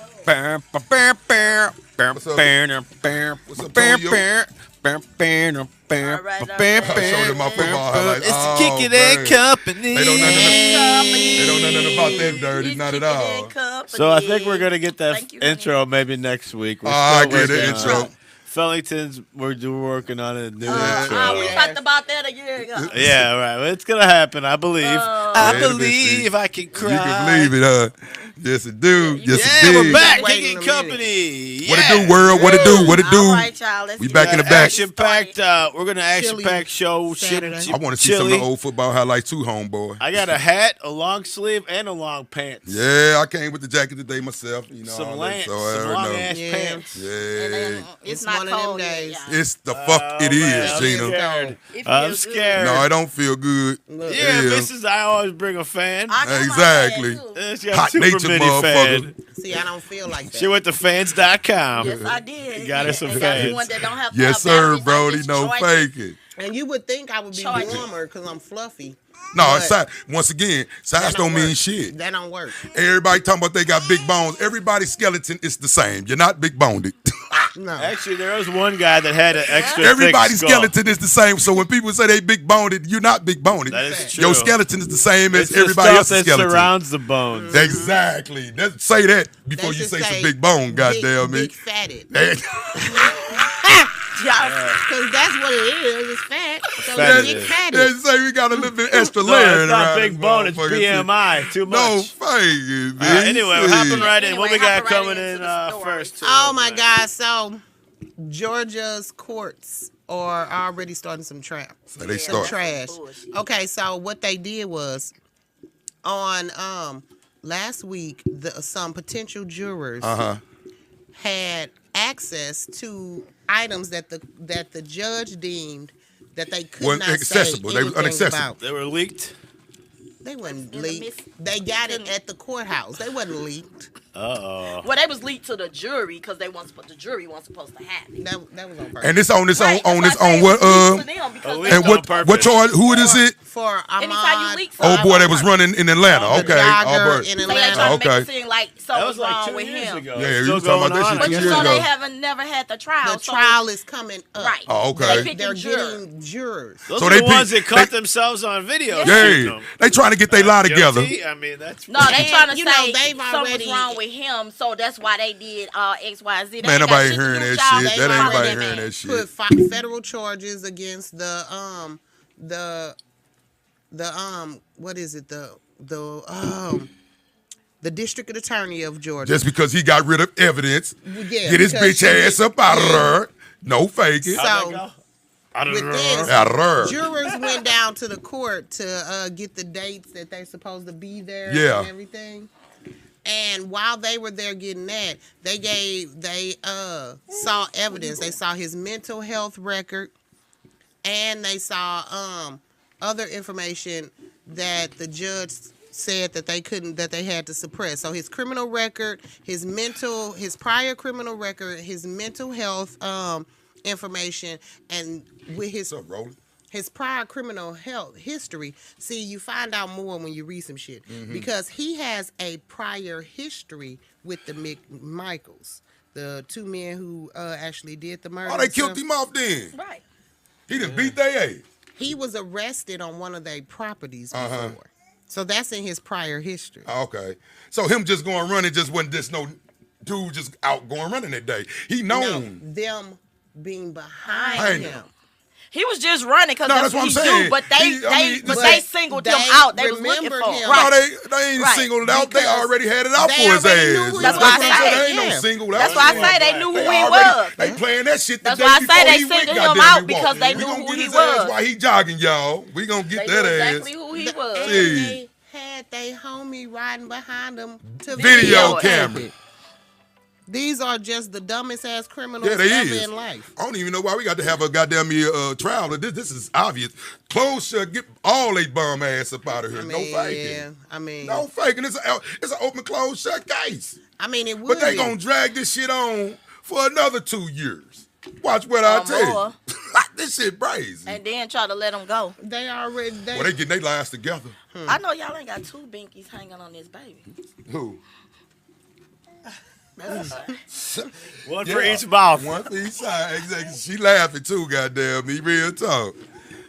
What's up? What's up, Tonyo? All right, I showed them my football highlights. It's the Kick It man. and Company. They don't know nothing about them dirty, not at all. So I think we're gonna get that Thank you, intro maybe next week. We're I still get the working on intro. it. Fellington's we're working on a new intro. We talked about that a year ago. Yeah, right. Well, it's gonna happen. I believe. I Yeah, believe I can cry. You can believe it, huh? Yes, it do. Yes, Yeah, it we're did. back. Wait Kicking a Company. What it Yeah. do, world? What it do? What it do? All right, y'all. Let's We get back in the it back. Action packed. We're gonna action packed show. Saturday. I want to see some of the old football highlights too, homeboy. I got a hat, a long sleeve, and a long pants. Yeah, I came with the jacket today myself. You know, Some all long, that, so I some already long know. ass Yeah. pants. And Yeah, then it's It's not one of them cold yet, days. y'all. it's the fuck it man, is, I'm Gina. scared. It I'm feels good. scared. No, it don't feel good. Yeah, Mrs. I always bring a fan. I got my Exactly. bag, too. She got Hot super nature mini motherfucker. fan. See, I don't feel like that. She went to fans.com. Yes, I did. Got her some And got me fans. one that don't have Yes, sir, batteries. I Brody. just No charge it. faking. And you would think I would be Charge it. warmer because I'm fluffy. No, But it's size. Once again, size that don't mean work. shit. That don't work. Everybody talking about they got big bones. Everybody's skeleton is the same. You're not big boned. No. Actually, there was one guy that had an extra Everybody's thick skull. skeleton is the same. So when people say they big boned, you're not big boned. That is true. Your skeleton is the same as It's the everybody stuff else's that skeleton. surrounds the bones. Exactly. Say that before They you should say some big bone. Goddamn me. Big fatted. Y'all, Because that's what it is. It's fat. So Fatted. big They fatted. say we got a little bit extra No, layer. it's not big bone. It's BMI. Too much. No faking, Anyway, we're hopping right in. What we got Anyway, hopping coming right in into the story. first? Oh, my God. So, Georgia's courts are already starting some trap. So they Some start. trash. bullshit. Okay, so what they did was on last week, some potential jurors had access to items that the judge deemed that they could Wasn't not accessible. say They was anything inaccessible. about. They were leaked. They wasn't In the leaked. They got it at the courthouse. They wasn't leaked. Uh-oh. well, they was leaked to the jury because the jury wasn't supposed to have it. That was on purpose. And it's on this Right, on that's this why I say on it what was leaked to them because Oh, they and on what purpose. charge? Who is it? For Anytime you Ahmad, leak Oh something, boy, that was running in Atlanta. the Okay, jogger Albert. in So they Atlanta. trying to make Okay. it seem like That something was like wrong 2 with years him. ago. Yeah, It's you still was talking about going that on. shit But 2 you years know ago. they haven't never had the trial. The so- trial is coming up. Right. Oh, okay. They They're picking jurors. getting jurors. Those So are they the ones pick- that caught they- themselves on video. Yeah, shooting them. they trying to get their lie together. Guilty? I mean, that's No, they And, trying to you know, say they've something already- was wrong with him, so that's why they did X, Y, Z. They Man, ain't got nobody shit to hearing do that with y'all. shit. They That ain't follow nobody that hearing man. that shit. Put federal charges against what is it, the district attorney of Georgia. Just because he got rid of evidence, Yeah, get his because bitch she ass did- up out of there. No faking. So- How'd that go? I don't with know. this, Out of there. jurors went down to the court to get the dates that they're supposed to be there Yeah. and everything. And while they were there getting that, they saw evidence. They saw his mental health record, and they saw other information that the judge said that they had to suppress. So his criminal record, his prior criminal record, his mental health information, and with What's up, Roland? his prior criminal health history. See, you find out more when you read some shit because he has a prior history with the Michaels, the two men who actually did the murder. Oh, they and killed stuff. him off then. Right. He done beat their ass. He was arrested on one of their properties before. So that's in his prior history. Okay. So him just going running just wasn't just no dude just out going running that day. He known. No, them being I behind know. him. He was just running because No, that's that's what what he I'm saying. do. But But they singled him they out. They was looking remembered for him. him. No, Right. they ain't Right, singled it out. They because already had it out they for his already knew ass. who he That's was. why I what I'm saying. say, They ain't no yeah. singled out. That's why I say they knew who They he already- was. They playing that shit the That's day why I say before they he went, singled him goddamn, out he because walking. they We knew gonna who get he his ass was. while he jogging, y'all. We gonna get They that knew ass. exactly who he was. And See. they had they homie riding behind them to Video Video camera. These are just the dumbest ass criminals Yeah, they ever is. in life. I don't even know why we got to have a goddamn trial. This is obvious. Close shut. Get all they bum ass up out of here. No faking. I mean, No faking. It's an open closed shut case. I mean, it would But they be. gonna drag this shit on for another 2 years. Watch what I tell more. you. This shit crazy. And then try to let him go. They already. Well, they getting their lives together. I know y'all ain't got two binkies hanging on this baby. Who? One for each mouth. One for each side. Exactly. She laughing too, goddamn me. Real talk.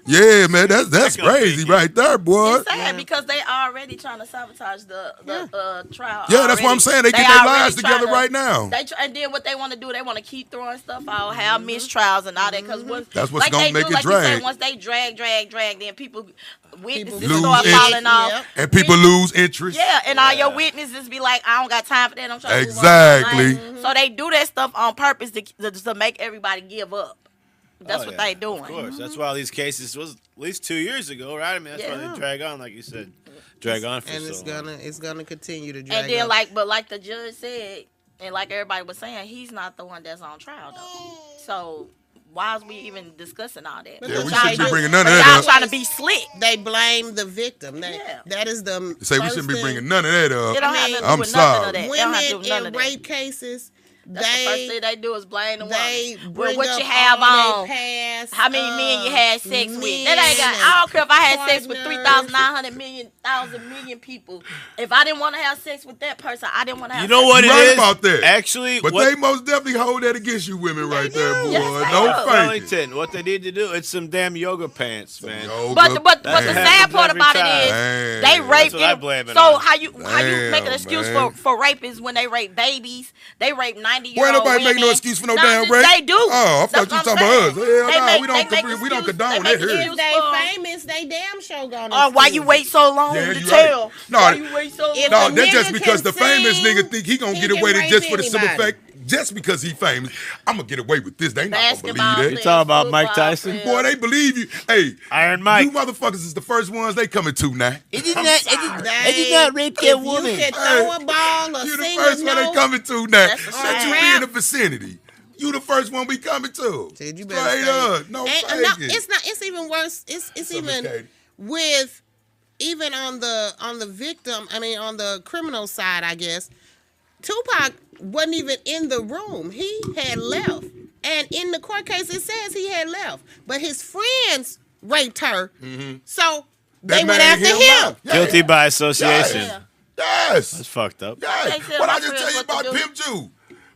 Yeah, man, that's crazy right there, boy. It's sad because they already trying to sabotage the trial. Yeah, that's what I'm saying. They get their lives together right now. And then what they want to do, they want to keep throwing stuff out, have mistrials and all that. Because that's what's gonna make it drag. Once they drag, then people witnesses lose start falling off, and people lose interest. Yeah, and all your witnesses be like, I don't got time for that. I'm trying exactly. to move on. So they do that stuff on purpose to make everybody give up. That's what they doing. Of course. That's why these cases was at least 2 years ago, right? I mean, that's why they drag on, like you said. Drag on for so long. And it's gonna continue to drag on. And then, on. like the judge said, and like everybody was saying, he's not the one that's on trial, though. So why is we even discussing all that? Yeah, we shouldn't be bringing none of that up. Y'all trying to be slick. They blame the victim. That is the say we shouldn't be bringing none of that up. It don't have to do I'm with sorry. Nothing of that. Women in rape cases. That's the first thing they do is blame the woman. They bring what up you have on, past, how many men you had sex with. That ain't got. I don't care if I had sex with 3,900 million people. If I didn't want to have sex with that person, I didn't want to have. You know what it is about that? Actually, but they most definitely hold that against you, women, right there, boy. Yes, No faking. What they need to do, it's some damn yoga pants, man. But the sad part about it is they rape. So how you make an excuse for rapists when they rape babies? They rape 90-year-old women. Make no excuse for no damn rape. They do. Oh, I thought you were talking about us. Hell no, we don't condone that here. If they famous, they damn sure gonna. Oh, why you wait so long to tell? Right. No, why you wait so long? No, that's just because the famous nigga think he gonna get away with just for the simple fact. Just because he famous, I'm gonna get away with this. They not gonna believe that. You talking about Mike Tyson? Boy, they believe you. Hey, Iron Mike. You motherfuckers is the first ones they coming to now. It did not rape that woman. You can throw a ball or you the sing first a one note. they coming to now. That's you be in the vicinity. You the first one we coming to. Dude, you straight up. No, it's not. It's even worse. It's even with even on the victim. I mean, on the criminal side, I guess. Tupac wasn't even in the room. He had left. And in the court case, it says he had left. But his friends raped her. Mm-hmm. So they went after him. Guilty by association. Yes. That's fucked up. Yes. What I just tell you about Pimp Jew?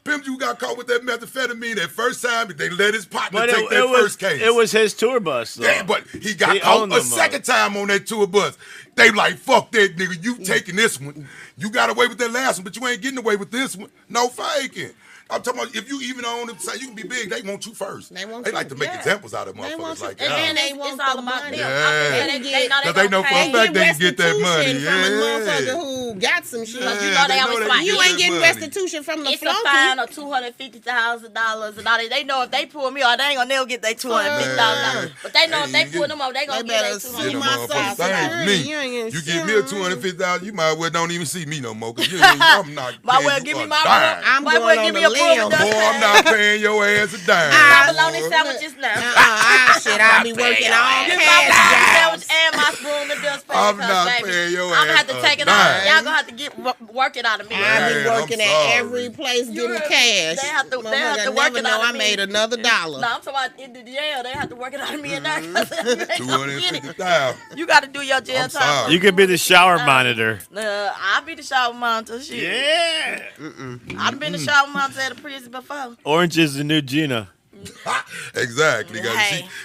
Pimp Jew got caught with that methamphetamine that first time. They let his partner take that first case. It was his tour bus, though. Yeah, but he got caught a second time on that tour bus. They like, fuck that nigga. You taking this one. You got away with that last one, but you ain't getting away with this one. No faking. I'm talking about if you even on the side, you can be big. They want you first. They like to make examples out of motherfuckers like that. And they want all the money. Yeah. Because they know for a fact they can get that money. From a motherfucker who got some shit. You know they always like, you ain't getting restitution from the flunky. It's a fine of $250,000 and all that. They know if they pull me off, they ain't gonna never get their $250,000. But they know if they pull them off, they gonna get their $250,000. You give me a $250,000, you might well don't even see me no more. Cause I'm not. Might well give me my. I'm going on the limb. Boy, I'm not paying your ass a dime. Bologna sandwiches now. Shit, I'll be working all cash jobs. And my spoon and dust I'm not paying your ass. I'm gonna have to take it out. Y'all gonna have to work it out of me. I'll be working at every place getting cash. They have to work it out of me. I made another dollar. No, I'm talking about in the jail. They have to work it out of me and that. $250,000. You got to do your jail time. You could be the shower monitor. I'll be the shower monitor. Shit. Yeah. I've been the shower monitor at a prison before. Orange is the new Gina. Exactly.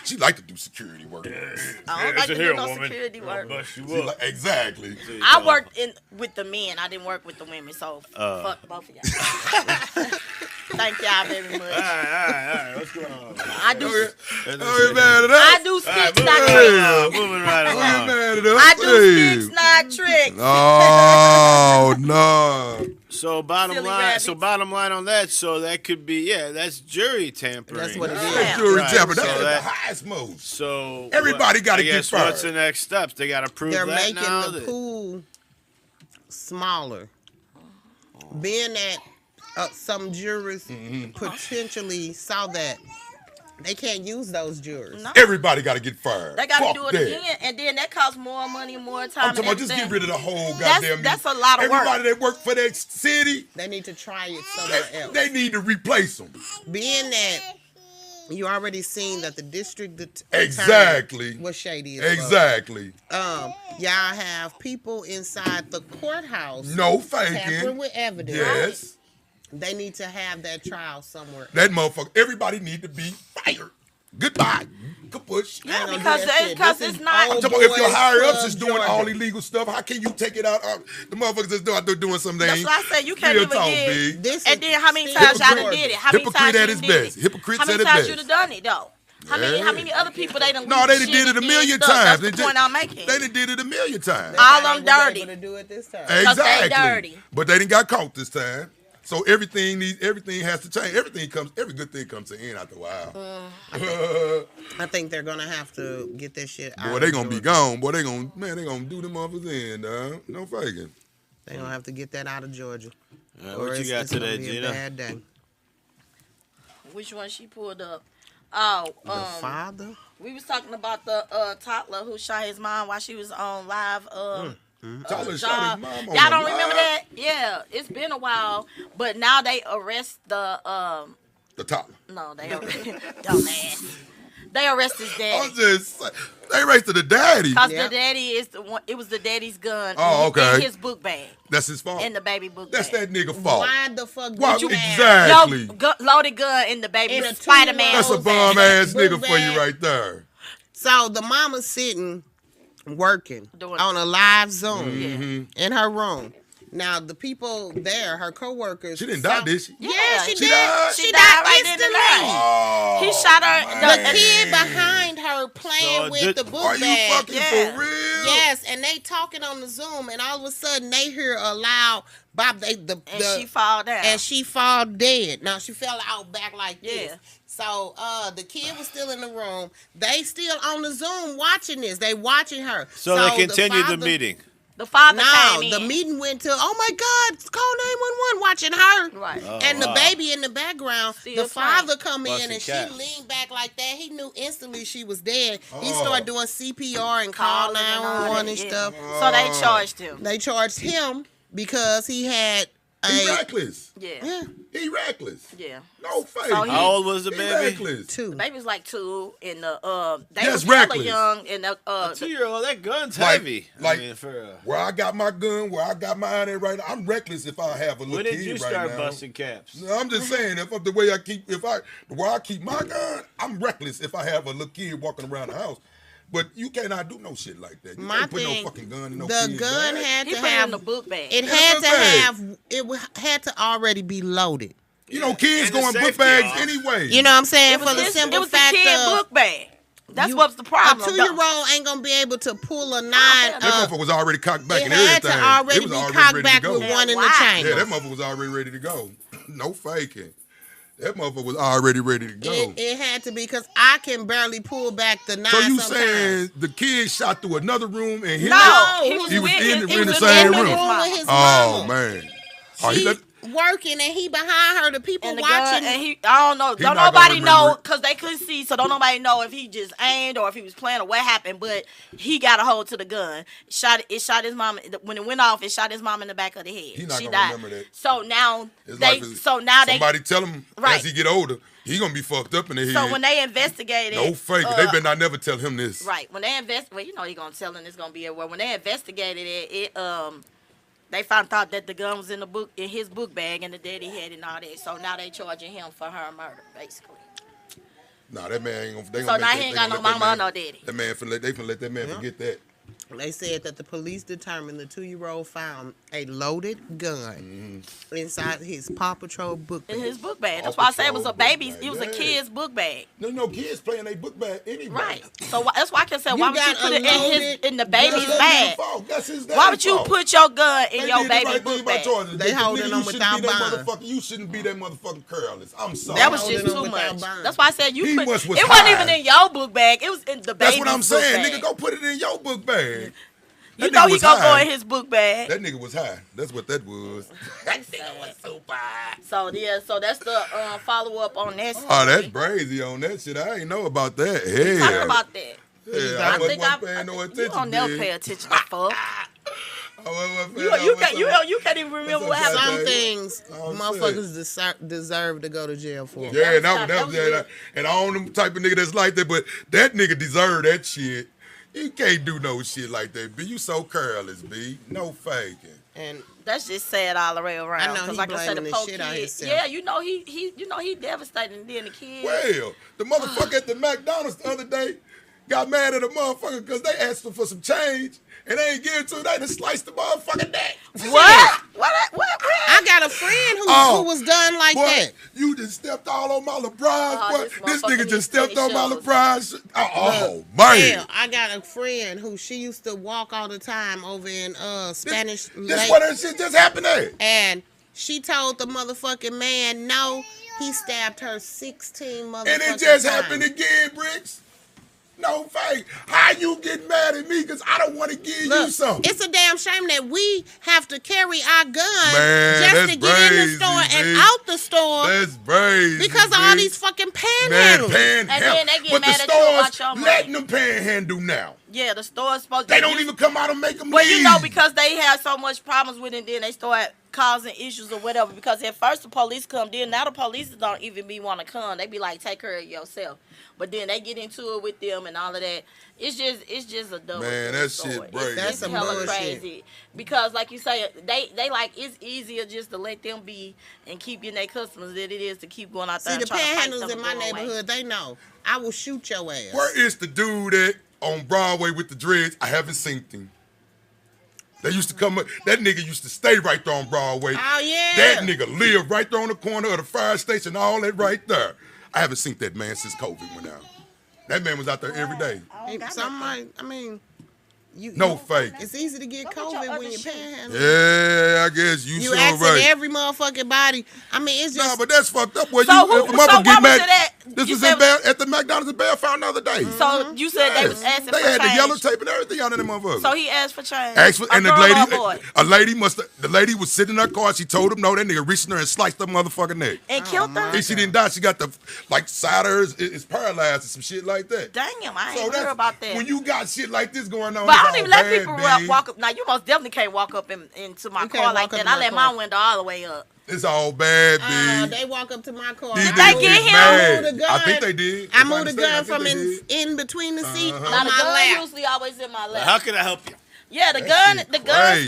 She like to do security work. I don't like to do no security work. Exactly. I worked with the men. I didn't work with the women, so fuck both of y'all. Thank y'all very much. All right. What's going on? I do. I do sticks, not tricks. Moving right along. I do sticks, not tricks. Oh no. So bottom line on that. So that could be that's jury tampering. That's what it is. That's jury tampering. That's the highest mode. So everybody got to get fired. What's the next steps? They got to prove They're that making now. the pool smaller. Being that some jurors potentially saw that. They can't use those jurors. No. Everybody got to get fired. They got to do it again, and then that costs more money, more time. I'm talking about just get rid of the whole goddamn. That's a lot of work. Everybody that work for that city, they need to try it somewhere else. They need to replace them. Being that you already seen that the district exactly was shady. Exactly. Y'all have people inside the courthouse. No faking. Tampering with evidence. Yes. They need to have that trial somewhere. That motherfucker. Everybody need to be fired. Goodbye. Kapush. Yeah, because it's not. I'm talking about if your higher ups is doing all illegal stuff, how can you take it out? The motherfuckers is out there doing something. That's what I said. You can't even get. This and then how many times y'all done did it? How many times at his best. Hypocrite at his best. How many times you done done it though? How many other people they done? No, they done did it a million times. That's the point I'm making. They done did it a million times. All them dirty. To do it this time. Exactly. They dirty. But they done got caught this time. So everything has to change. Every good thing comes to an end after a while. I think they're gonna have to get that shit out. Boy, they gonna be gone. Boy, they gonna do them motherfuckers in, dog. No faking. They gonna have to get that out of Georgia. What you got today, Gina? Bad day. Which one she pulled up? Oh, the father. We was talking about the toddler who shot his mom while she was on live. Toddler shot his mom on Y'all don't live? remember that? Yeah, it's been a while, but now they arrest the toddler. No, they dumbass. They arrested his daddy. I'm just they arrested the daddy. Cause the daddy is the one. It was the daddy's gun. In his book bag. That's his fault. In the baby book That's bag. that nigga fault. Why the fuck did you exactly? Loaded gun in the baby In a Spider-Man. That's a bum ass nigga for you right there. So the mama's sitting working on a live Zoom in her room. Now the people there, her coworkers. She didn't die, did she? Yeah, she did. Died? She died right instantly. Oh, he shot her. The kid behind her playing with the book bag. Are you fucking for real? Yes, and they talking on the Zoom, and all of a sudden they hear a loud bop. She fall down. And she fall dead. Now she fell out back like this. So the kid was still in the room. They still on the Zoom watching this. They watching her. So they continued the meeting. The father came in. The meeting went to, oh my God, call 911, watching her. Right. Oh, and the baby in the background, Still the father come in Busting and caps. she leaned back like that. He knew instantly she was dead. He started doing CPR and called 911 and stuff. So they charged him. They charged him because he had He reckless. Yeah. He reckless. Yeah. No face. So How old was the baby? Reckless. 2. The baby was like 2, and they That's was hella reckless. young, and A 2-year-old, that gun's heavy. Where I got my gun, where I got mine at right now, I'm reckless if I have a little When kid did you right start now. busting caps? No, I'm just saying, the way I keep, where I keep my gun, I'm reckless if I have a little kid walking around the house. But you cannot do no shit like that. You can't put no fucking gun in no kid's gun bag. had he to put it have in the book bag. It had to already be loaded. You know, kids And the go in book safety bags off. anyway. You know what I'm saying? It was For the simple it was fact the kid of book bag. That's what's the problem. a 2-year-old ain't gonna be able to pull a 9 that motherfucker was already cocked back It and had everything. to already it was be already cocked ready back to go. with one in the Why? chamber. Yeah, that motherfucker was already ready to go. No faking. That motherfucker was already ready to go. It had to be because I can barely pull back the 9 So you sometimes. saying the kid shot through another room and hit No, it? he was in the in same the room. with his Oh mama. man. Oh, She working and he behind her. The people And the watching. gun, and I don't know. He Don't not nobody gonna know remember it. because they couldn't see. So don't nobody know if he just aimed or if he was playing or what happened. But he got a hold to the gun. It shot his mom when it went off. It shot his mom in the back of the head. He not she gonna died. remember that. So now His somebody tell him Right. as he get older, he gonna be fucked up in the head. So when they investigated, no fake. They better not never tell him this. Right. When they well, you know he gonna tell him it's gonna be a word. When they investigated it, they found out that the gun was in his book bag, and the daddy had it and all that. So now they charging him for her murder, basically. Nah, that man ain't gonna. So now he ain't got no mama or no daddy. That man they finna let that man forget that. They said that the police determined the 2-year-old found a loaded gun inside his Paw Patrol book bag. In his book bag. That's Paw why I said it was a Patrol book baby's. bag, It was a yeah. kid's book bag. No kids playing a book bag anyway. Right. So that's why I can say, You why would you got put a it loaded in the That's baby's that bag? nigga fault. That's his Why would you fault. put your gun in They your did the baby right thing book by bag? Georgia. They holding nigga, them you without shouldn't be that bond. motherfucker. You shouldn't be that motherfucking careless. I'm sorry. That was Holding just them too without much. bond. That's why I said you He put. It was wasn't high. even in your book bag. It was in the baby's That's what I'm saying, book nigga. bag. Go put it in your book bag. You That know nigga he was gonna go high. in his book bag. That nigga was high. That's what that was. That nigga was super high. So yeah, so that's the follow up on that. Oh, that's brazy on that shit. I ain't know about that. Talk Hell. about that. Yeah, I wasn't I paying no you attention. don't never big. pay attention to fuck. I wasn't paying no You can't even remember what That's happened. Some okay. things I'm motherfuckers deserve to go to jail for. Yeah, That that was was it. and I own them type of nigga that's like that, but that nigga deserve that shit. You can't do no shit like that, B. You so careless, B. No faking. And That's just sad all the way around. I know he like I said, the blaming poor the shit out kid. himself. Yeah, he devastated. And then the kid. Well, the motherfucker at the McDonald's the other day got mad at a motherfucker because they asked him for some change and they ain't give it to him. They just sliced the motherfucking neck. What? I got a friend who was done like that. You just stepped all on my LeBron's, boy. This nigga just stepped on my shows. LeBron's. Oh, man. Hell, I got a friend who she used to walk all the time over in Spanish This Lake. what that shit just happened at. And she told the motherfucking man no. He stabbed her 16 motherfucking And it just times. happened again, Bricks. No fake. How you get mad at me because I don't want to give you something? It's a damn shame that we have to carry our guns Man, just that's to get in the crazy, store and B. out the store That's crazy. because of all B. these fucking Man, panhandlers. panhandle. And then they get But mad the at you about stores your money. letting them panhandle now. Yeah, the store's supposed to. They don't even come out and make them Well, leave. you know, because they have so much problems with it, then they start causing issues or whatever. Because at first the police come, then now the police don't even want to come. They be like, take care of yourself. But then they get into it with them and all of that. It's just a double. Man, that story. shit crazy. That's It's some hella bullshit. crazy. Because like you say, they like it's easier just to let them be and keep getting their customers than it is to keep going out there. See, the and trying to fight panhandlers them in my and go away. neighborhood, they know. I will shoot your ass. Where is the dude at on Broadway with the dreads? I haven't seen him. They used to come up, that nigga used to stay right there on Broadway. Oh, yeah. That nigga lived right there on the corner of the fire station, all that right there. I haven't seen that man since COVID went out. That man was out there every day. No fake. It's easy to get Go get your COVID when other you're shit. panhandling. Yeah, I guess you You so asking right. every motherfucking body. I mean, it's Nah, just. but that's fucked up. Boy, So you, who- mother so get what was mad. it at? This You was said- in Bell, at the McDonald's in Bellefound the other day. So you said they was Yes. asking They for had the change. yellow tape and everything on that motherfucker. So he asked for change. Asked for, and a girl or a boy? the lady was sitting in her car. She told him no. That nigga reached in her and sliced her motherfucking neck. And killed her? And she didn't die. She got the side of hers is paralyzed and some shit like that. Damn, I So ain't that's heard about that. when you got shit like this going on. But it's I don't all even let bad, people B. walk up. Now, you most definitely can't walk up into my You can't car walk like up that. in I my let car. my window all the way up. It's all bad, B. They walk up to my car. These Did niggas they get is him? mad. I moved the gun. I think they did. I If moved the understand, gun I from think they did. in between the seat on Now, the my gun lap. usually always in my lap. How can I help you? Yeah, the That gun shit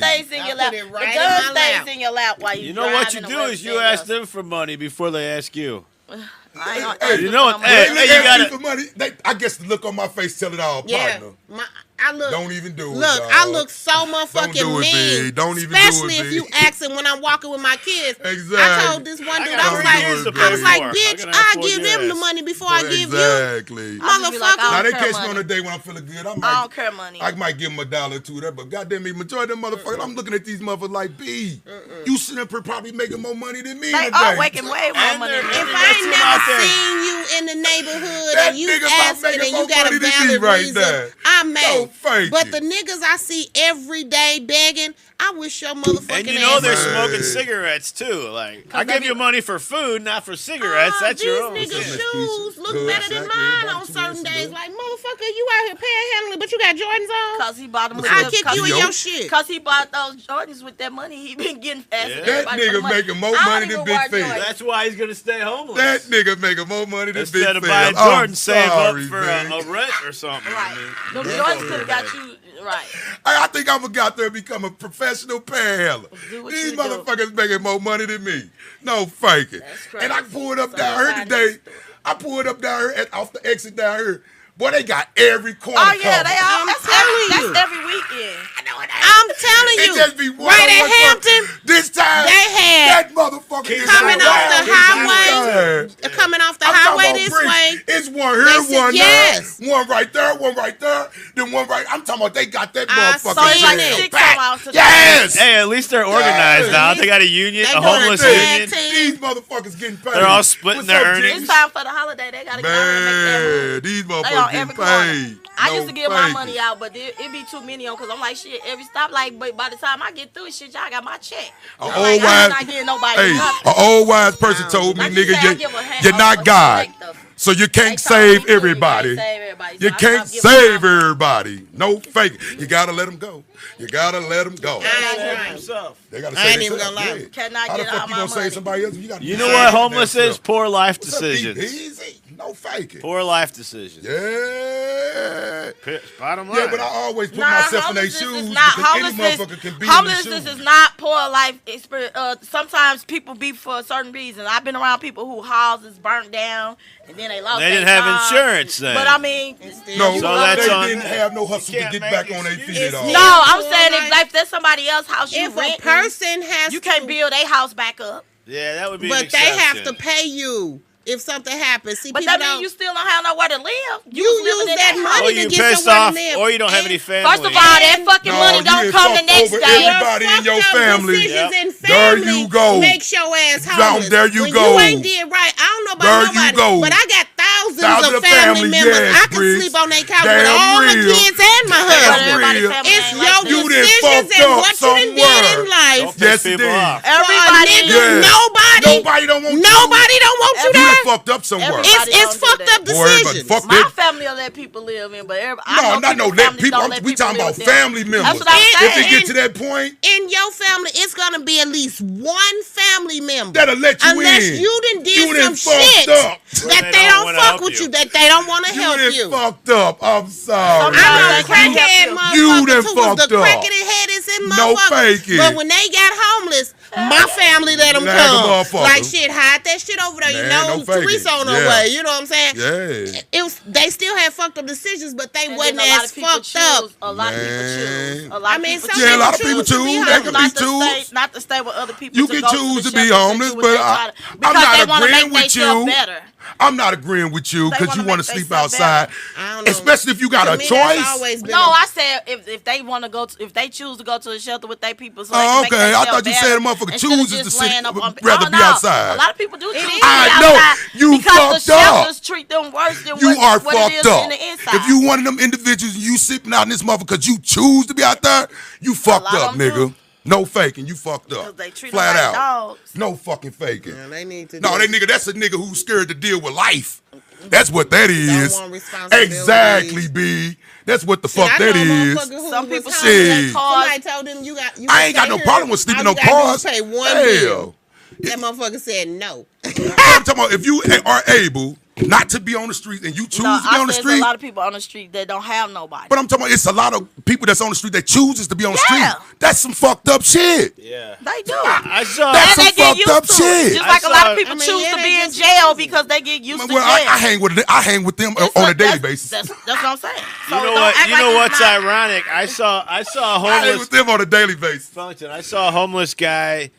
stays crazy. in I your put lap. it The right in gun my lap. stays in your lap while you You know what you driving do or is you whatever ask else. them for money before they ask you. I ain't gonna Hey, ask you them know for what- no hey, money. They you ask gotta- you for money. I guess the look on my face tell it all, Yeah, partner. I look. Don't even do it. Look, dog. I look so motherfucking do it, mean. B. Don't even do especially it, if B. you asking when I'm walking with my kids. Exactly. I told this one dude, got I was three like, years, I was baby. like, How bitch, can I I afford give your them the ass? money before I give you. Exactly. I just be like, Motherfucker. Now they care catch me money. on a day when I'm feeling good. I don't care money. I might give them $1 or $2 there, but goddamn me, majority of them motherfuckers, I'm looking at these motherfuckers like, B, you sitting up here probably making more money than me They today. are making way more And money they're- than If me. I ain't That's never out there. seen you in the neighborhood That and you nigga about asking making and you more got money a than me valid right reason, there. I'm mad. Don't fake But it. the niggas I see every day begging, I wish your motherfucking And you know ass they're would. smoking Right. cigarettes too. Like I they give be- you money for food, not for cigarettes. That's these your own. niggas' Business shoes pieces. look Good. better than Exactly. mine Everybody on two certain years days. ago. Like, motherfucker, you out here panhandling, but you got Jordans on? Cause he bought them with I'll the- kick cause you in he- your shit. Cause he bought those Jordans with that money he been getting fast. Yeah. That nigga making more money than Big Fizz. That's why he's gonna stay homeless. That nigga making more money than Big Instead of Fizz. buying I'm Jordan, save up sorry, for man. a rent or something. Right. I mean, Them that's Jordans over could have got that. you right. I think I'm gonna go out there and become a professional panhandler. Do what These you do. motherfuckers making more money than me. No faking. That's crazy. And I pulled up So down you here find today. that story. I pulled up down here off the exit down here. Boy, they got every corner Oh yeah, covered. they all. I'm That's telling you. every weekend. I'm telling It you. just be one Right on at one Hampton, front. This time, they had that motherfucker is coming off wild the this highway, time. coming off the I'm talking highway about this bricks. way. It's one here, They said one yes. there, one right there, then one right. I'm talking about they got that I motherfucker. saw it's like jam 6 packed. miles to the- Yes. Hey, at least they're organized Yeah. now. They got a union, They a doing homeless a tag union. team. These motherfuckers getting paid. They're all splitting What's their up, earnings. It's Jinx? time for the holiday. They gotta get out here and make that move. Man, these They on motherfuckers every getting corner. paid. I No used to give my faking. money out, but it be too many on because I'm like, shit, every stoplight, but by the time I get through, shit, y'all got my check. A I'm old like, wise, I'm not getting nobody hey, nothing. an old wise person told me, Like you nigga, say, I give a you're not God, perspective. so you They can't told me save too, everybody. You can't save everybody. So You I can't stopped giving save my money. everybody. No fake. You gotta let them go. You gotta let them go. I ain't Save lying. himself. They gotta I say ain't even themselves. gonna lie. Yeah. Cannot How the get fuck all you my gonna money. save somebody else? You gotta You know save what them homeless themselves. is? Poor life What's up, decisions. Easy. No faking. Poor life decisions. Yeah. Bottom line. Yeah, but I always put myself in their shoes because any motherfucker can be in their shoes. Homelessness is not poor life experience. Sometimes people be for a certain reason. I've been around people who houses burnt down and then they lost They didn't their have job. insurance then. But I mean, no, so that's they on didn't have no hustle to get back on their feet at all. no, I'm saying if there's somebody else's house you If rent, a person has you can't build their house back up. Yeah, that would be. But they have to pay you if something happens. See, but that means you still don't have nowhere to live. You use that money to get pissed somewhere off, to live. or you don't have any family. First of all, that fucking money don't come the next day. Everybody in your family. In There family you go. Makes your ass homeless. There you when go. You ain't did right. I don't know about there nobody, you go. but I got thousands of family members. Yes, I can sleep on their couch with Damn all my real. kids and my husband. It's your decisions and what you done did in life. Yes, it is. Everybody, nobody don't want Nobody don't want you You there. done fucked up somewhere. It's fucked up decisions. My family will let people live in, but no, not no let people. We talking about family members. That's what I'm saying. If it get to that point, in your family, it's gonna be at least one family member that'll let you unless in. you done did some fucked shit up. that they don't fuck with you, that they don't want to help you. You done fucked up. I'm sorry. I know the crackhead motherfuckers who was the crackhead headed and no faking. But when they got homeless, my family let them come. Like shit, hide that shit over there. Man, you know, Teresa on her way. You know what I'm saying? Yeah. They still had fucked up decisions, but they wasn't as fucked up. A lot of people choose. A lot of people choose. They can be choose. Not to stay with other people. You can choose to be homeless, but I'm not agreeing with you. I'm not agreeing with you because you want to sleep outside, especially if you got a choice. No, I said if they want to go, if they choose to go to a shelter with their people. So okay, I thought you said a motherfucker chooses to sit, rather be outside. A lot of people do choose to be outside. You because fucked the up. shelters treat them worse than you are what it is fucked up. in the inside. If you one of them individuals and you sitting out in this motherfucker because you choose to be out there, you fucked up, nigga. No faking, you fucked up. They treat flat them out. like dogs. No fucking faking. Yeah, they need to that nigga, that's a nigga who's scared to deal with life. That's what that is. Don't want responsibility. Exactly, B. That's what the fuck that is. Some people somebody told them you I ain't got no problem with sleeping on cars. Pay one bill. That motherfucker said no. I'm talking about if you are able not to be on the street and you choose to be on the street. There's a lot of people on the street that don't have nobody. But I'm talking about it's a lot of people that's on the street that chooses to be on the street. That's some fucked up shit. Yeah. They do. I saw that's some fucked up shit. Just like a lot of people choose to be in jail because they get used to jail. I hang with them on a daily basis. That's what I'm saying. So you know what's ironic? I saw a homeless. I hang with them on a daily basis. Funkton. I saw a homeless guy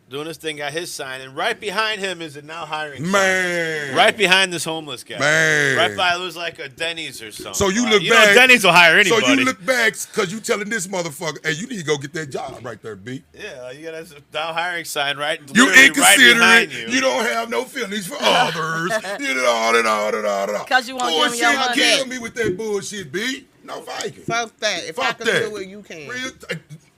doing this thing, got his sign, and right behind him is a now hiring sign. Right behind this homeless guy. Right by it was like a Denny's or something. So you look back. Denny's will hire anybody. So you look back because you telling this motherfucker, hey, you need to go get that job right there, B. Yeah, you got a now hiring sign right. You inconsiderate. Right you don't have no feelings for others. You know, all. Because you want to give me your money. Kill me with that bullshit, B. No fighting. Fuck that. If I can do it, you can.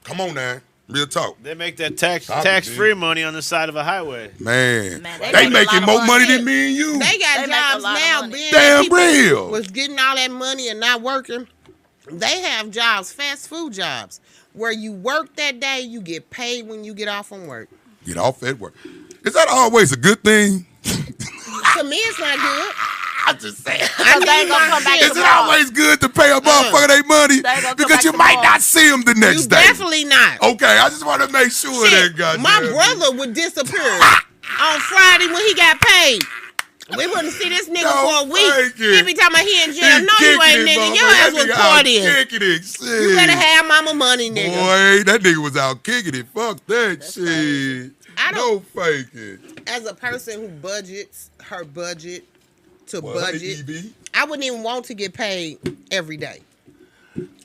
Come on now. Real talk. They make that tax-free money on the side of a highway. Man they making more money than me and you. They got jobs now. Damn real. Was getting all that money and not working. They have jobs, fast food jobs, where you work that day, you get paid when you get off from work. Get off at work. Is that always a good thing? To me, it's not good. I'm just saying. Is it always good to pay a motherfucker their money? Because you might not see them the next day. Definitely not. Okay, I just want to make sure that goddamn. My brother would disappear on Friday when he got paid. We wouldn't see this nigga for a week. He be talking about he in jail. No, you ain't, nigga. Your ass was partying. You better have mama money, nigga. Boy, that nigga was out kicking it. Fuck that shit. No faking. As a person who budgets her budget to budget, I wouldn't even want to get paid every day.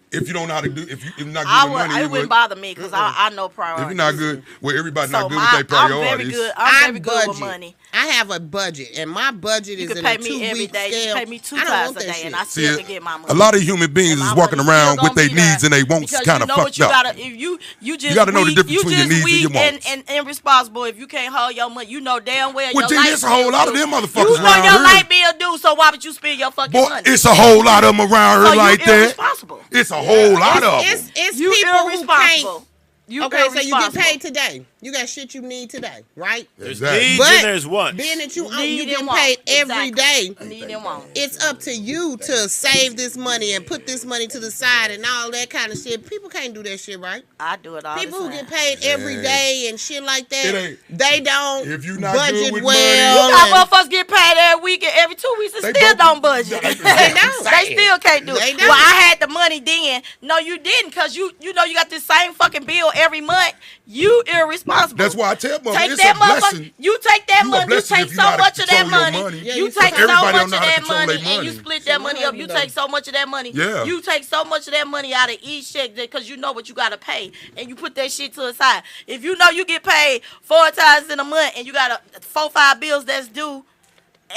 If you don't know how to do, if you're not good with money, it wouldn't bother me because I know priorities. If you're not good, well, everybody's not good with their priorities. I'm very good with money. I have a budget, and my budget is in a 2-week scale. You can pay me every day. You pay me 2 times a day, and I still can get my money. A lot of human beings is walking around with their needs and they wants kind of fucked up. You just gotta know the difference between your needs and your wants. And irresponsible if you can't hold your money. You know damn well your light bill. a whole lot of them motherfuckers you know around your here. light bill due, so why would you spend your fucking money? It's a whole lot of them around here like that. Irresponsible. It's a whole lot of them. It's people who can't. Okay, so you get paid today. You got shit you need today, right? There's Exactly. needs But and there's wants. being that you Need get and paid want. every day, Need and want. it's up to you to save this money and put this money to the side and all that kind of shit. People can't do that shit, right? I do it all People the who time. get paid every day and shit like It that, ain't- they don't If you not budget good with well. You got and- motherfuckers get paid every week and every 2 weeks and They still don't- don't budget. They don't. They still can't do They it. don't. Well, I had the money then. No, you didn't, because you know you got this same fucking bill every month. You irresponsible. That's why I tell motherfuckers, Take it's that a blessing. motherfucker. You take that You a money. You blessing take if you so know how to much of that control your money. money. Yeah, You you take take- so everybody much don't of know how to that control money their and you money. split that money up. You take so much of that money. Yeah. You take so much of that money out of each check because you know what you gotta pay, and you put that shit to the side. If you know you get paid 4 times in a month and you got 4-5 bills that's due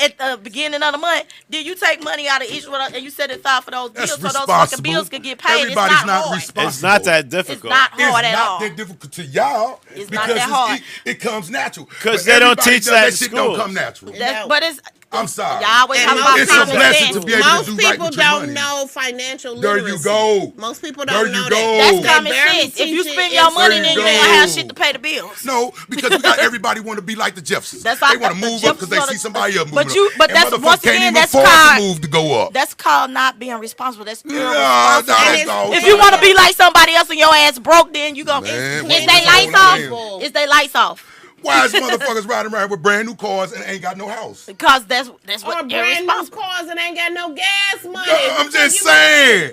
at the beginning of the month, then you take money out of each one and you set it aside for those bills That's so those fucking responsible. bills can get paid. Everybody's it's not hard. responsible. It's not that It's difficult. not It's hard at not all. that difficult to y'all. It's not because that hard. It comes natural. 'Cause But they don't everybody teach does that in shit schools. don't come natural. That's, but it's I'm sorry. y'all always And talk about it's a common blessing sense. to be able to Most do right people with your don't money. know financial There literacy. you go. Most people There don't you know go. that. That's They common barely sense. If you teach spend it your in money, There then you you ain't gonna have go. shit to pay the bills. No, because we got everybody want to be like the Jeffersons. That's They like want to the move up because they Jeffersons see are the- somebody else but moving you- up. but And that's- motherfuckers once can't again, even that's afford called- to move to go up. That's called not being responsible. That's Yeah, irresponsible. that's And all. if you want to be like somebody else and your ass broke, then you gonna Man, is what they the lights hell, off? Is they lights off? Why is motherfuckers riding around with brand new cars and ain't got no house? Because that's Or what brand new irresponsible. cars and ain't got no gas money. I'm Because just you- saying.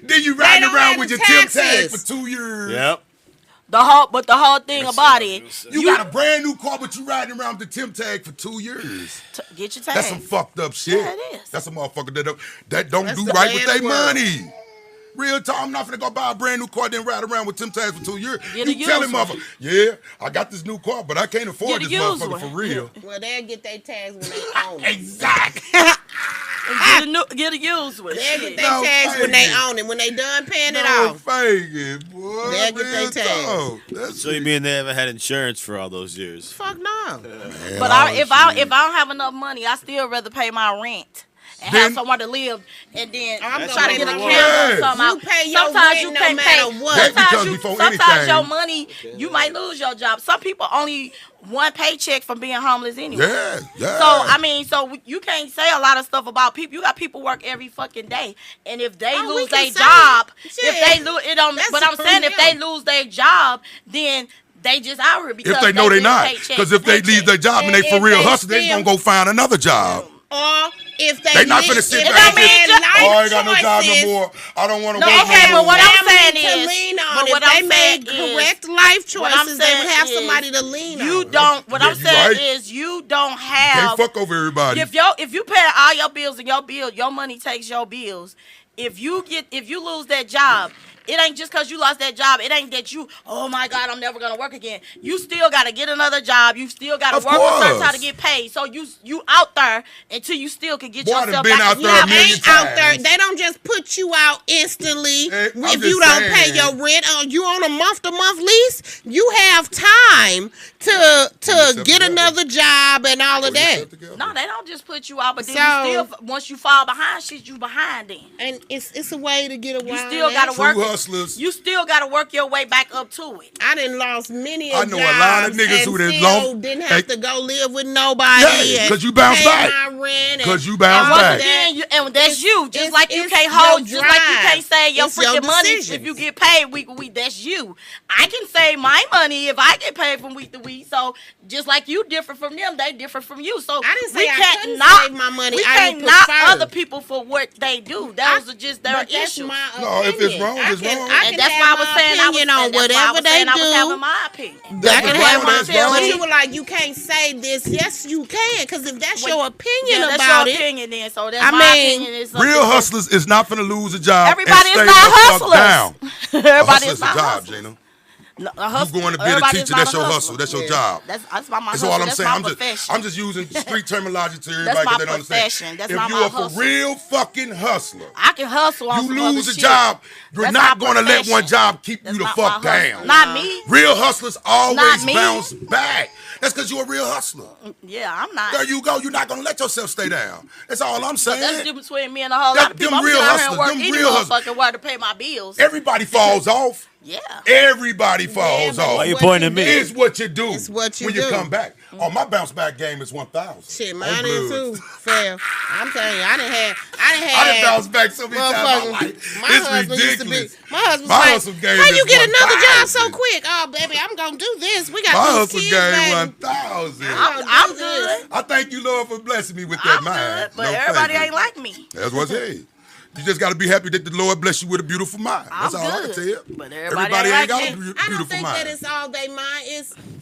Then you riding don't around have with the your temp tag taxes. for 2 years. Yep. The whole thing about it, You got a brand new car, but you riding around with the temp tag for 2 years. get your tag. That's some fucked up shit. Yeah, it is. That's a motherfucker that don't That's do the right with bad their world. money. Real talk, I'm not finna go buy a brand new car then ride around with temp tags for 2 years. Get a You tell him, used one. motherfucker, yeah, I got this new car, but I can't afford Get this a used motherfucker one. for real. Well, they'll get their tags when they own it. Exactly. Get a used one. They'll Shit. get their No, tags when they fake it. own it. When they done paying it No off. faking, boy. They'll get Real their tags. talk. That's So you mean they haven't had insurance for all those years? Fuck no. Man, But all if shit. I don't have enough money, I still rather pay my rent and Then- have somewhere to live, and then I'm That's try to what get a we candle want. or something You out. pay your Sometimes rent you no can't matter pay. what. That Sometimes because you, before sometimes anything- your money, you might lose your job. Some people only one paycheck from being homeless anyway. Yeah, yeah. So I mean, you can't say a lot of stuff about people. You got people work every fucking day, and if they Oh, we lose can their say job, it. if they lose it don't. That's But I'm for saying if them. they lose their job, then they just out here because if they know they get not. paycheck Because to if they leave paycheck. their job and And they for if real they hustle, they still- gonna go find another job. Or if they They not live- finna sit if back they and had say, life oh, I ain't got no job no choices, more. I don't want to No, work okay, no but what more. I'm saying family to is- lean on. but If what they I'm made saying is- correct life what I'm choices, they would saying have is somebody to lean You on. don't. What Yeah, I'm you saying right. is you don't Can't have. fuck over everybody. If you pay all your bills and your money takes your bills. If you lose that job, it ain't just because you lost that job. It ain't that you, oh my God, I'm never gonna work again. You still gotta get another job. You still gotta Of work a certain course. time to get paid. So you out there until you still can get Boy, I done yourself been back. out in there a job. million Ain't out there. times. They don't just put you out instantly I'm if just you don't pay saying. your rent. You on a month-to-month lease. You have time to yourself get together. another job and all of that. No, they don't just put you out, but then So- you still once you fall behind shit, you behind then. And it's a way to get away. You still gotta True work. hustlers. You still gotta work your way back up to it. I done lost many I know a lot of jobs niggas and who done still lost- didn't Hey. have to go live with nobody. Yeah, and 'cause you bounce pay back. my rent 'Cause and you bounce all of back. that. And that's It's- you. Just it's- like you it's can't your hold, just like you drive. can't save your It's your freaking money decisions. if you get paid week to week. That's you. I can save my money if I get paid from week to week. So just like you different from them, they different from you. So I didn't say we I can't couldn't knock, save my money. We I can't would knock prefer. other people for what they do. Those are just their But that's issues. my No, if it's opinion. wrong, I it's can- wrong. I And can that's have why I was my saying I was opinion on that's why I whatever was they saying I was having do. my opinion. That's can wrong, have my that's opinion. wrong. But you were like, you can't say this. Yes, you can, because if that's your opinion Yeah, that's about your it, opinion then. So that's I my mean, opinion. Is Real something hustlers is not finna lose a job. Everybody and is stay not the fuck hustlers. down. A Everybody hustle is is a not job, hustlers. Gina. No, a You hustler- going to be a everybody is teacher, not that's a your hustler. hustle, that's your Yeah. job. That's my That's hustle. all I'm That's saying. my profession. I'm just using street terminology to That's everybody my because they don't understand. profession. That's If not you my are for hustle. real fucking hustler, I can hustle on you some other lose a shit. job, you're That's not my going to let profession. one job keep That's you the not fuck my hustle. down. Not me. Real hustlers always Not me. bounce back. That's because you're a real hustler. Yeah, I'm not. There you go. You're not going to let yourself stay down. That's all I'm saying. That's the difference between me and a whole That- lot of people. them I'm real sitting out here hustlers, and work them any real hustlers. motherfucking where to pay my bills. Everybody falls off. Yeah. Everybody falls off. Why you pointing at me? It's what you do. It's what you when do. you come back. Oh, my bounce back game is 1,000. Shit, mine is too. Fair. I'm telling you, I done bounced back so many times. I'm like, my it's husband ridiculous. used to be. My husband's My like, hustle game how is you get another job 1,000. so quick? Oh, baby, I'm gonna do this. We got My these hustle kids, game baby. 1,000. I'm good. I thank you, Lord, for blessing me with that I'm mind. good, but everybody ain't like me. That's what's it. You just got to be happy that the Lord bless you with a beautiful mind. That's I'm all I good, can tell you. but Everybody everybody ain't got ain't a like beautiful I don't think mind. that it's all they mind.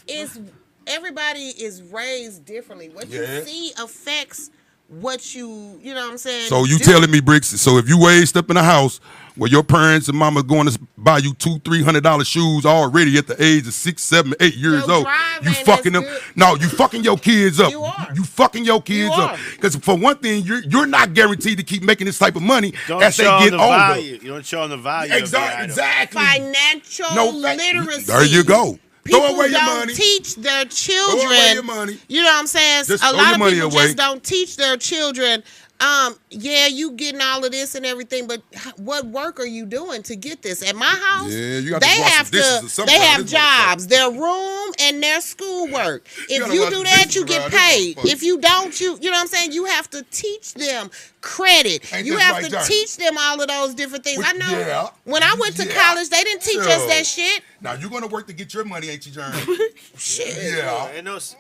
It's everybody is raised differently. What you see affects what you know what I'm saying? So you telling me, Bricks, so if you raised up in a house where your parents and mama going to buy you $200-$300 shoes already at the age of 6, 7, 8 years old, you fucking them. Good. No, you fucking your kids up. You are. You fucking your kids You up. are. Because for one thing, you're not guaranteed to keep making this type of money Don't as they show get them the older. value. You don't show them the value. Exactly. Financial literacy. There you go. People Throw away your don't money. teach their children. Throw away your money. You know what I'm saying? Just a throw lot your of money people away. just don't teach their children. Yeah, you getting all of this and everything, but what work are you doing to get this? At my house, Yeah, you got they to wash have some dishes or to. something They around have this motherfucker. jobs, their room and their schoolwork. If gotta you wash do the that, dishes you get around this paid. motherfucker. If you don't, you know what I'm saying. You have to teach them credit. Ain't You this have right, to Johnny? teach them all of those different things. I know. Yeah. When I went to Yeah. college, they didn't teach us that shit. Now you're gonna work to get your money, ain't you, Johnny? Shit. Yeah.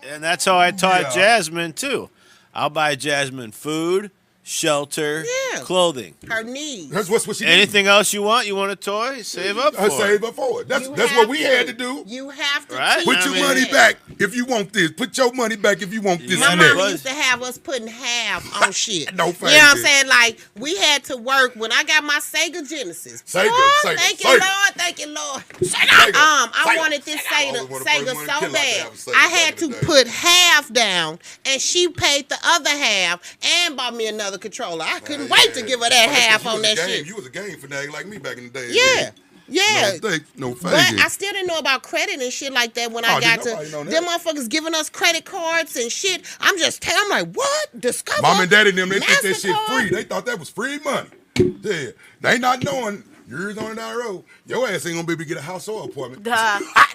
And that's how I taught Yeah. Jasmine too. I'll buy Jasmine food, shelter, Yeah. clothing. Her needs. That's what she did. Anything else you want? You want a toy? Save up for Save it. up for it. That's You what have we had to do. You have to Right? teach Put I your mean- money back if you want this. Put your money back if you want this My and mama that. used to have us putting half on shit. No, you know thank what I'm you. saying? Like, we had to work when I got my Sega Genesis. Sega, Boy, Sega, thank you, Sega. Lord. Thank you, Lord. Sega, I Sega, wanted this Sega. Sega, I was one of the Sega first ones so to kill like bad. to have a Sega I back had in to the day. put half down, and she paid the other half and bought me another controller. I couldn't wait to give her that half on that shit. You was a game fanatic like me back in the day. Yeah. Yeah. No thanks, no But thank you. I still didn't know about credit and shit like that when I Oh, got didn't nobody to know that. them motherfuckers giving us credit cards and shit. I'm like, what? Discover? Mom and daddy and them, they think that shit MasterCard? free. They thought that was free money. Yeah. They not knowing years on down the road, your ass ain't gonna be able to get a house or apartment.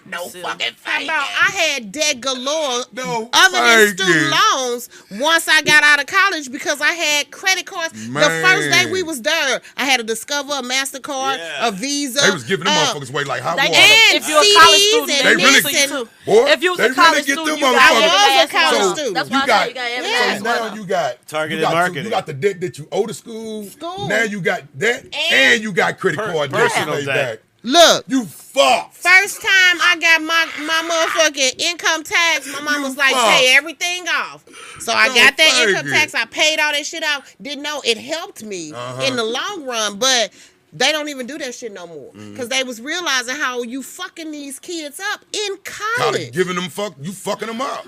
No fucking thing. I had debt galore. No other than thanking. student loans. Once I got out of college because I had credit cards. The Man. first day we was there, I had a Discover, a MasterCard, Yeah. a Visa. They was giving them motherfuckers away like hot water. And If you're a college CDs student, and They really- this and- Boy, If you was they a college really get student, them you got motherfuckers. I was a college every student. That's You why I got, said you got every Yeah. last so one now of them. you got Targeted you got marketing. You got the debt that you owe to school. School. Now you got that, and you got credit card debt to personal pay debt. back. Look. You fucked. First time I got my motherfucking income tax, my mom You was like, fuck. pay everything off. So I Don't got that fake income it. tax. I paid all that shit off. Didn't know it helped me Uh-huh. in the long run, but they don't even do that shit no more. Mm. Because they was realizing how you fucking these kids up in College college. giving them you fucking them up.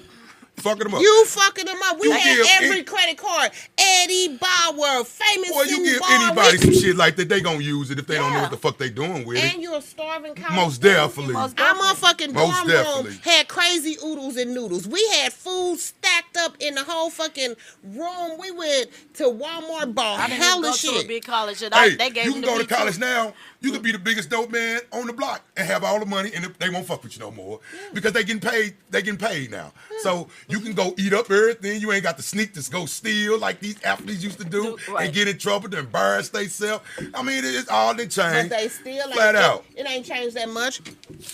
Fucking them up. You fucking them up. We You had give every any- credit card. Eddie Bauer, famous Boy, you give Ball, anybody some shit like that, they gonna use it if they don't know Yeah. what the fuck they doing with and it. you're a starving college Most student. definitely. Most Our definitely. motherfucking Most dorm definitely. room had crazy oodles and noodles. We had food stacked up in the whole fucking room. We went to Walmart, bought I didn't even hella go to a shit. big college, and Hey, they gave you me can the go to B too. college now. You can be the biggest dope man on the block and have all the money, and they won't fuck with you no more because they getting paid. They getting paid now, so you can go eat up everything. You ain't got to sneak to go steal like these athletes used to do Right. and get in trouble to embarrass themselves. I mean, it's all they But changed. they still Flat ain't, out. It ain't changed that much.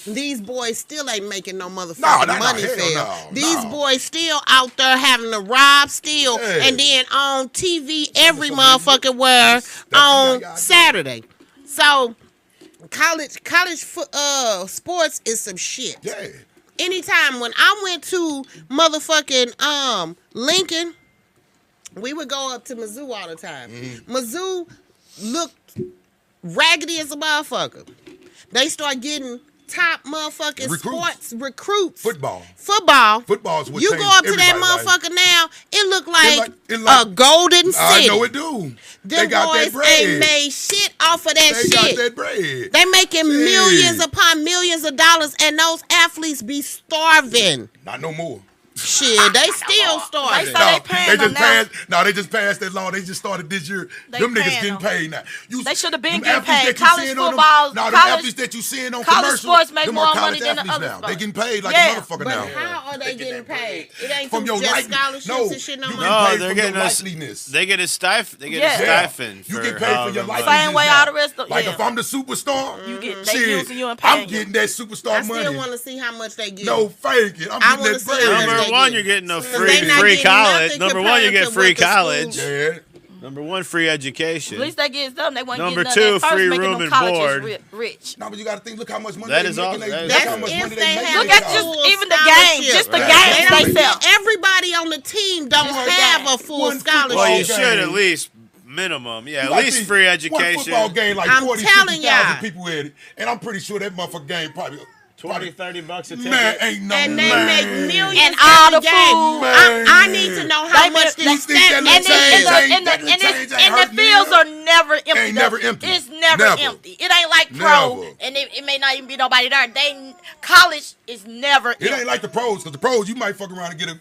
These boys still ain't making no motherfucking No, money hell fair. no, These no. boys still out there having to rob, steal, Yeah. and then on TV every So motherfucking where that's what on y'all gotta do. Saturday. So college sports is some shit. Yeah, Anytime when I went to motherfucking Lincoln, we would go up to Mizzou all the time. Mm-hmm. Mizzou looked raggedy as a motherfucker. They start getting top motherfucking sports recruits. football. Football's what you changed go up to that everybody's life. motherfucker now, it look like, it like- a golden I city. know it do. They Them got that boys bread. ain't made shit off of that They shit. got that bread. They making Shit. millions upon millions of dollars, and those athletes be starving. Not no more. Shit, they still started. They just passed that law. They just started this year. Them niggas getting paid now. They should have been getting paid. College football, the athletes that you seeing on commercials, sports make more money than the other sports. They getting paid like a motherfucker now. But how are they getting paid? It ain't from your just scholarships and shit no more. No, they're getting likeliness. They get a stipend. They get a stipend. You get paid for your likeliness. Same way all the rest of like if I'm the superstar, you get they using you and paying. I'm getting that superstar money. I still want to see how much they get. No fake it. I'm getting that bread. Number one, you're getting a free college. Number one, you get free college. Yeah. Number one, free education. At least they get something. They want Number two, free room and board. Rich. No, but you got to think. Look how much money that they is making. That's how much money they make. Look at just even the games. Just the games they sell. Everybody on the team don't have a full scholarship. Well, you should at least. Minimum, at least free education. One football game, like 40,000 people at it, and I'm pretty sure that motherfucker game probably $20-$30 a ticket. Man, ain't no and they make millions and all the game. food. I need to know how much this and the fields are never empty. Ain't never empty. It's never empty. It ain't like pro, and it may not even be nobody there. College is never empty. It ain't like the pros, because the pros you might fuck around and get a.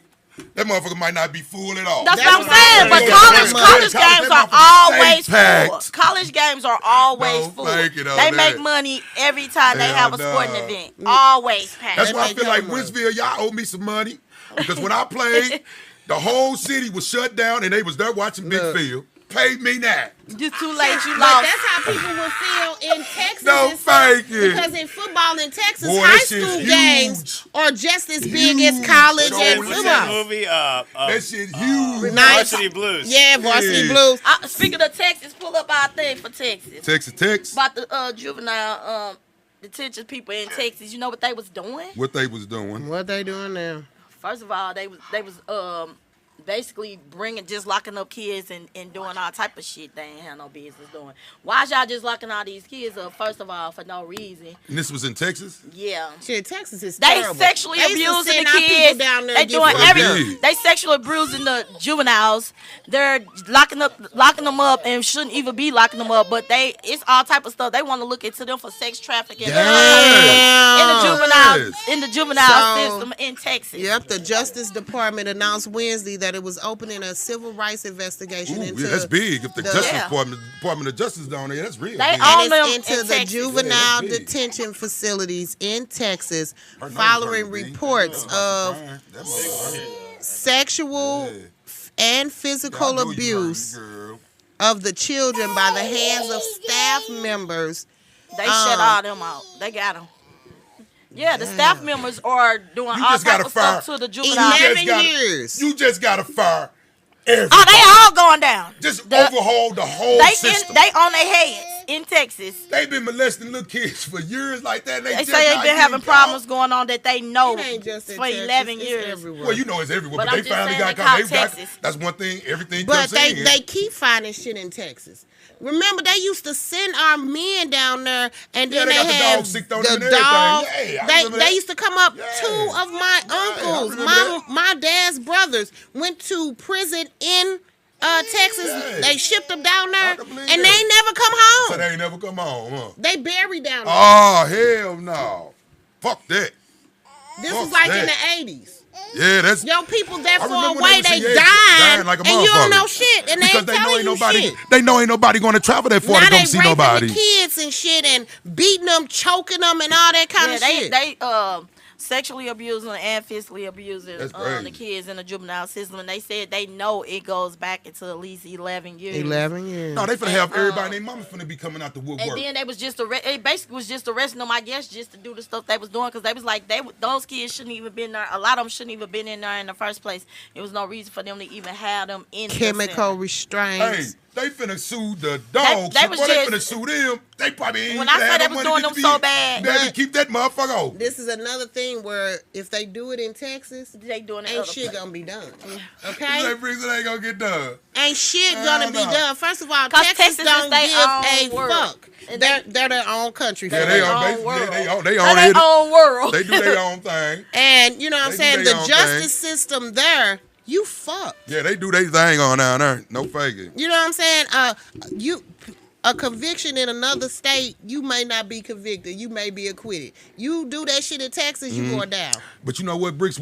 That motherfucker might not be full at all. That's what I'm saying. But college games are always full. College games are always full. They make money every time they have a sporting event. Always packed. That's why I feel like Winsville, y'all owe me some money. Because when I played, the whole city was shut down and they was there watching Big Field. Pay me now. Just too late, you but lost. That's how people would feel in Texas. No fake it. Because in football in Texas, high school games are just as big as college and football. That movie, that shit huge. Varsity Blues. Yeah, Varsity Blues. Speaking of Texas, pull up our thing for Texas. Texas. About the juvenile detention people in Texas. You know what they was doing? What they was doing? What they doing now? First of all, they was basically locking up kids and doing all type of shit they ain't have no business doing. Why is y'all just locking all these kids up, first of all, for no reason? And this was in Texas? Yeah. Shit, Texas is terrible. They sexually abusing the kids. Down there they doing everything. They sexually abusing the juveniles. They're locking them up and shouldn't even be locking them up, but it's all type of stuff. They want to look into them for sex trafficking in the juvenile system in Texas. Yep, the Justice Department announced Wednesday that it was opening a civil rights investigation into. Yeah, that's big. If the Department of Justice down there, that's real. They own them into the juvenile detention facilities in Texas, following reports of sexual and physical abuse of the children by the hands of staff members. They shut all them out. They got them. Yeah, the staff members are doing all type of stuff to the juvenile. 11 years. You just got to fire everybody. Oh, they all going down. Just overhaul the whole system. They on their heads in Texas. They've been molesting little kids for years like that. They say they've been having problems going on that they know for 11 years. Everywhere. Well, you know it's everywhere, but they finally got caught. That's one thing. Everything. But they keep finding shit in Texas. Remember, they used to send our men down there, and then they had the dog. They used to come up. 2 of my uncles, my dad's brothers, went to prison in Texas. They shipped them down there, and they ain't never come home. So they ain't never come home, huh? They buried down there. Oh, hell no. Fuck that. This was like in the 80s. Yeah, that's yo. People that far away, they dying, like and you don't know shit, and because they ain't telling you shit. They know ain't nobody going to travel that far to go see nobody. The kids and shit, and beating them, choking them, and all that kind of shit. They sexually abusing and physically abusing the kids in the juvenile system, and they said they know it goes back into at least 11 years. 11 years. No, they finna have everybody and their mama finna be coming out the woodwork. And then they was it basically was just arresting them, I guess, just to do the stuff they was doing, because they was like, those kids shouldn't even been there. A lot of them shouldn't even been in there in the first place. There was no reason for them to even have them in chemical restraints. Hey, they finna sue the dogs. They finna sue them. They probably ain't when I said they was doing them so bad. They keep that motherfucker off. This is another thing where if they do it in Texas, they doing it ain't shit gonna be done. Okay? That reason ain't gonna get done. Ain't shit gonna be done. First of all, Texas don't give a fuck. They're their own country. Yeah, they own their own world. They do their own thing. And you know what I'm saying? The justice system there, you fuck. Yeah, they do their thing on down there. No faking. You know what I'm saying? a conviction in another state, you may not be convicted. You may be acquitted. You do that shit in Texas, you going down. But you know what, Bricks?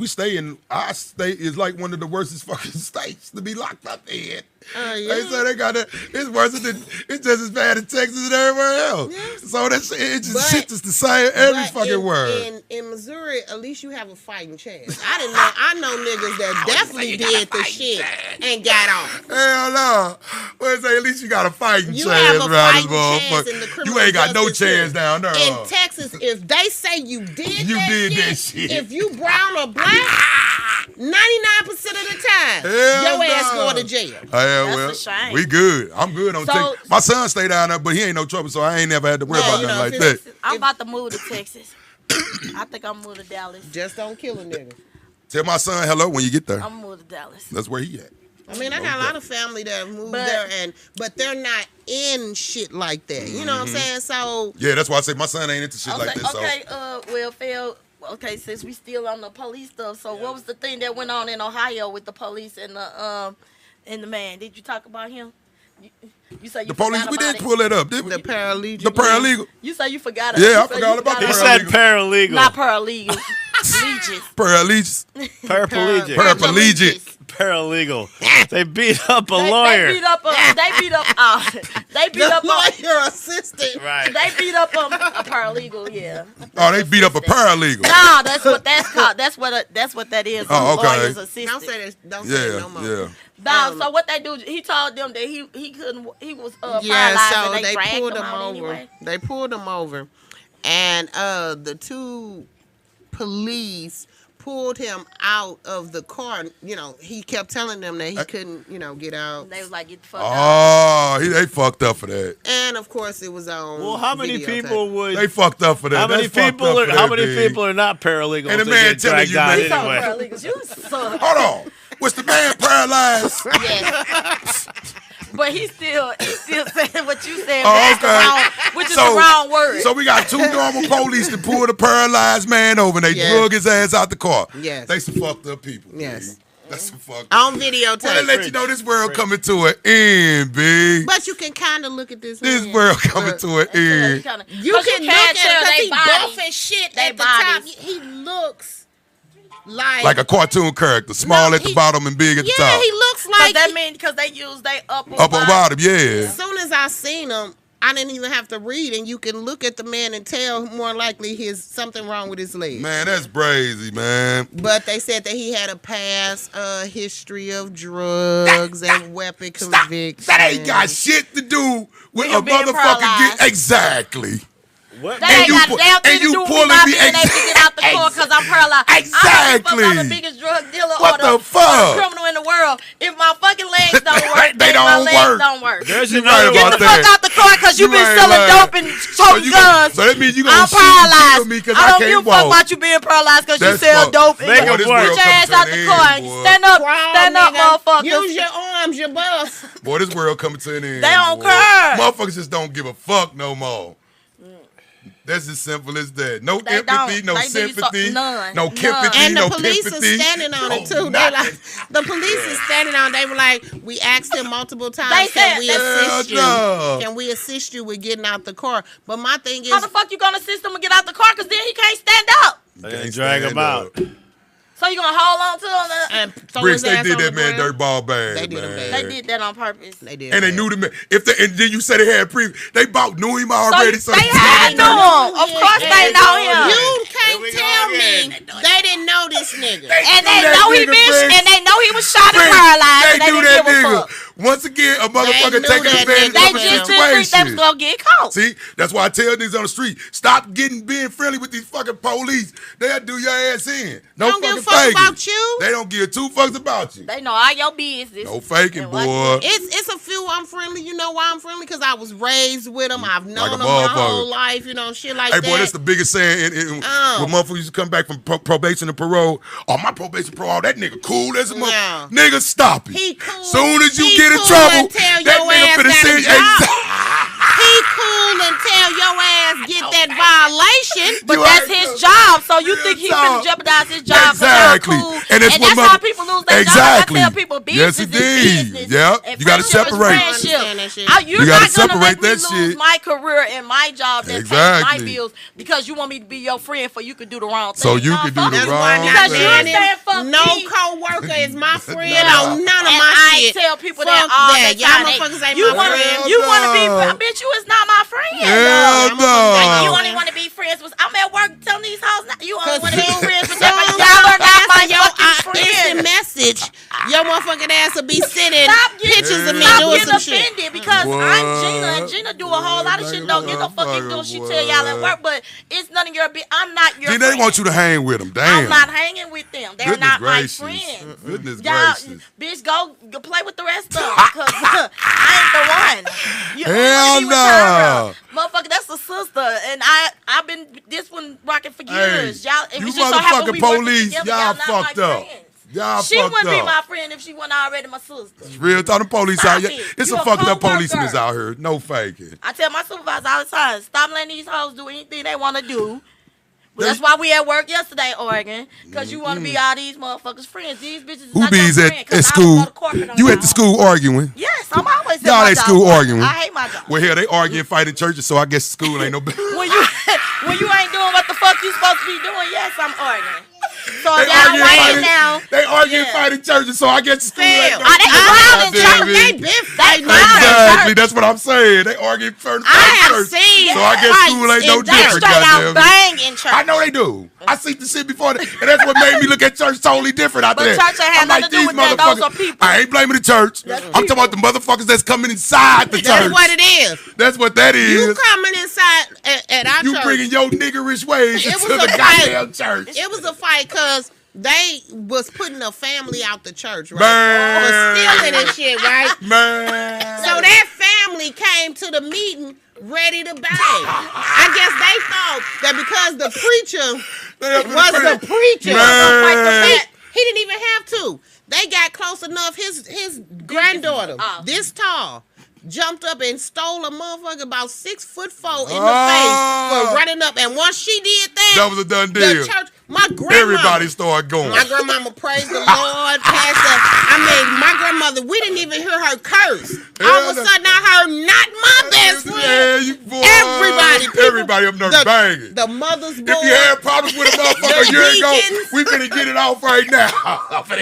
Our state is like one of the worst fucking states to be locked up in. Yeah. They say they got it's worse than, it's just as bad in Texas and everywhere else. Yes. So shit just the same every fucking word. In Missouri, at least you have a fighting chance. I know niggas that definitely did the shit and got off. Hell no. Well, say at least you got a fighting You chance have a around this fighting chance in the motherfucker. criminal You ain't got no justice chance system. down there. In Texas, if they say you did that shit. if you brown or black, 99% of the time, Hell your ass no. going to jail. Well, a shame. we good. I'm good on So- Texas. My son stay down there, but he ain't no trouble, so I ain't never had to worry about you nothing know, like if that. I'm about to move to Texas. I think I'm moving to Dallas. Just don't kill a nigga. Tell my son hello when you get there. I'm moving to Dallas. That's where he at. I mean, I got a lot of family that have moved there, but they're not in shit like that. You know what I'm saying? So Yeah, that's why I say my son ain't into shit like this. Okay, well, Phil, okay, since we still on the police stuff, so what was the thing that went on in Ohio with the police and the man? Did you talk about him? You say you The police, forgot we about did it? pull it up, didn't we? the paralegal. The paralegal. You say you forgot it. Yeah, You I say forgot you about the He it. said paralegal. Not paralegal. Legions. Paralegal. Paraplegic. Paraplegic. Paralegal. They beat up a They lawyer. beat up The lawyer assistant. Right. They beat up a paralegal. Yeah. Oh, they beat up a paralegal. No, that's what that's called. That's what that is. Oh, okay. Lawyer's assistant. Don't say that. Don't say it no more. Yeah. No, so what they do? He told them that he couldn't. He was Yeah, paralyzed, so and they dragged pulled him him out over. anyway. They pulled him over, and the two police pulled him out of the car. You know, he kept telling them that he couldn't, get out. And they was like, "Get the fuck out." Oh, they fucked up for that. And of course, it was on. Well, how many videotape. people would? They fucked up for that. How many That's fucked people up are? for How that, many big. people are not paralegals? And the that man get telling dragged you, out man, He told anyway? paralegals, "You suck." Hold on. Was the man paralyzed? Yes. But he still saying what you said, Oh, which is the okay. wrong- which is the wrong word. So we got two normal police to pull the paralyzed man over, and they Yeah. drug his ass out the car. Yes. They some fucked up people. Yes. Big. That's some fucked up. On videotape. Well, they let you know this world coming to an end, big. But you can kind of look at this. This man. world coming to an end. You can look tell at it because they he bodies. buff and shit They at the top. bodies. He looks like Like a cartoon character, small No, at the he- bottom and big at the yeah, top. he looks Because like. that mean because they use they upper Up on body. bottom, yeah. As soon as I seen him, I didn't even have to read, and you can look at the man and tell more likely his something wrong with his leg. Man, that's crazy, man. But they said that he had a past history of drugs and weapon convictions. That ain't got shit to do with him a being motherfucker paralyzed. Exactly. What? That And ain't you got pu- a damn and thing to you do with pulling me not me being able to get out the car because I'm paralyzed. Exactly. I don't give a fuck I'm the biggest drug dealer What or the fuck? criminal in the world. If my fucking legs don't work, They then don't my legs work. don't work. There's You another right Get one. about the fuck that. out the car because you've You been ain't selling lying. dope and toting guns. So that means you gonna I'm shoot and kill paralyzed. me because I I don't can't give a fuck walk. about you being paralyzed because you That's sell fuck- dope. Make And it this work. world get your ass coming out to the an car. end, boy. Stand up, Crawl, stand up, nigga. motherfuckers. Use your arms, your bust. Boy, this world coming to an end. They don't boy. care. Motherfuckers just don't give a fuck no more. That's as simple as that. No They empathy, don't. no They do sympathy, none. no None. sympathy, And the no police sympathy. is standing on it Oh, too. They're nothing. like, the police is standing on. They were like, we asked him multiple times, They can said- we Hell assist you? no. Can we assist you with getting out the car? But my thing is, How the fuck you gonna assist him to get out the car? Because then he can't stand up. They Can't drag stand him out. up. So you gonna hold on to him? and throw Bricks, his they ass did on that the man ground. dirt ball bad. They did him man. bad. They did that on purpose. They did. And they that. knew the man. And then you said they had they knew him So already. So they had to know him. Of course they know him. You can't we go tell again. me they didn't know this nigga. And they knew know that he nigga, been, Bricks. and they know he was shot and Bricks, paralyzed. They And they knew didn't that give a nigga. fuck. Once again, a motherfucker knew taking that advantage nigga. They of a just didn't think they was situation. gonna get caught. See, that's why I tell niggas on the street, stop being friendly with these fucking police. They'll do your ass in. No Don't give a fucking fuck faking. about you. They don't give two fucks about you. They know all your business. No faking, And what- boy. It's a few I'm friendly. You know why I'm friendly? Because I was raised with them. I've known Like a them my motherfucker. whole life. You know, shit like Hey, that. boy, that's the biggest saying when motherfuckers used to come back from probation and parole. Oh, my probation parole, that nigga cool as a mother. Yeah. Nigga, stop it. He cool. Soon as you He get in cool trouble, until that your nigga ass finna got a say, job. He cool school until your ass get that violation. But that's his job, so you think he's gonna jeopardize his job? Exactly, Cool. and that's how people lose their jobs. I tell people Yes, business is business. Yep, you gotta separate. You're you gotta not gonna separate make me that lose shit. my career and my job that pays my bills because you want me to be your friend for you could do the wrong thing. So you could do the wrong thing. Because you're saying fuck no me. co-worker is my friend on none of And my I shit. tell people that all the time. Y'all motherfuckers ain't my friend. You want to be, bitch, you is not my friend. Hell no. You only want to be friends with, I'm at work telling these hoes, you only want to be friends with them. Y'all Y'all are not my fucking instant friends. message. Your motherfucking ass will be sending pictures of me Stop doing getting some shit. offended because I'm Gina and Gina do a whole lot of shit. Don't get no fucking do she tell y'all at work, but it's none of your business. I'm not your friend. They want you to hang with them. Damn. I'm not hanging with them. They're Goodness not gracious. my friends. Goodness Y'all, gracious. bitch, go play with the rest of them because I ain't the one. You Hell be with no. Tyra. Motherfucker, that's a sister, and I've been this one rocking for years. Hey, Y'all, if you it just so happen motherfucking we working police, together, y'all not my fucked up. friends. Y'all She fucked wouldn't be up. my friend if she wasn't already my sister. Real talk, the police Stop out here. it. It's You some a fucked up co-worker. policemen out here. No faking. I tell my supervisor all the time, stop letting these hoes do anything they want to do. But that's why we at work yesterday, Oregon, because you want to be all these motherfuckers' friends. These bitches is Who not your bees friend, at 'cause I school? would go to corporate on You y'all at the school arguing? Yes, I'm always Y'all at at my school job. arguing. I hate my job. Well, here they argue and fight in churches, so I guess school ain't no better. When you ain't doing what the fuck you supposed to be doing, yes, I'm arguing. So They if y'all argue and white fight in- now, They argue and fight in churches, so I guess school ain't no They clown in better. church. They been fighting. Exactly, that's what I'm saying. They argue and fight in I have church. seen So I guess school ain't no they different, straight out goddamn. bang in church. I know they do. I seen the shit before, and that's what made me look at church totally different out But there. church ain't had I'm like, nothing to do these with that. Those are motherfuckers. people. I ain't blaming the church. I'm talking about the motherfuckers that's coming inside the church. That's what it is. That's what that is. You coming inside at our You church. bringing your niggerish ways It into was the a goddamn fight. church. It was a fight because they was putting a family out the church, right? Man. Was stealing and shit, right? Man. So that family came to the meeting ready to bang. I guess they thought that because the preacher was the preacher, Man. he didn't even have to. They got close enough. His granddaughter, this tall, jumped up and stole a motherfucker about 6'4" in the face for running up. And once she did That was a done deal. the church, my grandmama. Everybody started going. My grandmama praised the Lord, pastor. I mean, my grandmother, we didn't even hear her curse. All of a sudden, I heard, not my best friend. Yeah, you boy. Everybody up there banging. The mother's boy. If you had problems with a motherfucker a year ago, deacons. we finna get it off right now.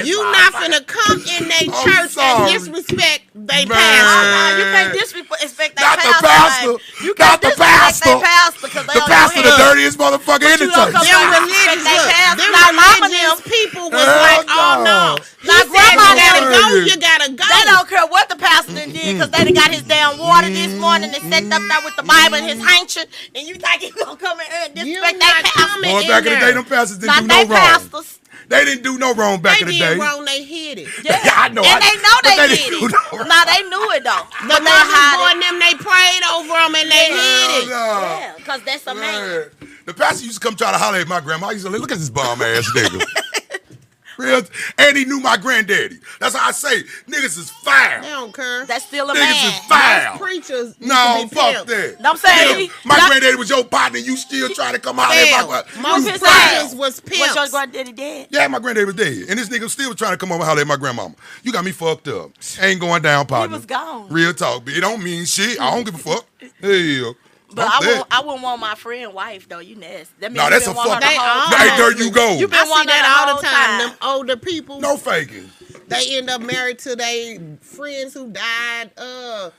You not finna come in they I'm church sorry. and disrespect they Man. pastor. You can't disrespect Not that the pastor. You Not can't the disrespect pastor. that pastor because they The pastor, the dirtiest motherfucker in the church. Them religious, Them religious people was Hell like, oh no. no. He Now, said grandma you gotta go, done- you gotta go. They don't care what the pastor done did because they done got his damn water this morning and sat up there with the Bible and his handkerchief, and you think he gonna come in here and You disrespect not that pastor? coming Boy, in back in the there. day, them pastors didn't Not do no they wrong. pastors. They didn't do no wrong back They in the did day. wrong, they hid it. Yeah, I know. And they know but they didn't did do it. no wrong. Nah, they knew it though. The But they mother's boy hide and them, they prayed over them and they hid it. Yeah, because that's a man. The pastor used to come try to holler at my grandma. I used to look at this bum ass nigga. Real, and he knew my granddaddy. That's how I say niggas is They foul. don't care. That's still a Niggas man. is foul. Preachers used No, to be fuck pimps. that. I'm saying, My not- granddaddy was your partner. You still trying to come out Hell, at my most his preachers ass. was Was your pimps. granddaddy dead? Yeah, my granddaddy was dead. And this nigga still was trying to come over and holler at my grandmama. You got me fucked up. Ain't going down, partner. was gone. Real talk. But it don't mean shit. I don't give a fuck. Hell. But Fuck that. I wouldn't want my friend wife though. You nasty. That means No, you that's been a wanting fuck. her the whole time. Hey, there you go. You been I see wanting her that all whole the time. Them older people, No faking. they end up married to their friends who died.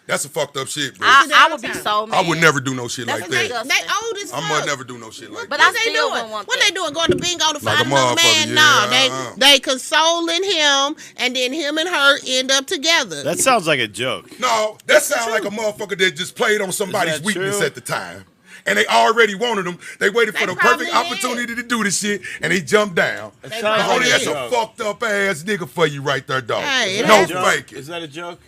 That's a fucked up shit, bro. I would be so mad. I would never do no shit That's like what that. They old as fuck. I would never do no shit like But that. I What they still doing? wouldn't want What that. they doing? Going to bingo to Like find a another motherfucker, man? yeah, No, they consoling him, and then him and her end up together. That sounds like a joke. No, that sounds like a motherfucker that just played on somebody's that weakness true? at the time. And they already wanted him. They waited for They the perfect probably opportunity to do this shit, and he jumped down. That They sounds probably Only like a that's a joke. fucked up ass nigga for you right there, dog. Hey, it no has- faking. Is that a joke?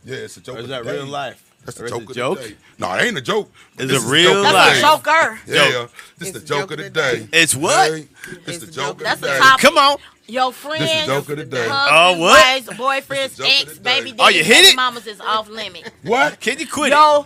Yeah, it's a joke. Or is of that the real day. life? That's Or the is joke it of joke? the day. No, it ain't a joke. It's This a is real joke of the life. That's a day. joker. Yeah, Joke. this It's the joke of the day. It's what? Hey, this the joke of the That's the day. top. Come on. Your This the friends, joke of the day. Oh, what? wives, boyfriends, This the joke of ex, the baby day. Oh, you daddies, hit baby it? mamas is off limit. What? Can you quit it? Yo,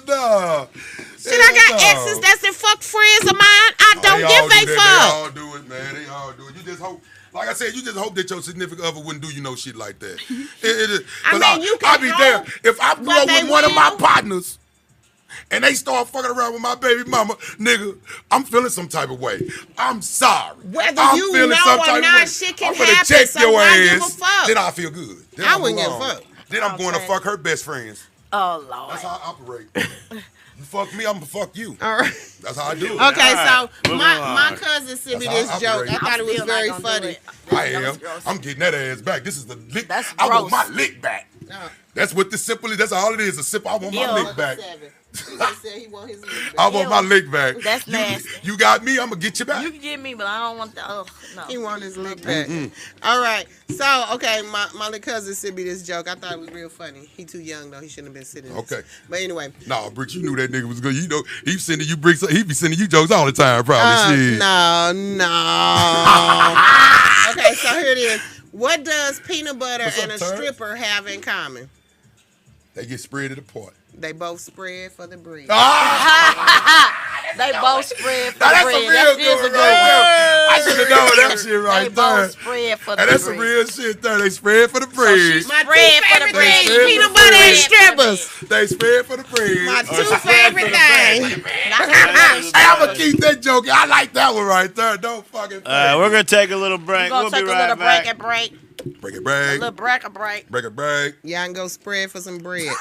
no. just hope that your significant other wouldn't do you no shit like that. I mean, you can I'll be there. If I grew up with one of my will. partners and they start fucking around with my baby mama, nigga, I'm feeling some type of way. I'm sorry. Whether I'm you feeling know some or type of not, way. shit can I'm gonna happen, check so your why give a ass. fuck? Then I feel good. Then I move wouldn't give a on. fuck. Then I'm going to Okay. fuck her best friends. Oh Lord. That's how I operate. You fuck me, I'm gonna fuck you. All right. That's how I do it. Okay, All right, so moving my on. cousin sent me That's this how I joke. operate. I thought it was still not very gonna do funny. it. I That was am. gross. I'm getting that ass back. This is the lick. That's I want gross. my lick back. That's what this simple is. That's all it is. A sip. I want my Ew. lick back. He just said he want his lick I back. want my lick back. That's nasty. You got me. I'm gonna get you back. You can get me, but I don't want the. Oh no. He want his lick back. All right. So, okay, my little cousin sent me this joke. I thought it was real funny. He too young, though. He shouldn't have been sitting this. Okay. But anyway. Nah, Bricks, you knew that nigga was good. You know, he sending you bricks. He be sending you jokes all the time, probably. Shit. No. Okay, so here it is. What does peanut butter What's up, and a Terrence? stripper have in common? They get spread apart. They both spread for the bread. They both spread for Now, the that's bread. a real good one right there. I should have known that shit They right both there. spread for the And that's bread. some real shit there. They spread for the bread. she's- My Spread two for the favorite bread. things, Spread peanut for the butter and bread. strippers. They spread for the bread. My two favorite things. Hey, I'm gonna keep that joke. I like that one right there. Don't fucking. We're gonna take a little We're break. gonna We'll take be a right little back. break and break. Break it, A break. little break and break. Break it, break. Y'all can go spread for some bread.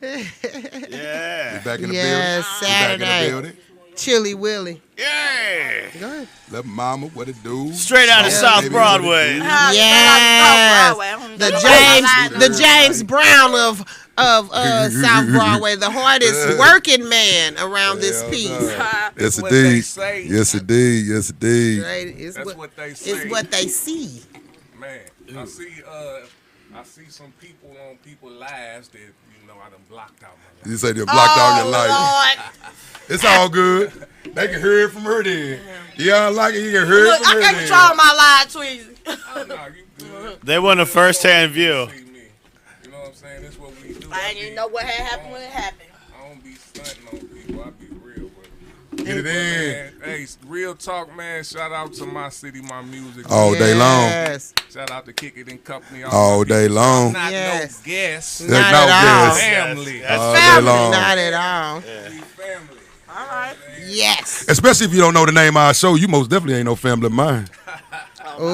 Yeah. Back in the Yes, building. Back in the Saturday. building. Chili Willy. Yeah. Go ahead. Let mama what it do. Straight out of Yeah. South Baby, Broadway. Yes. The James Brown of South Broadway, the hardest working man around this piece. Yes, what they indeed. say. Yes, indeed. Yes, indeed. Right? It's That's what they say. It's what they see. Man, I see some people on people's lives that I done blocked out my life. You say they blocked out your life. Lord. It's all good. They can hear it from her then. You don't like it, you can hear it Look, from I her can't then. control my lie, Tweezy. Oh, no, you good. They want a first-hand view. See me. You know what I'm saying? That's what we do. I didn't even know what had happened when it happened. I don't be stunting on people. I be real with them. Get it in. Man, hey, real talk, man. Shout out to MyCityMyMusic. All day long. Yes. Shout out to Kick It and Company. All day long. Not Yes. no guest. There's Not no at all. guess. Family. All day family. long. Not at all. We family. All right. Yes. Especially if you don't know the name of our show, you most definitely ain't no family of mine.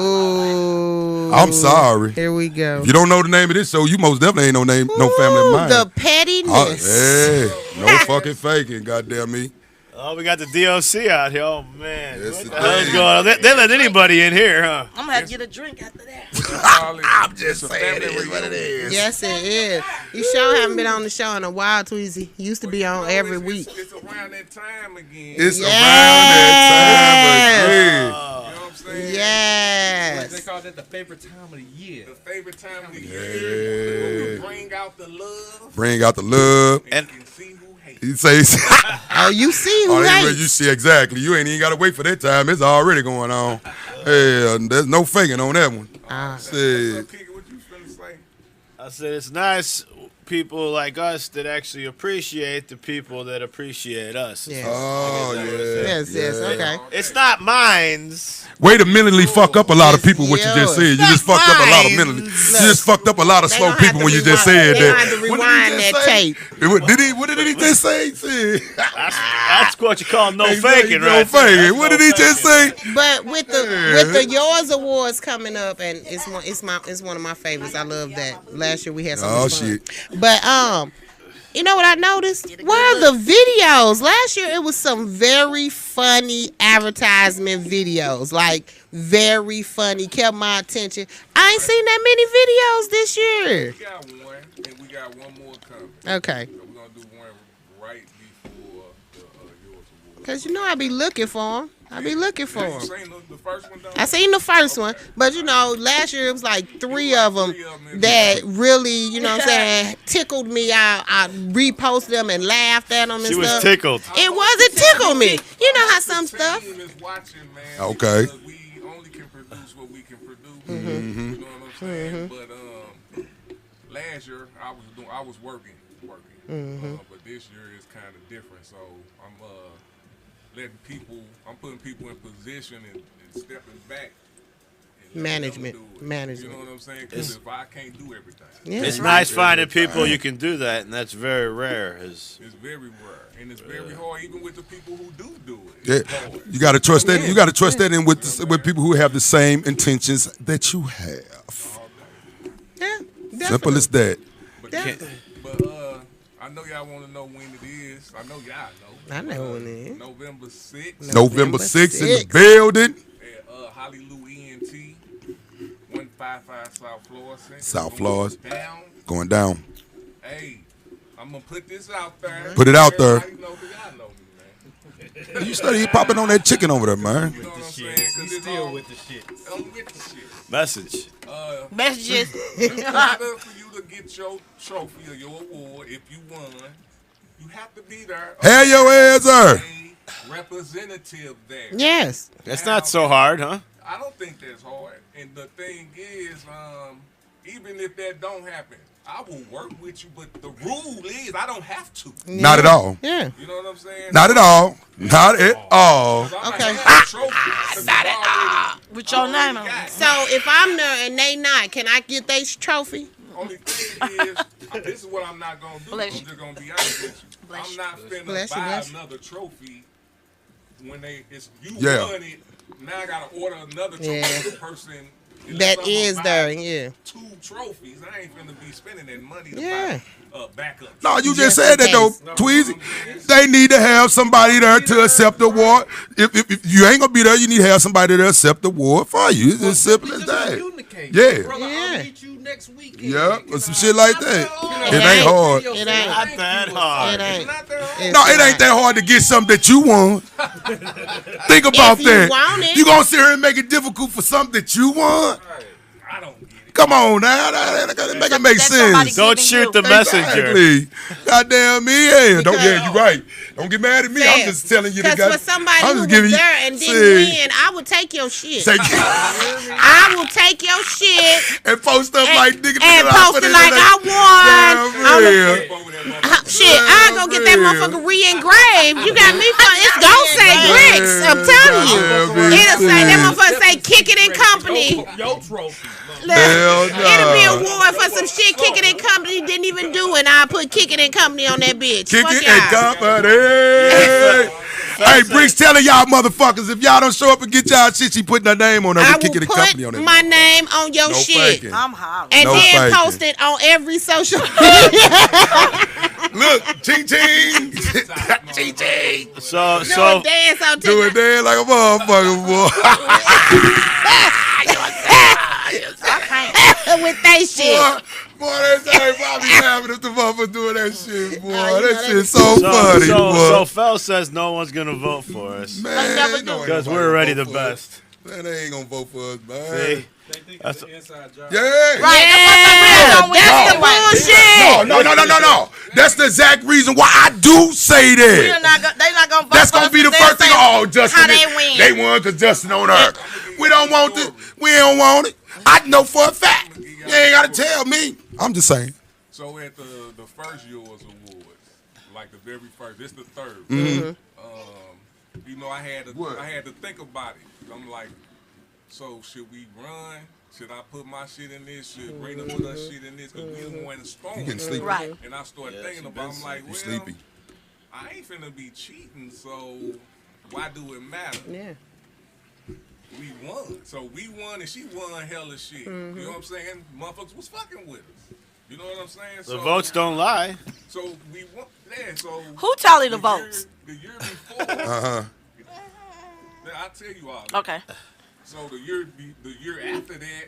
Ooh. I'm sorry. Here we go. If you don't know the name of this show, you most definitely ain't no family of Ooh, mine. the pettiness. Hey, no fucking faking, goddamn me. Oh, we got the DOC out here. Oh, man. Yes, What it the hell's is. going on? They let anybody in here, huh? I'm gonna have to get a drink after that. I'm just saying it is what it is. Yes, it is. You sure haven't been on the show in a while, Tweezy. You used to be on every week. It's around that time again. It's Yes. around that time again. You know what I'm saying? Yes. They call that the favorite time of the year. The favorite time of the Yeah. year. Bring out the love. Bring out the love. And you can see who hates. He says, Oh, you see who oh, hates. you see exactly. You ain't even got to wait for that time. It's already going on. Hey, there's no faking on that one. Shit. Kick it, what you finna say? I said it's nice people like us that actually appreciate the people that appreciate us. Yes. Oh, yeah. Yes, okay. It's not mines. Way to mentally fuck up a lot of people, what you just said. You just fucked up a lot of mentally. You just fucked up a lot of They slow gonna have people to when you just rewind- said they that. gonna have to What did he rewind just that say? tape. What did he just say? That's what you call no faking, No right? faking. What did he just say? But with the Yours Awards coming up, and it's one of my favorites. I love that. Last year we had so Oh, much fun. shit. But you know what I noticed? Where are the videos? Last year it was some very funny advertisement videos, like very funny, kept my attention. I ain't seen that many videos this year. We got one, and we got one more coming. Okay, So we're gonna do one right before the yours award. cause you know I be looking for them. I be looking for You them. seen the first one though? I seen the first one, but you know, last year it was like three of them that really, you know what I'm saying, tickled me out. I reposted them and laughed at them and She stuff. was tickled. It wasn't tickle me. You know how some The stuff. team is watching, man. Okay. Because we only can produce what we can produce. You know what I'm saying? But last year I was working. But this year is kind of different. So I'm putting people in position and stepping back. And letting them do it. Management. You know what I'm saying? Because if I can't do everything, Yeah. It's nice finding people you can do that, and that's very rare. it's very rare and it's very hard, even with the people who do it. Yeah, It's hard. you got to trust that. You got to trust that in with people who have the same intentions that you have. Yeah, Simple as that. But, Definitely. but I know y'all want to know when it is. I know y'all know. I know when it is. November 6th November 6th in the 6th. building. at Hallelujah ENT, 155 South Florida. South Florida. Down. Going down. Hey, I'm gonna put this out there. Put it out there. Everybody know who y'all know me, man. You study popping on that chicken over there, man. You know what I'm saying? He's 'Cause it's still all- with the shit. I'm with the shit. Message. Messages. In order for you to get your trophy or your award, if you won, you have to be there. Have your ass there. A representative there. Yes. That's not so hard, huh? I don't think that's hard. And the thing is, even if that don't happen, I will work with you. But the rule is, I don't have to. Not at all. Yeah. You know what I'm saying? Not at all. Not at all. Okay. Not at all. With your name on it. So if I'm there and they not, can I get their trophy? Only thing is, this is what I'm not gonna do. Bless I'm you. just gonna be honest with you. Bless I'm you. not finna Bless you, buy bless you. another trophy when it's you Yeah. won it. Now I gotta order another trophy. Yeah. The person That is there, yeah. 2 trophies. I ain't finna be spending that money to Yeah. buy backup. No, you Just just said in that though, case. Tweezy. They need to have somebody there to accept the award. If you ain't gonna be there, you need to have somebody to accept the award for you. It's as simple as that. Yeah. Brother, Yeah. I'll meet you next weekend. Yeah, or some shit like that. It It ain't hard. It ain't. Not that hard. It ain't. Not that hard. It's No, it not. ain't that hard to get something that you want. Think about If you that. want it. You gonna sit here and make it difficult for something that you want? I don't get it. Come on now, that make it make That's somebody sense. Don't giving shoot you. the messenger. Exactly. Goddamn me, yeah. Don't, Because- yeah, you right. Don't get mad at me. I'm just telling you the Because guy. for somebody I'm who just was giving you. there and didn't See. win, I would take your shit. Say, I will take your shit and post stuff and, like nigga. and nigga, post put it in like there. I won. Damn On the- real. Shit, I go get that real. motherfucker re-engraved. You got me for it's gonna say Grix. I'm telling you. Goddamn It'll say that bitch. motherfucker say kick it in company. Your trophy. Look, Hell no. it'll be a award for some shit kick it in company didn't even do, and I put kick it in company on that bitch. Kick Fuck it and y'all. company. Hey, Briggs telling y'all motherfuckers, if y'all don't show up and get y'all shit, she putting her name on there. I We Kick will It and Company on put that. my name on your No shit. faking. I'm hollering. And No then faking. post it on every social media. Look, ching ching. Ching ching. So Do a dance on Do it TikTok. there like a motherfucker, With they shit. boy, that's everybody be laughing if the motherfucker doing that shit, boy. you That know shit's so funny, so boy. Fel says no one's gonna vote for us Man, never ain't no because nobody we're already gonna the vote for us. best. Man, they ain't gonna vote for us, man. See? They think That's it's an inside job. Yeah. Right, Yeah, that's that's the bullshit. No. That's the exact reason why I do say They're that. not gonna vote That's for gonna us be the because first thing. they'll say Oh, Justin, how they win. they won because Justin on her. We don't want this. We don't want it. I know for a fact. You ain't gotta tell me. I'm just saying. So at the first Yours Awards, like the very first, this the third. You know, I had to think about it. I'm like, so should we run? Should I put my shit in this? Should Rena put her shit in this? Because we the one that's You getting phone. sleepy? Right. And I started thinking about, I'm like, You well, sleepy. I ain't finna be cheating, so why do it matter? Yeah. We won. So we won and she won hella shit. You know what I'm saying? Motherfuckers was fucking with us. You know what I'm saying? The votes don't lie. So we won. Yeah, so Who tally the votes? The year before. I'll tell you all. Okay. So the year after that,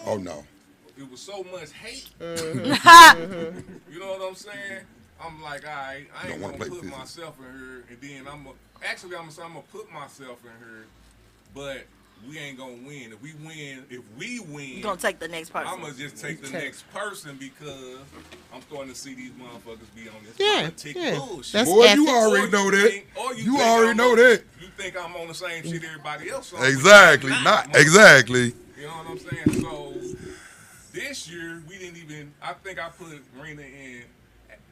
Oh no. it was so much hate. Mm-hmm. You know what I'm saying? I'm like, all right, I Don't ain't wanna gonna play put physics. myself in her, and then I'm gonna put myself in her, but we ain't gonna win. If we win, You gonna take the next person. I'm gonna just take the next person because I'm starting to see these motherfuckers be on this Yeah, politic yeah. bullshit. That's Boy, ethics. you already know that. You already know that. You think I'm on the same shit everybody else on? Exactly. Not exactly. You know what I'm saying? So this year we didn't even. I think I put Rena in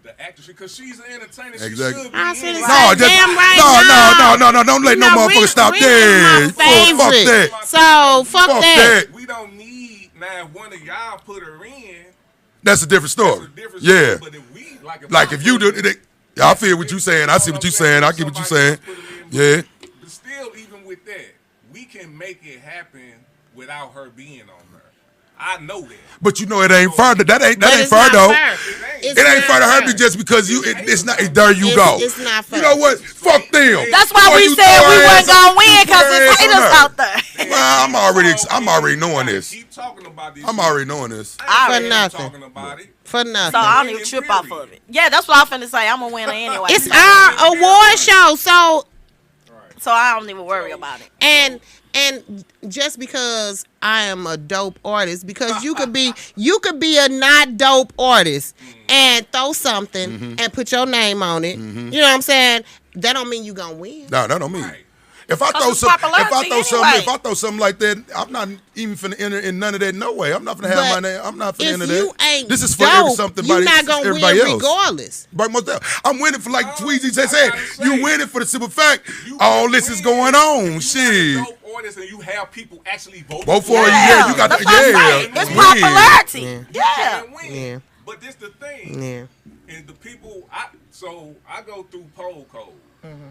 the actress because she's an entertainer. She Exactly. should be I in said it. it's No, like, just damn right no. Don't let no motherfucker Rena- stop Rena there. is my Fuck favorite. that. So fuck Fuck that. that. We don't need now. If one of y'all put her in, That's a different that's story. a different Yeah. story. But if we Like if you do it, I feel what you saying. I see what you saying. I get what you saying. Yeah. But still, even with that, we can make it happen without her being on her. I know that. But you know it ain't fair. That ain't But fair it's not though. fair. It ain't fair to her be just because you. It's not. There you go. It's not fair. You know what? Fuck them. That's why Boy, we you said throw we her wasn't ass gonna up, win you because throw her there's ass on haters her. out there. Well, I'm already knowing this. Keep talking about this. I'm already knowing this. I For already- nothing. talking about it. For So nothing. I don't even trip off of it. Yeah, that's what I'm finna say. I'm a winner anyway. It's our award show, So I don't even worry about it. and just because I am a dope artist, because you could be a not dope artist and throw something and put your name on it. You know what I'm saying? That don't mean you gonna win. No, that don't mean. Right. If I throw it's some, popularity anyway. if I throw something like that, I'm not even finna enter in none of that. No way. I'm not finna have But my name. I'm not finna If enter you that. ain't This is for dope, you're not gonna win everybody else. regardless. But most of- I'm winning for like Tweezy just said. gotta say, You winning for the simple fact You all can this is win going if on. you Shit. got a dope artist and you have people actually vote Vote for you. Yeah, Yeah, you got that's the what I'm saying. yeah. It's win. popularity. Yeah. can't win. Yeah. But this the thing. Yeah. And the people, I go through poll code.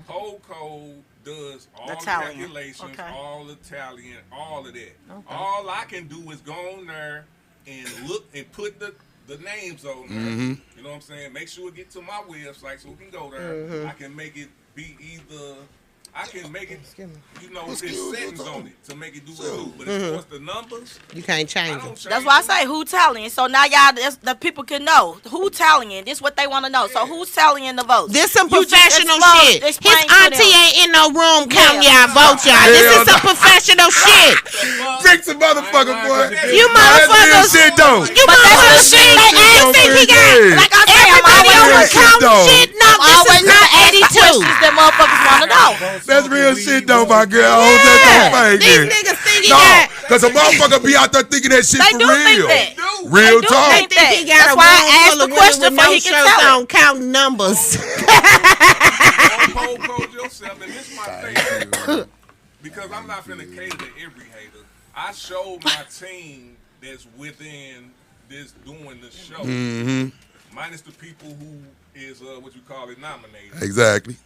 Whole code does all the Italian. calculations, Okay. all the Italian, all of that. All I can do is go on there and look and put the names on there. You know what I'm saying? Make sure it get to my website so we can go there. I can make it be either. I can make it, you know, there's settings on it to make it do what it do. But as far as the numbers, You can't change I don't it. change That's why I them. say who tallying. So now y'all, the people can know who tallying. This what they want to know. So who's tallying the votes? This some You just professional shit. explain His to auntie them. ain't in no room counting Yeah. y'all votes, y'all. This is some professional shit. Fix the motherfucker, boy. You motherfuckers. Shit, though. You But that's motherfuckers the shit. think you think he got. Like I say, I'm Everybody always over real shit, counting though. shit. No, always this is not gonna ask 82. questions that motherfuckers want to know. That's real shit, though, my girl. Hold that Yeah. don't These fake it. niggas think he No, got. because a motherfucker be out there thinking that shit They for do real. think that. Real They do talk. think Think he got That's a why I room asked full the of women question with for no he can shirts tell it. on, counting numbers. Don't code yourself, and this is my thing. Because I'm not finna cater to every hater. I showed my team that's within this doing the show, minus the people who is what you call it nominated. Exactly.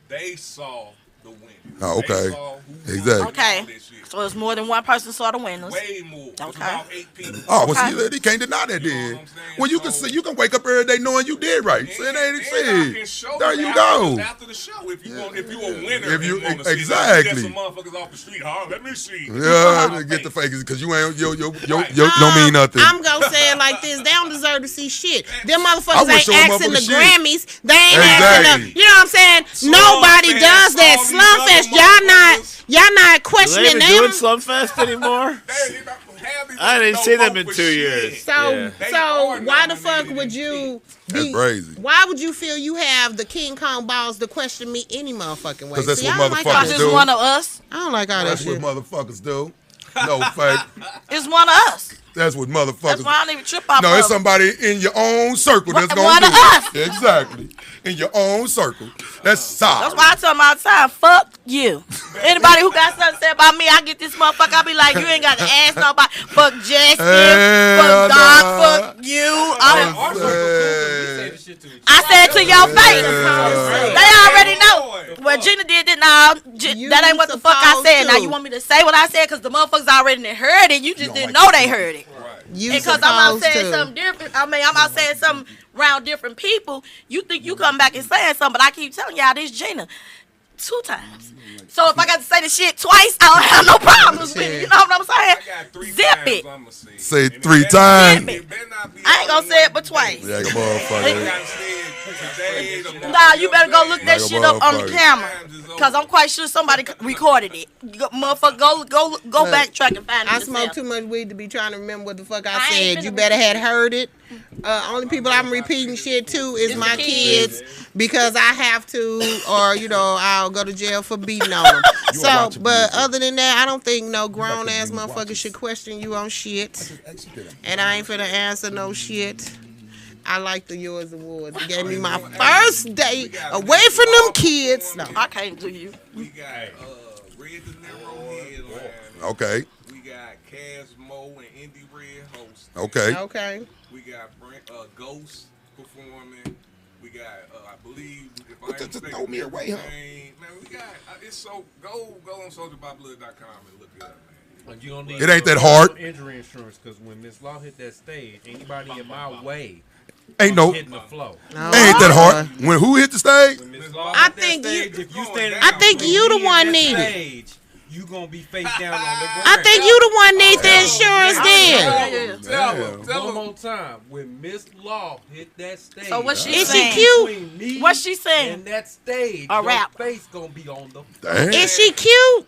They saw the win. Oh, okay. They saw who Exactly. won Okay. all that shit. So it's more than one person saw the winners. Way more. It's Okay. about 8 people. Oh, well, Okay. see, he can't deny that You know then. what I'm saying? Well, you can So- see, you can wake up every day knowing you did right. See, it ain't And I can shit. show There you you after, go. after the show if you want, if you a winner. If you- and wanna see, exactly. Get some motherfuckers off the street. Huh? Let me see. Yeah, to get the fakers because you ain't yo Right. don't mean nothing. I'm gonna say it like this: they don't deserve to see shit. Them I motherfuckers wish ain't some asking the motherfuckers shit. Grammys. They ain't Exactly. asking the. You know what I'm saying? Nobody Fest, does that. all these Slum other Fest. motherfuckers. Y'all not Do they questioning even them. doing Slumfest anymore? I didn't see them in 2 years. So, Yeah. They so are why the fuck nominated would and you That's be? crazy. Why would you feel you have the King Kong balls to question me any motherfucking way? 'Cause that's See, what I don't like motherfuckers all Because that it's do. one of us. I don't like all that That's what shit. motherfuckers do. No fake. It's one of us. That's what That's motherfuckers. why I don't even trip off No, of it's it. somebody in your own circle that's gonna One do of it. us. Exactly. In your own circle. That's solid. That's why I tell them all the time, fuck you. Anybody who got something to say about me, I get this motherfucker. I be like, you ain't got to ask nobody. Fuck Justin. Hell Fuck Doc. nah. Fuck you. Our circle too, 'cause we say the shit to each other. I said to your face. They already know. What Gina did, You that ain't what the fuck I supposed said. Now to. you want me to say what I said because the motherfuckers already done heard it. You just don't didn't like know that. they heard it. You Because I'm out supposed saying to. something different. I mean, I'm out saying something around different people. You think you come back and saying something, but I keep telling y'all this Gina 2 times. So if I got to say the shit twice, I don't have no problems with it. You know what I'm saying? I got 3 Zip times it. I'ma say. Say And it 3 better- times. it better not be I ain't all gonna say it in but one twice. day. Yeah, I motherfucker. gotta say it today, tomorrow, Nah, you better go look that Like a shit up on the motherfucker. camera. Cause I'm quite sure somebody recorded it. Motherfucker, go Look, backtrack and find it I yourself. smoke too much weed to be trying to remember what the fuck I I ain't said. finna You better repeat had heard it. Only people I'm repeating shit to is It's my the kids because I have to, or I'll go to jail for beating on them. You So, are watching but music. other than that, I don't think no grown ass you watch motherfucker it. should question you on shit. And I ain't finna answer no shit. I like the Yours Awards. It gave me my first date away from them kids. No. I can't do you. We got Red De Niro headline. Okay. We got Cass Mo and Indy Red host. Okay. Okay. We got Ghost performing. We got I believe if I ain't Just mistaken, throw me away, huh? Man, we got it's so go on soldierbyblood.com and look it up, man. You don't need It ain't that hard. Injury insurance, because when Miss Law hit that stage, anybody in my way Ain't no. hitting the flow. Ain't that hard. When who hit the stage? When Miss Law I hit that think you- stage, if you stand, I think you the one need needed. You gonna be face down on the ground. I think you the one need the insurance then. Tell One them. more time. When Miss Law hit that stage, So what she Is she saying? cute? between me What she saying? and that stage, A your rap. face gonna be on the Damn. Is she cute?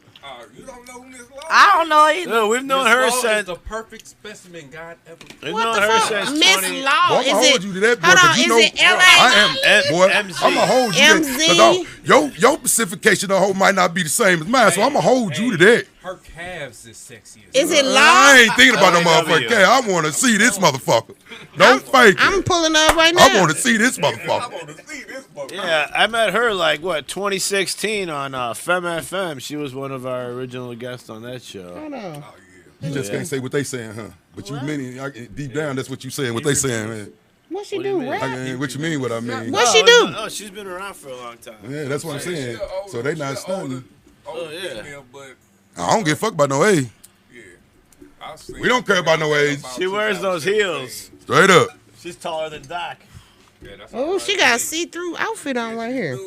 You don't know who Miss Law? I don't know either. No, we've known Miss her Law is since. the perfect specimen God ever. We've What known the her fuck? since Miss 20. Law, Boy, I'ma is hold it? you to that, boy, Hold 'cause on, you is know it LA? I am, boy. MZ. I'ma hold you to that. MZ. Because your specification of hoe might not be the same as mine, so I'ma hold you to that. Her calves is sexy as Is it I Law? ain't thinking about no LAW. motherfucker. Okay, I want to see this motherfucker. Don't fake I'm it. pulling up right now. I want to see this I motherfucker. want to see this motherfucker. Yeah, I met her like 2016 on Femme FM. She was one of our original guests on that show. Hold on. You just can't say what they saying, huh? But you mean deep down, that's what you saying. What they saying, man. What she What do you do? mean? Rap? What you mean? What I mean? What she do? No, she's been around for a long time. Yeah, that's what I'm saying. So they not stunning. Oh yeah. But I don't give a fuck about no age. yeah, I've seen We don't care about no age. She wears those heels. Straight up. She's taller than Doc. Yeah, that's Oh, she got a see-through outfit on right here.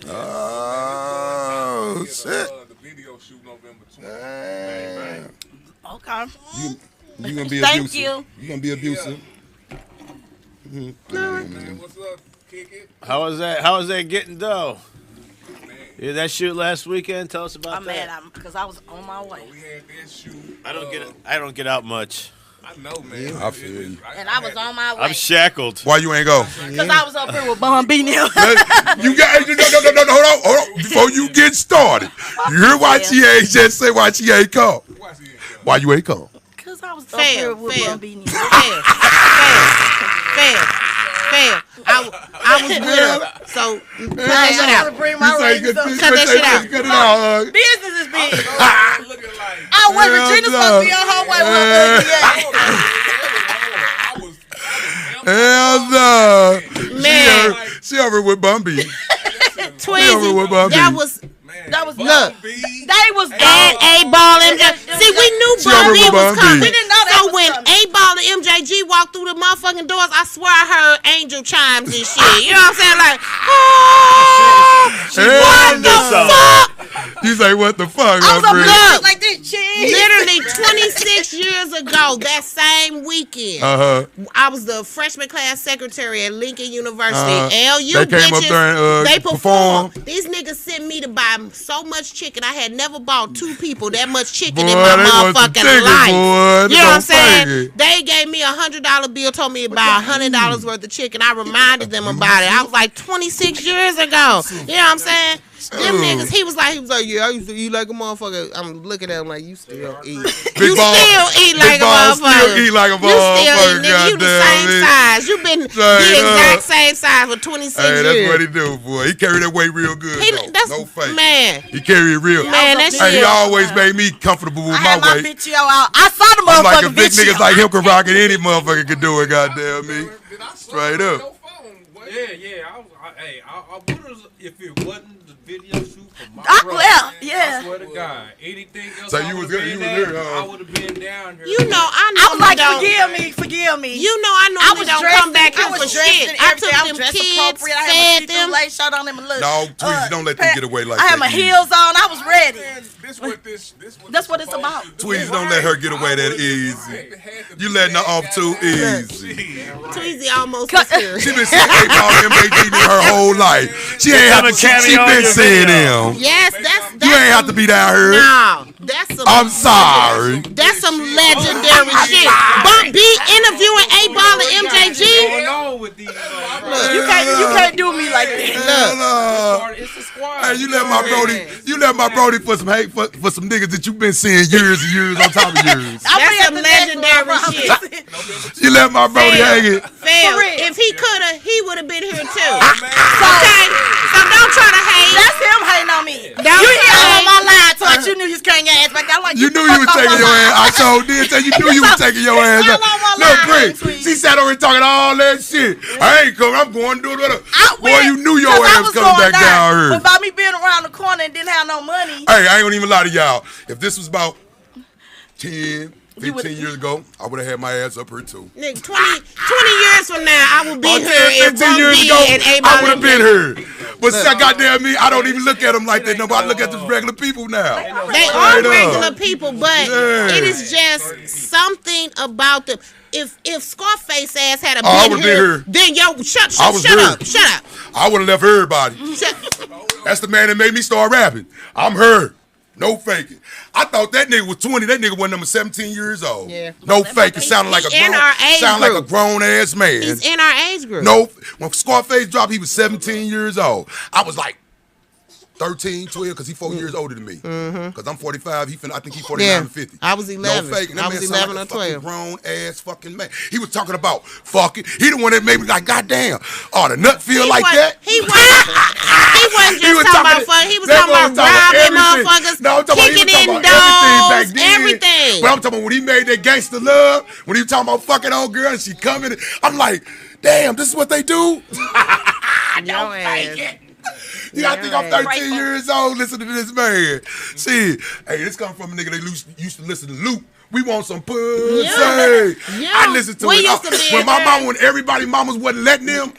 Oh shit. The video shoot November 20th. Okay. You gonna be Thank abusive. you. You gonna be abusive. Man, what's up, Kick It? How was that? How was that getting dough? Yeah, that shoot last weekend. Tell us about I'm that. mad because I was on my way. We had that shoot. I don't get out much. I know, man. I feel you. And I was on my way. I'm shackled. Why you ain't go? Because I was up here with Bon B. Neal. You got no, hold on. Before you get started, you hear why she ain't just say why she ain't come. Why you ain't come? Because I was up here with Bon B. Neal. Fair. I was with her, so cut that shit out. Bring my ratings up. Cut that shit out. Cut it out. Business is big. Looking like I went Regina's supposed to be on her way with her ugly ass. Hell no. Man. She over with Bumby. Tweezy, that was look. They was And A-Ball MJ. See, we knew Bumby was coming. We didn't know that So was when coming. A-Ball and MJG walked through the motherfucking doors, I swear I heard angel chimes and shit. You know what I'm saying? Like, what the fuck? You say what the fuck? I was up Bree? there like this, cheese. Literally 26 years ago, that same weekend, I was the freshman class secretary at Lincoln University. LU They came up bitches, there and they performed. These niggas sent me to buy so much chicken. I had never bought two people that much chicken Boy, in my they want some motherfucking chicken, life. boy. They You know what I'm gonna fake saying? it. They gave me $100 bill, told me to buy $100 worth of chicken. I reminded them about it. I was like 26 years ago. You know what I'm saying? Them niggas, he was like, yeah, I used to eat like a motherfucker. I'm looking at him like, you still eat. You still eat like a motherfucker. Still eat like a You still motherfucker. eat, nigga. You the same size. You been the exact same size for 26 Hey, years. that's what he do, boy. He carry that weight real good, He- though. that's- No fake. man. He carry it real. Man, that Hey, he shit. always made me comfortable with I had my my weight. bitch out. I saw the I'm like a motherfucking big bitch. niggas like him can rock it. Any motherfucker can do it, goddamn me. Straight up. Yeah. I would have if it wasn't the video shoot for my I brother. yeah. I swear to God, anything else So I you was would've good- been you was at, there, huh? I would have been down here. You know, I I was like, don't. forgive me. You know, I normally don't come back here for shit. I took I was them dressed kids, appropriate. I had fed my them. lace shirt on them and look. No, Tweezy, don't let them get away like I that. had my heels on. I was ready. That's what it's about. Tweezy, don't let her get away that easy. You letting her off too easy. Tweezy almost was here. She been saying A-Ball MJG her whole life. She ain't have to. She been saying them. Yes, that's You ain't have to be down here. No, that's some. I'm sorry. That's some legendary shit. Bump B interviewing A-Ball and MJG. Going on with these? You can't do me like that. It's a squad. Hey, you let my Brody for some hate for some niggas that you've been seeing years and years on top of years. That's some legendary shit. You let my Brody hang it. Fail. If he coulda, he would have been here too. Okay, so don't try to hate. That's him hating on me. Don't You hear hate. on my line talk. You knew you was carrying your ass back. I'm like, You knew you was taking your ass. I told did say you knew you was taking your ass up. Look, Bree, she sat over here talking all that shit. I ain't coming. I'm going to do it. Boy, you knew your ass was coming back down here. But by me being around the corner and didn't have no money. Hey, I ain't gonna even lie to y'all. If this was about 10, 15 years ago, I would have had my ass up here too. Nigga, 20 years from now, I will be About here 10, if 15 Bump years B ago, and I A-Ball would have and been here. But goddamn me, I don't even look at them like that no more. I look at just regular people now. They are regular people, but it is just something about them. If Scarface ass had been here, then shut up. I would have left everybody. That's the man that made me start rapping. I'm her. No faking. I thought that nigga was 20. That nigga was number 17 years old. Yeah. No faking. Sounded like a grown ass man. He's in our age group. No, when Scarface dropped, he was 17 years old. I was like 13, 12, because he's 4 years older than me. Because I'm 45. I think he's 49 and 50. I was 11. No faking. That I man was sound 11 like or a fucking 12. grown ass fucking man. He was talking about fucking. He the one that made me like, goddamn. Oh, the nut feel like that? He wasn't just talking about fun. He was talking about robbing motherfuckers, kicking in doors, back then. Everything. But I'm talking about when he made that gangster love, when he was talking about fucking old girl and she coming, I'm like, damn, this is what they do? Don't fake it. I think I'm 13 years old listening to this man. See, hey, this comes from a nigga that used to listen to Luke. We want some pussy. Yeah. I listened to it. When my mama, when everybody mamas wasn't letting them.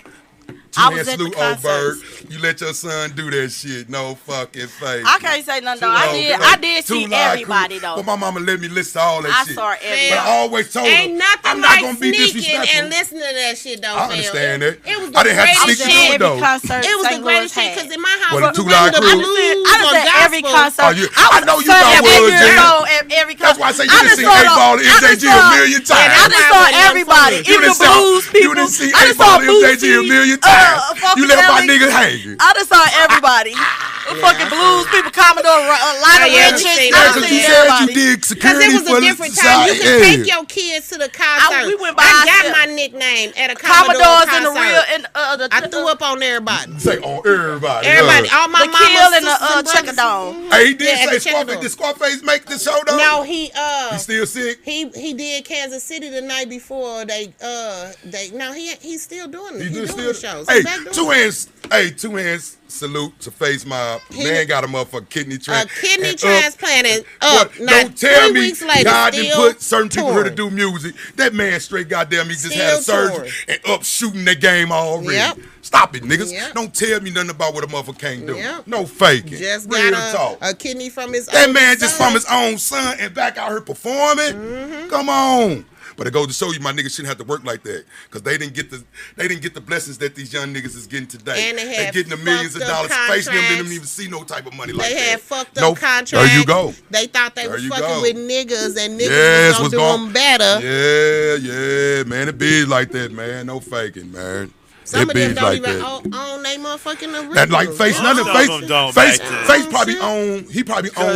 I was at the concert. You let your son do that shit. No fucking face. I can't say nothing though. I did see everybody though. But my mama let me listen to all that shit. I saw everybody. But I always told her, ain't nothing I'm not like gonna be disrespectful. and listening to that shit though. I understand that. It was I didn't have to sneak shit. into it though. It was the greatest shit because in my house, Well, the Two Live Crew. I was at every concert. I know you know was, at every concert. That's why I say you done seen 8 Ball and MJG a million times. I just saw everybody, even the blues people. You done seen 8 Ball and MJG a million times. You left my niggas hanging. I just saw everybody. Fucking blues people, Commodore, Lionel Richards. Yeah, because you said you did security it was a different time. You could take your kids to the concert. We went by I got my nickname at a Commodores concert. in the real. I threw up on everybody. Say on everybody. Everybody. All my the Kill and the Checker Dome. Hey, he did say Scarface. Did Scarface make the show though? No, he still sick? He did Kansas City the night before he's still doing it. He's doing shows. Hey, two hands salute to Face Mob. Man got a motherfucking kidney transplant. A kidney transplanted up. Don't tell me later, God didn't put certain people here to do music. That man straight goddamn, he just had a surgery and up shooting that game already. Yep. Stop it, niggas. Yep. Don't tell me nothing about what a motherfucker can't do. Yep. No faking. Just Real got talk. a kidney from his that own man son. just from his own son and back out here performing. Come on. But it goes to show you my niggas shouldn't have to work like that. Because they didn't get the blessings that these young niggas is getting today. And they getting the millions of dollars. Face them didn't even see no type of money like that. They had fucked up contracts. There you go. They thought they was fucking with niggas and niggas was gonna do them better. Yeah, man. It be like that, man. No faking, man. Some of them don't even own they motherfucking original. That like Face, none of Face probably owned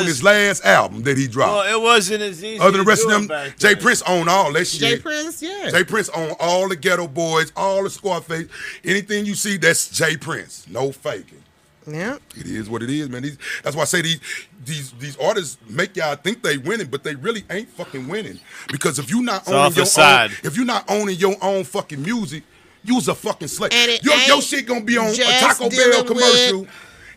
his last album that he dropped. Well, it wasn't as easy. Other than the rest of them, Jay Prince owned all that shit. Jay Prince, yeah. Jay Prince owned all the Ghetto Boys, all the Scarface. Anything you see, that's Jay Prince. No faking. Yeah. It is what it is, man. That's why I say these artists make y'all think they winning, but they really ain't fucking winning. Because if you not owning your own fucking music, you's a fucking slave. Your shit gonna be on a Taco Bell commercial,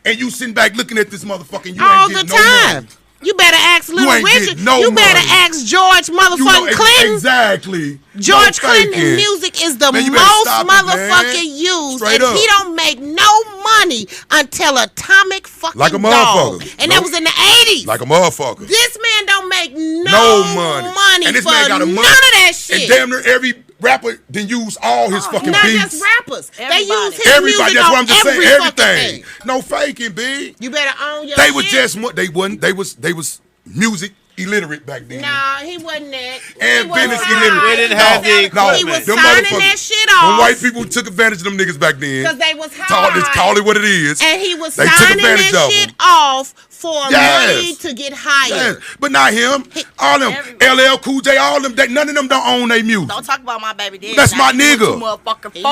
and you sitting back looking at this motherfucker, and you all ain't getting the time. No money. You better ask Little Richard. You better ask George motherfucking Clinton. Exactly. George Clinton's music is the most motherfucking used, and he don't make no money until Atomic fucking like a motherfucker. Dog. And that was in the 80s. Like a motherfucker. This man don't make no money and this for man got none of that shit. And damn near every rapper then use all his fucking not beats. Not just rappers. They use his everybody. Music That's on what I'm just saying. Everything. Thing. No faking, B. You better own your They shit. was just they was music illiterate back then. Nah, he wasn't that. And business illiterate. They didn't have the equipment. He was signing that shit off. When white people took advantage of them niggas back then. Because they was high. Call it what it is. And he was signing that shit off for money to get hired. Yes. But not him. All them. LL Cool J, all them. None of them don't own their music. Don't talk about my baby daddy. That's my nigga.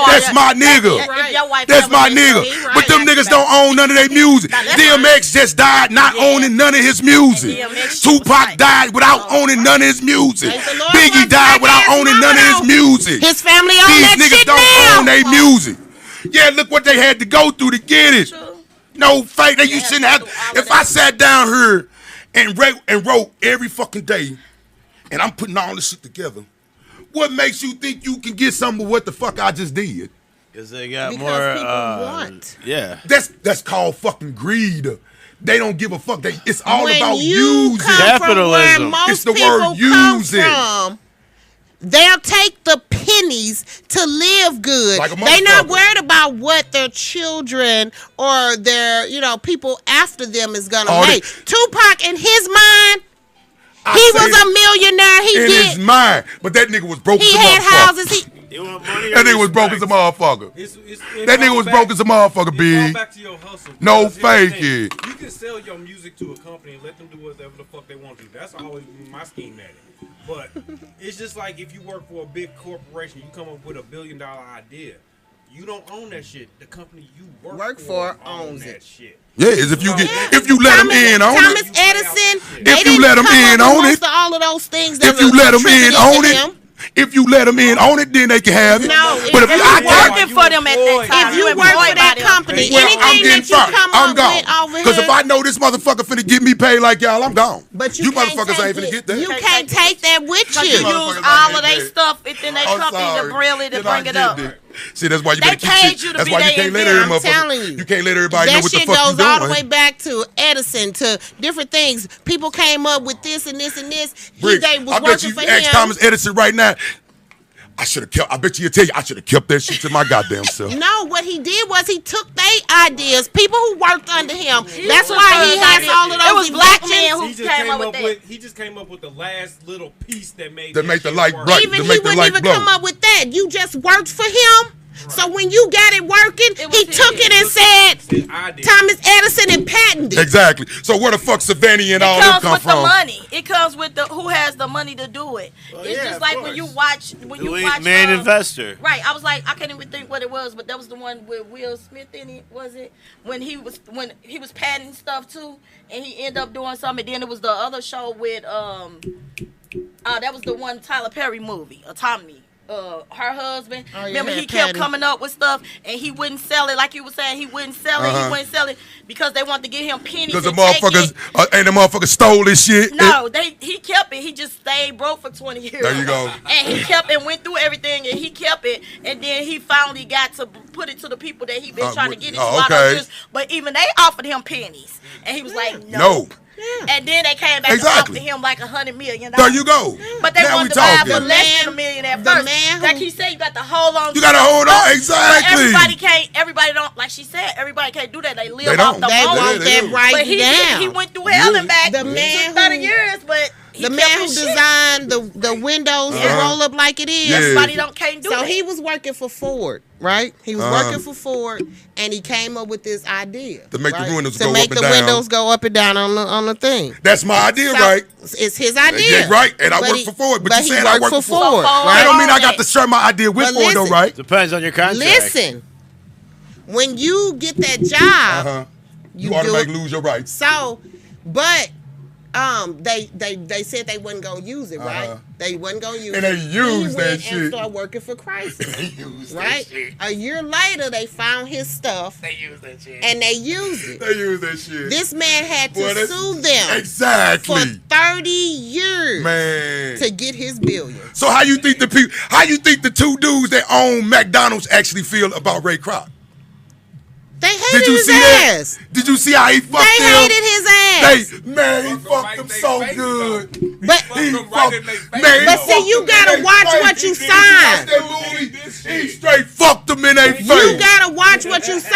That's my nigga. That's my nigga. But them niggas don't own none of their music. DMX just died not owning none of his music. Tupac died without owning none of his music. Biggie died without owning none of his music. His family own that shit now. These niggas don't own their music. Yeah, look what they had to go through to get it. No fake. You shouldn't have. If I sat down here and wrote every fucking day, and I'm putting all this shit together, what makes you think you can get some of what the fuck I just did? Because they got people want. Yeah. That's called fucking greed. They don't give a fuck. It's all about using. Capitalism. It's the word using. They'll take the pennies to live good. Like they're not worried about what their children or their, people after them is gonna make. Tupac, in his mind, he was a millionaire. He did. In his mind, but that nigga was broke. He had houses. That nigga was broke as a motherfucker. That nigga was broke as a motherfucker, B. Back to your hustle. No fake it. You can sell your music to a company and let them do whatever the fuck they want to. That's always my scheme at it. But it's just like if you work for a big corporation, you come up with $1 billion idea. You don't own that shit. The company you work for owns owns that it. shit. Yeah, is if you let them in on Thomas it. Edison, If you let them in on it. all of those things. If you let them in on it. If you let them in on it, then they can have it. No, but if you working for them at that time, if you work for that company, well, I'm anything getting that you fired. come I'm up gone. with over Because here, if I know this motherfucker finna get me paid like y'all, I'm gone. but you can't motherfuckers take ain't finna get that. You can't take that with You you. use motherfuckers all ain't of get their that. stuff within their I'm company sorry. to really to Did I bring it get up. it? See, that's why you They better keep paid shit. you to That's be why you their can't let every invent. motherfucker. I'm telling you. You can't let everybody know That what the shit fuck you goes all the way doing. back to Edison, to different things. People came up with this and this and this. Briggs, They was I bet working you for ask him. Thomas Edison right now. I should have kept. I bet you'll tell you I should have kept that shit to my goddamn self. No, what he did was he took their ideas, people who worked under him. That's why he has all of those. It was black men who He just came up with that. He just came up with the last little piece that made That make the shit light work. bright. Even to he make the wouldn't light even blow. come up with that. You just worked for him. So when you got it working, It was he his. took it and said I did. Thomas Edison and patented it. Exactly. So where the fuck Savannah and all It them comes come with the from? money. It comes with the who has the money to do it. It's yeah, just of like course. when you watch Man investor. Right, I was like, I can't even think what it was, but that was the one with Will Smith in it, was it? When he was patenting stuff too, and he ended up doing something. And then it was the other show with that was the one Tyler Perry movie, Autonomy. Her husband. Oh, yeah, Remember, he kept patent. coming up with stuff, and he wouldn't sell it. Like you were saying, he wouldn't sell it. He wouldn't sell it because they wanted to get him pennies. Because the and take motherfuckers it. and the motherfuckers stole this shit. No, he kept it. He just stayed broke for 20 years. There you go. And he kept and went through everything, and he kept it. And then he finally got to put it to the people that he been trying to get it to a lot of years. But even they offered him pennies, and he was like, no. And then they came back and offered him like $100 million. There you go. But they Now wanted we to buy talking. for less than $1 million at first. Like he said, you got to hold on. You got to hold on. But Exactly. everybody don't, like she said, everybody can't do that. They live They off don't. the They moment. want They that do. right But down. he went through hell and back. The man took 30 who- years, but The man who designed the windows to roll up like it is. Yeah. everybody can't do So that. he was working for Ford, right? He was working for Ford, and he came up with this idea To make the right? windows to go make up and the down. windows go up and down on the thing. That's my idea, So, right? It's his idea. Yeah, right. And I But work he- for Ford. But you he said I work worked for Ford. Ford. That don't mean I All got that. to share my idea with But Ford, though, listen. right? Depends on your contract. Listen, when you get that job, You do automatically it. lose your rights. So, but they said they wasn't gonna use it, right? They wasn't gonna use And it. they used He that went shit. and started working for Chrysler. They used Right? that shit. A year later, they found his stuff They used that shit. and they used it. They used that shit. This man had to Boy, that's- sue them for Exactly. 30 years Man. to get his billion. So how you think the two dudes that own McDonald's actually feel about Ray Kroc? They hated Did you his see that? ass. Did you see how he fucked They them? hated his ass. Man, he Fuck 'em fucked right them in they so face, good. But Fuck 'em right in they face. Man, But he see, fucked you them gotta in they watch face. what you He did. sign. Watch that movie. He straight fucked them in their face. you gotta watch what you sign.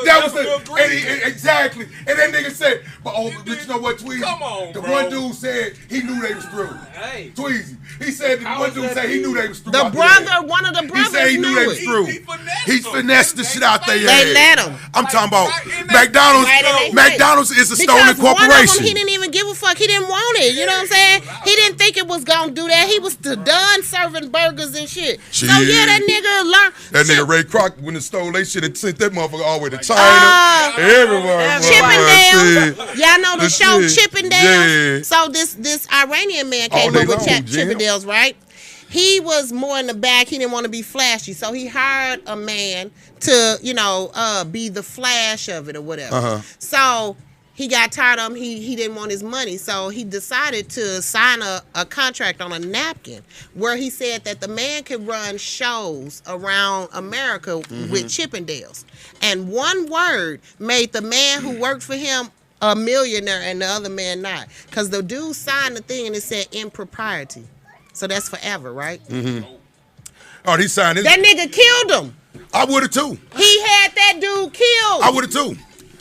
That was the exactly. And that nigga said, but you know what, Tweezy? Come on, the bro. one dude said he knew they was through. Hey. Tweezy. He said the How one is dude that said he knew true? they was through. The after that. brother, one of the He brothers said he knew they knew was it. through. He finessed the shit out their ass. They let him. I'm talking about right in their- McDonald's. right in their McDonald's is a stolen Because one of them, corporation. he didn't even give a fuck. He didn't want it. You know what I'm saying? He didn't think it was gonna do that. He was done serving burgers and shit. So Shit. yeah, that nigga learned. That nigga Ray Kroc, when it stole they shit, and sent that motherfucker all the way to China. Everywhere. Chippendales. Y'all know the The show shit. Chippendales? Yeah. So this Iranian man All came day up with long, Jim. Chippendales, right? He was more in the back. He didn't want to be flashy. So he hired a man to, be the flash of it or whatever. So he got tired of him. He didn't want his money. So he decided to sign a contract on a napkin where he said that the man could run shows around America with Chippendales. And one word made the man who worked for him a millionaire and the other man not. Because the dude signed the thing and it said impropriety. So that's forever, right? Oh, he signed it. That nigga killed him. I would have too. He had that dude killed. I would have too.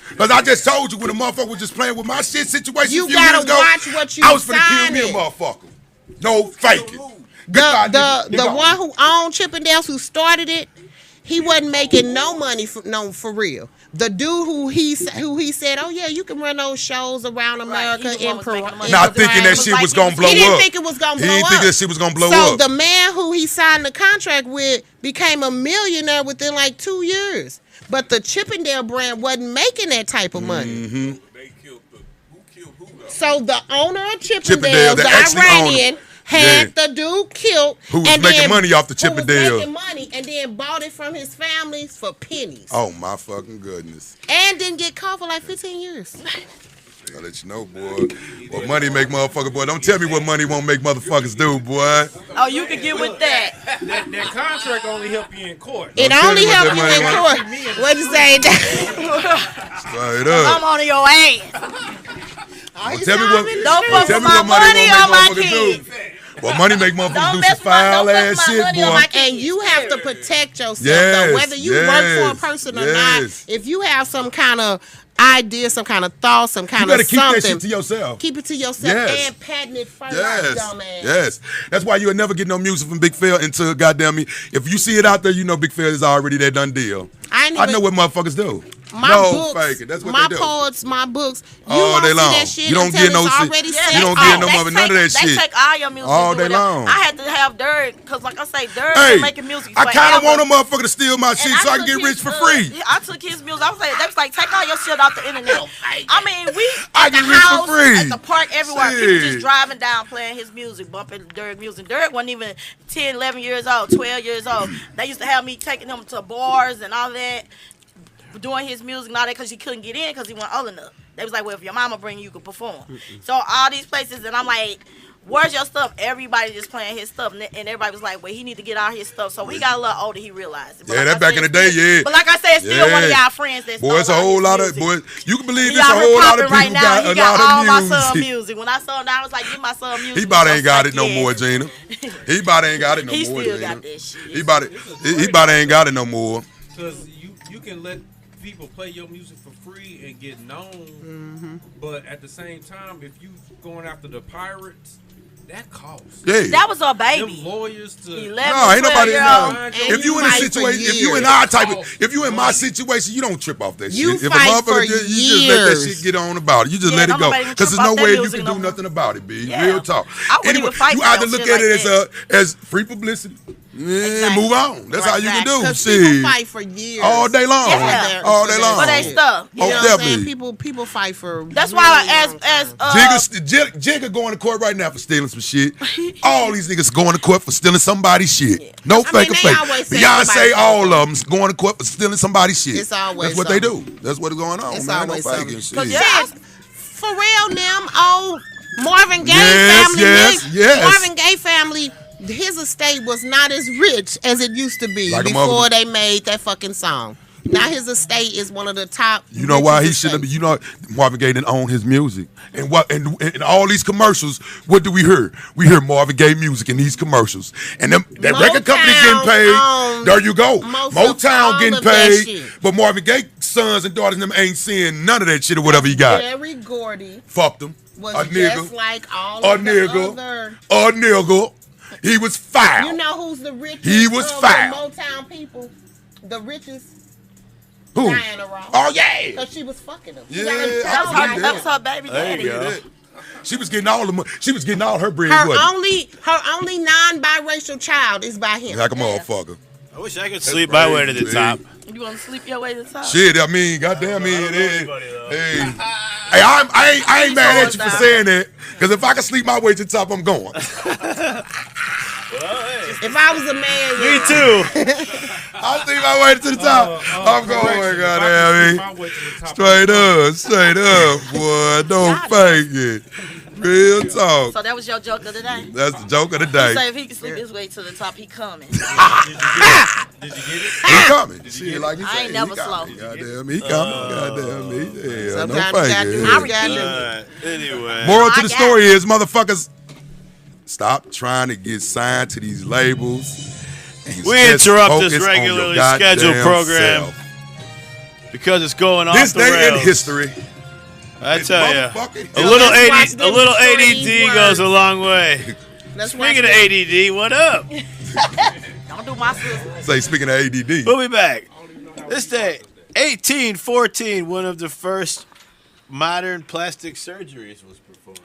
Because I just told you when a motherfucker was just playing with my shit situation You a few gotta years ago, watch what you I was finna kill me a signing. motherfucker. No faking. Good God, The nigga. one who owned Chippendales, who started it, He wasn't making no money for real. The dude who he said, oh yeah, you can run those shows around America in Peru. Not thinking that shit was gonna blow up. He didn't think it was gonna blow up. He didn't think that shit was gonna blow up. So the man who he signed the contract with became a millionaire within like 2 years. But the Chippendale brand wasn't making that type of money. Mm-hmm. They killed who killed who though? So the owner of Chippendale, the Iranian, had the dude killed. Who was making money off the Chippendale. Who was making money and then bought it from his family for pennies. Oh, my fucking goodness. And didn't get caught for like 15 years. I'll let you know, boy. What money make motherfuckers, boy. Don't tell me what money won't make motherfuckers do, boy. Oh, you can get with that. That contract only help you in court. It only help you in court. What you say? Straight up. I'm on your ass. Well, tell me what, Don't fuck tell with me my what money money won't or my make motherfuckers kids. do. Well, money make motherfuckers do some don't foul mess ass my shit, money or boy. my And you have to protect yourself, Yes, though. Whether you work for a person or not, if you have some kind of idea, some kind of thought, some kind You gotta of keep something, that shit to yourself. keep it to yourself and patent it first, dumbass. Yes. That's why you'll never get no music from Big Phil until goddamn me. If you see it out there, you know Big Phil is already that done deal. I know what motherfuckers do. Books, fake it. That's what my they do. poets, my books. You All day won't see long. that shit You don't get no shit. already You don't get no mother, none of that They shit. take all your music. All day long. I had to have Dirk, because like I say, Dirk Hey, been making music I kind of forever. want a motherfucker to steal my shit And so I can took get rich his, for free. I took his music. They was like, take all your shit off the internet. I mean, we I at the get rich for house, free. at the park, everywhere. Shit. People just driving down, playing his music, bumping Dirk music. Dirk wasn't even 10, 11 years old, 12 years old. They used to have me taking him to bars and all that, doing his music and all that because he couldn't get in because he wasn't old enough. They was like, well, if your mama bring you, you can perform. So all these places, and I'm like, where's your stuff? Everybody just playing his stuff, and everybody was like, well, he need to get all his stuff. So we got a little older, he realized it. But Yeah, like that I back said, in the day, yeah. But like I said, it's still one of Yeah. y'all friends that's Boy, it's a whole lot of, boy, you can believe this, a out here whole lot of popping people right now. got a He got all lot my of son music. music. When I saw him, I was like, give my son music. He about ain't got it Like, no yeah. more, Gina. He about ain't got it no He more, still Gina. got that shit. He about ain't got it no more. Because you can let people play your music for free and get known, but at the same time, if you going after the pirates, that costs. Yeah. That was our baby. Them lawyers to 11, No, ain't nobody 12-year-old. know. And If you in a fight for situation, if you in years. our type of, if you in my situation, you don't trip off that You shit. If a fight for motherfucker, you just let that years. shit get on about it. You just Yeah, let it go. nobody even Because trip there's no off that way you music can no do more. nothing about it, B. Yeah. Real talk. I wouldn't even fight you for either no look shit at like it as free publicity. Yeah, Exactly. move on. That's how you can do. Because people Shit. fight for years. All day long. Yeah. All day long. For they stuff. You know Oh, what I'm saying? definitely. People fight for. That's really why long time. Jigga going to court right now for stealing some shit. All these niggas going to court for stealing somebody's shit. No I mean, fake or they fake. always say Beyonce, somebody- all of them going to court for stealing somebody's shit. It's always That's what they something. do. That's what's going on, It's man. always no faking something. shit. Yeah. For real, them old Marvin Gaye Yes, family. yes. Marvin Gaye family. His estate was not as rich as it used to be Like a before mother- they made that fucking song. Now his estate is one of the top. You know why he richest shouldn't be? estates. You know Marvin Gaye didn't own his music, and and all these commercials. What do we hear? We hear Marvin Gaye music in these commercials, and that record company getting paid. owns There you go, most of all Motown getting of that paid, shit. but Marvin Gaye sons and daughters them ain't seeing none of that shit or whatever he got. Jerry Gordy Fucked him. was A just nigga. like all A of the nigga. other. A nigga. He was foul. You know who's the richest? He was of foul. the Motown people. The richest. Who? Diana Ross. Oh yeah. Because she was fucking him. Yeah, That was her baby There daddy. you go. She was getting all the money. She was getting all her bread. Her wasn't it? only non-biracial child is by him. Like a motherfucker. I wish I could sleep my way to the crazy, top. You want to sleep your way to the top? Shit, I mean, goddamn me, it is. anybody, though. Hey, I ain't mad at you for saying that, because if I can sleep my way to the top, I'm going. If I was a man, Me yeah. too. I'll sleep my way to the top. I'm going, goddamn My me. way to the top. Straight up, boy. Don't fake it. Real talk. So that was your joke of the day? That's the joke of the So day. if he can sleep his way to the top, he coming. Did you get it? He coming. Shit, like you I said, ain't never he coming. slow. Goddamn, he coming. Goddamn, me. Yeah, no Sometimes you gotta fake do it. what you gotta do. Anyway. Moral to I the got story is, motherfuckers, stop trying to get signed to these labels. And We just interrupt this focus on your regularly goddamn scheduled program self. because it's going off This the day in rails. history. I tell you, Motherfucking a little Let's watch AD, a little them stories ADD work. goes a long way. Let's Speaking of watch ADD, what up? Don't do my sister. Say, speaking of ADD. We'll be back. This day, 1814, one of the first modern plastic surgeries was performed.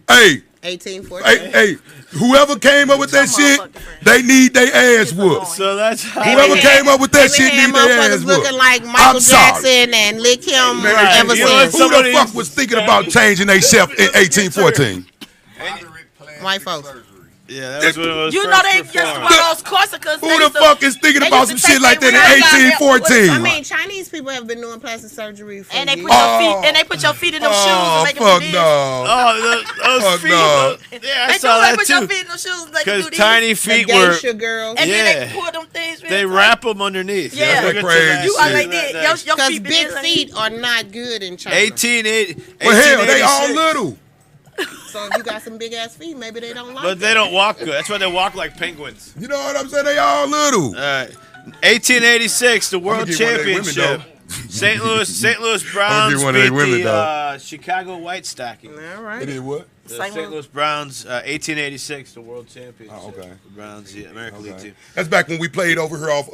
Hey, 1814. hey, whoever came up with that shit, they need their ass whooped. So that's how Whoever came up with that shit need their ass motherfuckers whooped. looking like Michael Jackson and lick him ever you know since. Who the fuck was thinking about changing themselves in 1814? White folks. Yeah, that was when it was You first know they just performed. one of those Corsicas. Who the fuck is thinking about some shit like that in 1814? I mean, Chinese people have been doing plastic surgery for And they years. put your feet and they put your feet in them shoes and Oh, make them fuck do this. no. Oh, those Fuck feet. no. Yeah, I They saw do. They that put your too. feet in them shoes and they can Because do this. tiny The feet were. geisha girls. And then Yeah. they pull them things. They wrap them underneath. Yeah. We'll get to Crazy that You are shit. like that. Your Because feet be big this, like- feet are not good in China. 1880. Well, hell, they all 1886. little. So if you got some big ass feet, maybe they don't like But they don't walk good. That's why they walk like penguins. You know what I'm saying? They all little. All right. 1886, the World get one of they women, Championship. St. Louis Browns one of they beat women, the Chicago White Stockings. All right. It is what? The St. Louis Browns, 1886, the World Championship. Oh, okay. The Browns, yeah, American League team. That's back when we played over here off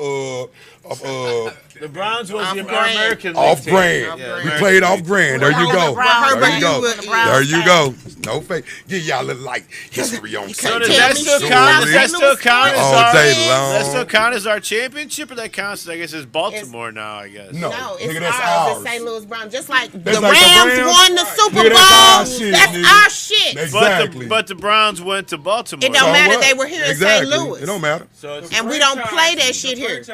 The Browns was the Grand. American League off team. Grand. Yeah, We American played League off team. Grand. There you go. Browns. There you go. The Browns There you style. go. No fake. Give y'all a little like history on So St. does Louis. that still shit count? about Does that St. still Louis count as All our? day Does long. that still count as our championship, or that counts? I guess it's Baltimore now. I guess. No. No, it's Nigga, that's ours. ours. It's St. Louis Browns. Just like That's the like the Rams Rams. won the Super Nigga, that's our Bowl. shit, That's nigga. our shit. Exactly. But the Browns went to Baltimore. It don't So matter. what? They were here in Exactly. St. Louis. It don't matter. So it's And we don't play that shit here.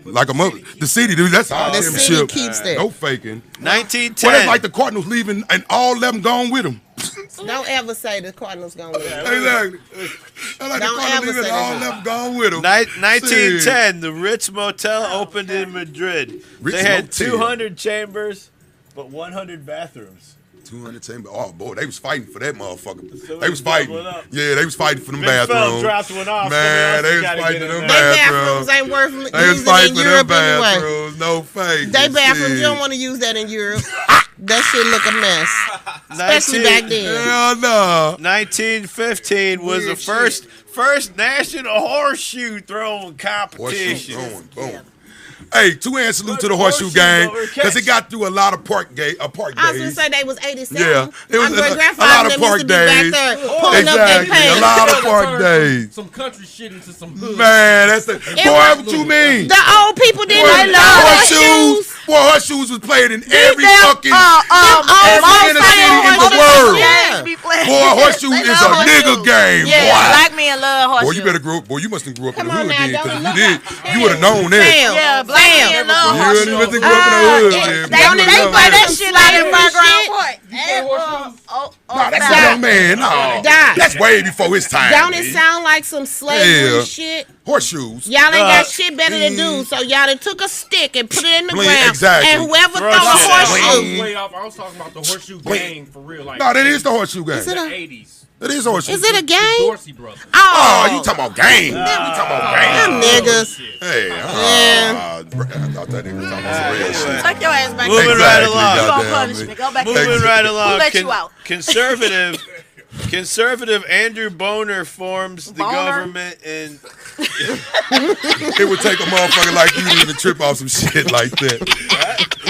Like a mother. The city, dude. That's our The city championship. keeps that. No faking. 1910. Well, that's like the Cardinals leaving and all of them gone with them. Don't ever say the Cardinals gonna win. Exactly. That's like the Don't Cardinals ever leaving say and all that. of them gone with them. 1910, the Ritz Motel opened in Madrid. Ritz They had Motel. 200 chambers, but 100 bathrooms. 200 chambers. Oh boy, they was fighting for that motherfucker. So They was fighting. doubling up. Yeah, they was fighting for them Big Phil bathrooms. dropped one off. Man, Somebody they else was gotta fighting get for in them there. They bathrooms. bathrooms ain't worth They was using fighting in for them Europe anyway. bathrooms. No fake. They bathrooms, you don't want to use that in Europe. That shit look a mess. Especially back then. Hell no. 1915 was Weird the first national horseshoe throwing Horseshoe competition. throwing. Boom. Hey, two-hand salute to the Horseshoe horseshoe gang over because it catch. got through a lot of park I was gonna days. say they was 87. Yeah, it was My a great lot grandfather of used park to be back days. there pulling up their Exactly, a pants. lot of park days. Some country shit into some hood. Man, that's the boy. What you mean? The old people didn't Boy, love horseshoes. Boy, horseshoes was played in every Them, fucking old inner city in the world. Yeah. Be playing. Boy, horseshoe They is love a nigga horseshoes. game. Yeah, Boy. black men love Boy, horseshoes. you better grow up. Boy, you must have grew up in Come the on hood now, then, don't because it if look you did, like- you would have known that. Damn. Yeah, black men love You horseshoes. must have grew up in the hood then. They You would've known play that that. shit like in background Shit. point. Nah, that's a young man. No, Die. that's way before his time. Don't it man. sound like some slavery Yeah. shit? Horseshoes. Y'all ain't got shit better to do, so y'all done took a stick and put it in the Bling, ground. exactly. And whoever Throw throw a shit. horseshoe, I was talking about the horseshoe gang for real. Like No, that is the horseshoe game. Is it the a- 80s. It is horseshoe. is it a The game? Dorsey brothers. Oh, you talking about game? We talking about Them game. niggas. Hey, Yeah. I thought that nigga was talking about some real shit. Take your ass back. Moving You right Exactly, along. gonna goddamn punish it. me. Go back. Moving right along. Who let you out? Conservative Andrew Boner forms the Boner? government in. It would take a motherfucker like you to even trip off some shit like that.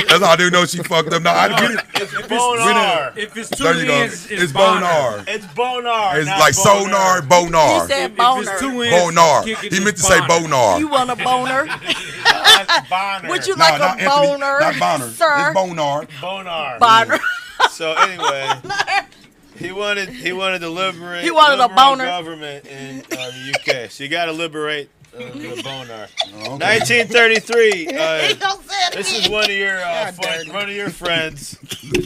That's how I do know she fucked up. Now I get it. It's Bonar. If it's two There you go. ends, It's bonar. It's Bonar. It's not like Boner. sonar, He bonar. said If it's boner. two ends, Bonar. kick it, He it's meant to say bonar. bonar. You want a boner? Boner. Would you No, like not a Anthony, boner, not boner. sir? It's bonar. Bonar. Boner. So anyway, he wanted to liberate. He wanted a liberal boner. government in the UK. So you got to liberate the Bonar. Okay. 1933. He don't say it This is again. one of your friends,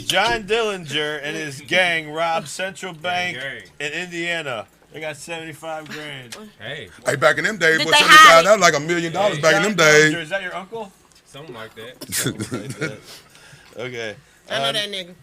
John Dillinger, and his gang robbed Central Bank in Indiana. They got 75 grand. Hey, Hey, back in them days, Did boy, they 75, hide it? that was like $1 million back in John them Dillinger, days. is that your uncle? something like that. Okay. I know that nigga.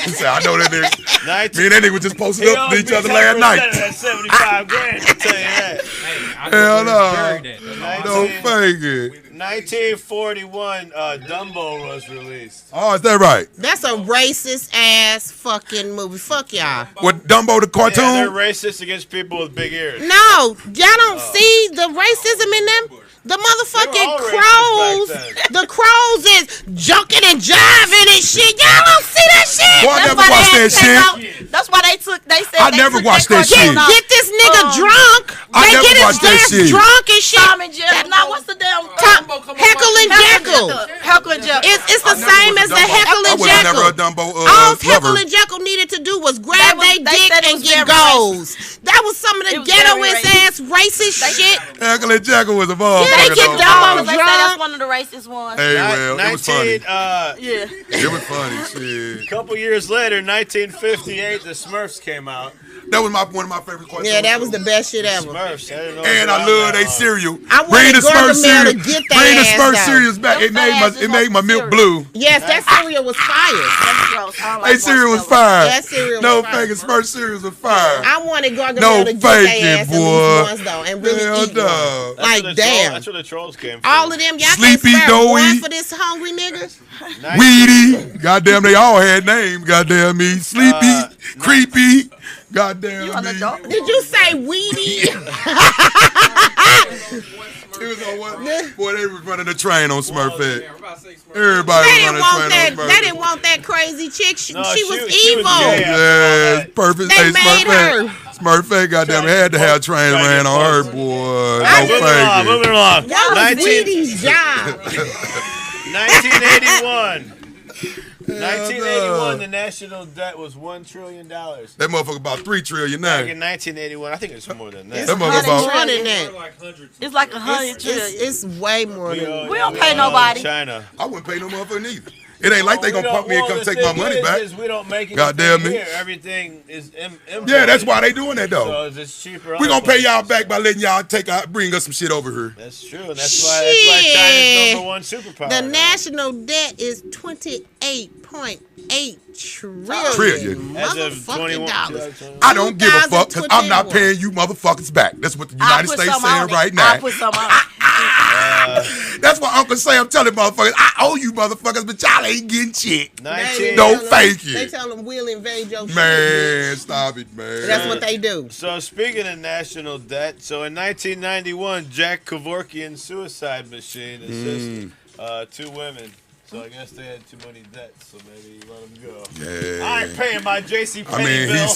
He said, I know that nigga. 19 Me and that nigga was just posted He up to owes each me other 10% last of night. that 75 grand, I'll tell you that. Hey, I Hell just no. buried that. That's all I Don't said. fake it. 1941, Dumbo was released. Oh, is that right? That's a racist ass fucking movie. Fuck y'all. What, Dumbo the cartoon? Yeah, they're racist against people with big ears. No, y'all don't see the racism in them. The motherfucking crows, the crows is junking and jiving and shit. Y'all don't see that shit. Boy, I never watched that shit. That's why they said I never watched that shit. Get this nigga drunk. I They never get his watched that ass shit. drunk and shit. Tom and Jeff. Now what's the damn Heckle and Jekyll. Heckle and Jekyll. It's the same as the Heckle and I was never a Jekyll. Dumbo All lover. Heckle and Jekyll needed to do was grab They their dick said it and was get very goals. That was some of the It was very ghettoest ass racist shit. Heckle and Jekyll was a ball. Yeah, they get Dumbo They say that's one of the racist ones. Hey, well, it was funny. Yeah. It was funny, shit. A couple years later, 1958, the Smurfs came out. That was one of my favorite cartoons. Yeah, that was the best shit ever. Smurfs. I didn't know And I love they cereal. I Bring the wanted Smurf Gargamel cereal. to get their Bring the ass Smurf down. cereals back. It made my milk blue. Yes, that cereal was fire. That's gross. I don't like They cereal was marshmallows. fire. That cereal No was fire. faking, Smurf cereals was fire. I wanted Gargamel No to get faking, their ass at boy. least once though, and really Hell eat no. one. That's Like where damn, That's where the trolls came from. all of them y'all Sleepy, can't spare Doughy. one for this hungry nigga. Weedy. Goddamn, they all had names. Goddamn me. Sleepy, creepy. Goddamn You an me. adult? Did you say weedy? It was on what? Boy, they was running the train on Smurfette. Yeah, I'm about to say Smurf. Everybody They was didn't running want the that. train on They Smurfette. didn't want that crazy chick. She No, was she was evil. gay. Yeah, perfect. They Hey, made Smurfette. Smurfette, goddamn, had to have train ran on her, boy. I No Moving along, moving faking. along. That was 19 Weedy's job. 1981. 1981, the national debt was $1 trillion. Back That motherfucker about 3 trillion now. in 1981, I think it's more than that. That motherfucker about. More than that. Like hundreds. It's like 100 trillion. It's way more than. We don't pay nobody. China. I wouldn't pay no motherfucker neither. It ain't like they gonna pump me and come take my money back. We don't make anything Goddamn me. here. Everything is imported. Yeah, that's why they doing that though. So it's cheaper. We gonna pay y'all back by letting y'all bring us some shit over here. That's true. And that's why China's number one superpower. The now. national debt is 28.8 Trillion. As of motherfucking 21. dollars. I don't give a fuck because I'm not 2021. paying you motherfuckers back. That's what the I'll United put States some on saying it. right I'll now. put some on it. That's what Uncle Sam telling motherfuckers. I owe you motherfuckers, but y'all ain't getting shit. 19. Don't fake They it. tell them we'll invade your shit. Man, stop it, man. That's what they do. So speaking of national debt, so in 1991, Jack Kevorkian's suicide machine assisted two women. So I guess they had too many debts, so maybe let them go. Yeah. I ain't paying my J.C. I Penney mean, bill.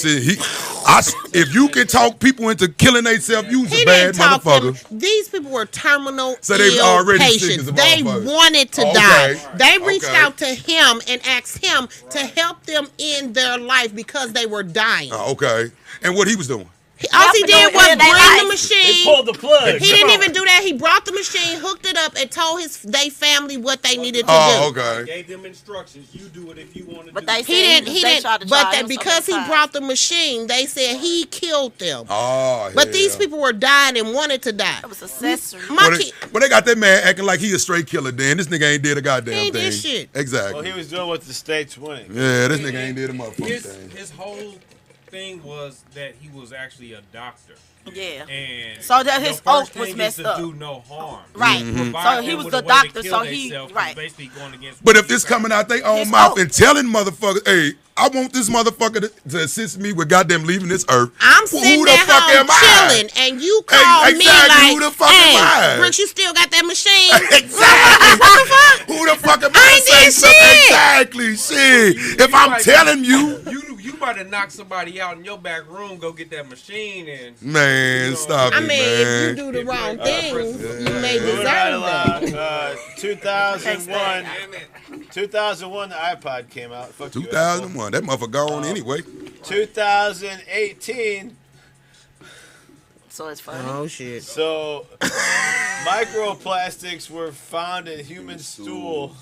if you can talk people into killing themselves, you's He a bad didn't talk them. motherfucker. These people were terminal So they was ill already sick patients. as a They motherfucker. wanted to Okay. die. They reached Okay. out to him and asked him to help them end their life because they were dying. Oh, okay. And what he was doing? All he did was Helping them bring end the their machine. They pulled the plug. He didn't even do that. He brought the machine, hooked it up, and told they family what they needed to Oh, do. okay. Gave them instructions. You do it if you want to But do they it. said He they didn't. tried to But try that him because so he many brought the machine, they said he killed them. Oh, But these hell. people were dying and wanted to die. It was accessory. My Well, kid, they got that man acting like he a straight killer. Then this nigga ain't did a goddamn He ain't thing. did shit. Exactly. Well, he was doing what the state's winning. Yeah, this nigga ain't did a motherfucking thing. His whole thing was that he was actually a doctor. Yeah. And So that his the first oath was thing is messed to up. do no harm. Right. Provide So them he was with the a way to doctor, kill so he theyself, right. basically going against. But if this coming out their own His mouth oath. and telling motherfuckers, hey, I want this motherfucker to assist me with goddamn leaving this earth. I'm Well, sitting who the at fuck home am I? chilling, and you call Hey, me exactly, like, who the fuck am I? "Hey, Brooks, you still got that machine?" Exactly. What the fuck? Who the fuck am I I ain't to say did something? shit. Exactly, shit. If I'm might- telling you, You about to knock somebody out in your back room, go get that machine, and man, stop I it, mean, man. if you do the wrong thing, you may Moving right deserve that. along. 2001. 2001, the iPod came out. Fuck you, 2001, that motherfucker gone anyway. Apple. 2018. So it's funny. Oh shit! So, microplastics were found in human stool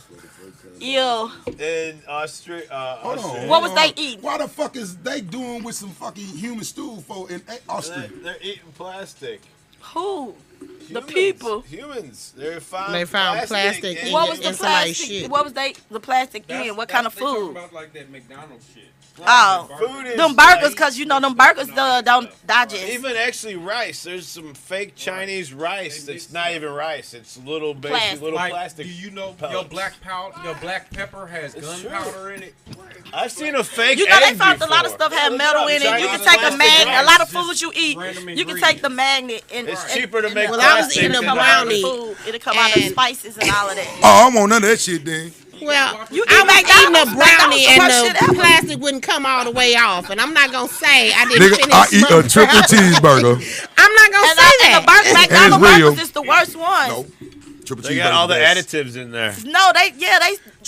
Ew. in Australia. Hold on. What was they eating? Why the fuck is they doing with some fucking human stool for in Austria? They're eating plastic. Who? The people. Humans. They found plastic in What was the somebody's plastic? shit. What was the plastic in? What kind of They talking food? about like that McDonald's shit. Oh, Food is them burgers, because you know them burgers don't digest. even actually rice. There's some fake Chinese rice that's not even rice. It's little Plastic. little Like, plastic. do you know pellets. your black pepper has gunpowder in it? I've seen a fake. You know they egg found a lot of before. stuff had metal in it. You can take a Plastic magnet. A rice. lot of foods you eat, Random you can take the magnet and It's cheaper to make Well, I was plastic eating a than brownie. food. It'll come out of And- spices and all of that. Oh, I don't want none of that shit then. Well, You I eat was eating a McDonald's. brownie and McDonald's the worst shit the ever. plastic wouldn't come all the way off. And I'm not gonna say I didn't Nigga, finish I eat my a triple brownie. cheeseburger. I'm not gonna And say the that. McDonald's real. burgers is the worst one. No. Triple They got all the best. additives in there. No, that's Triple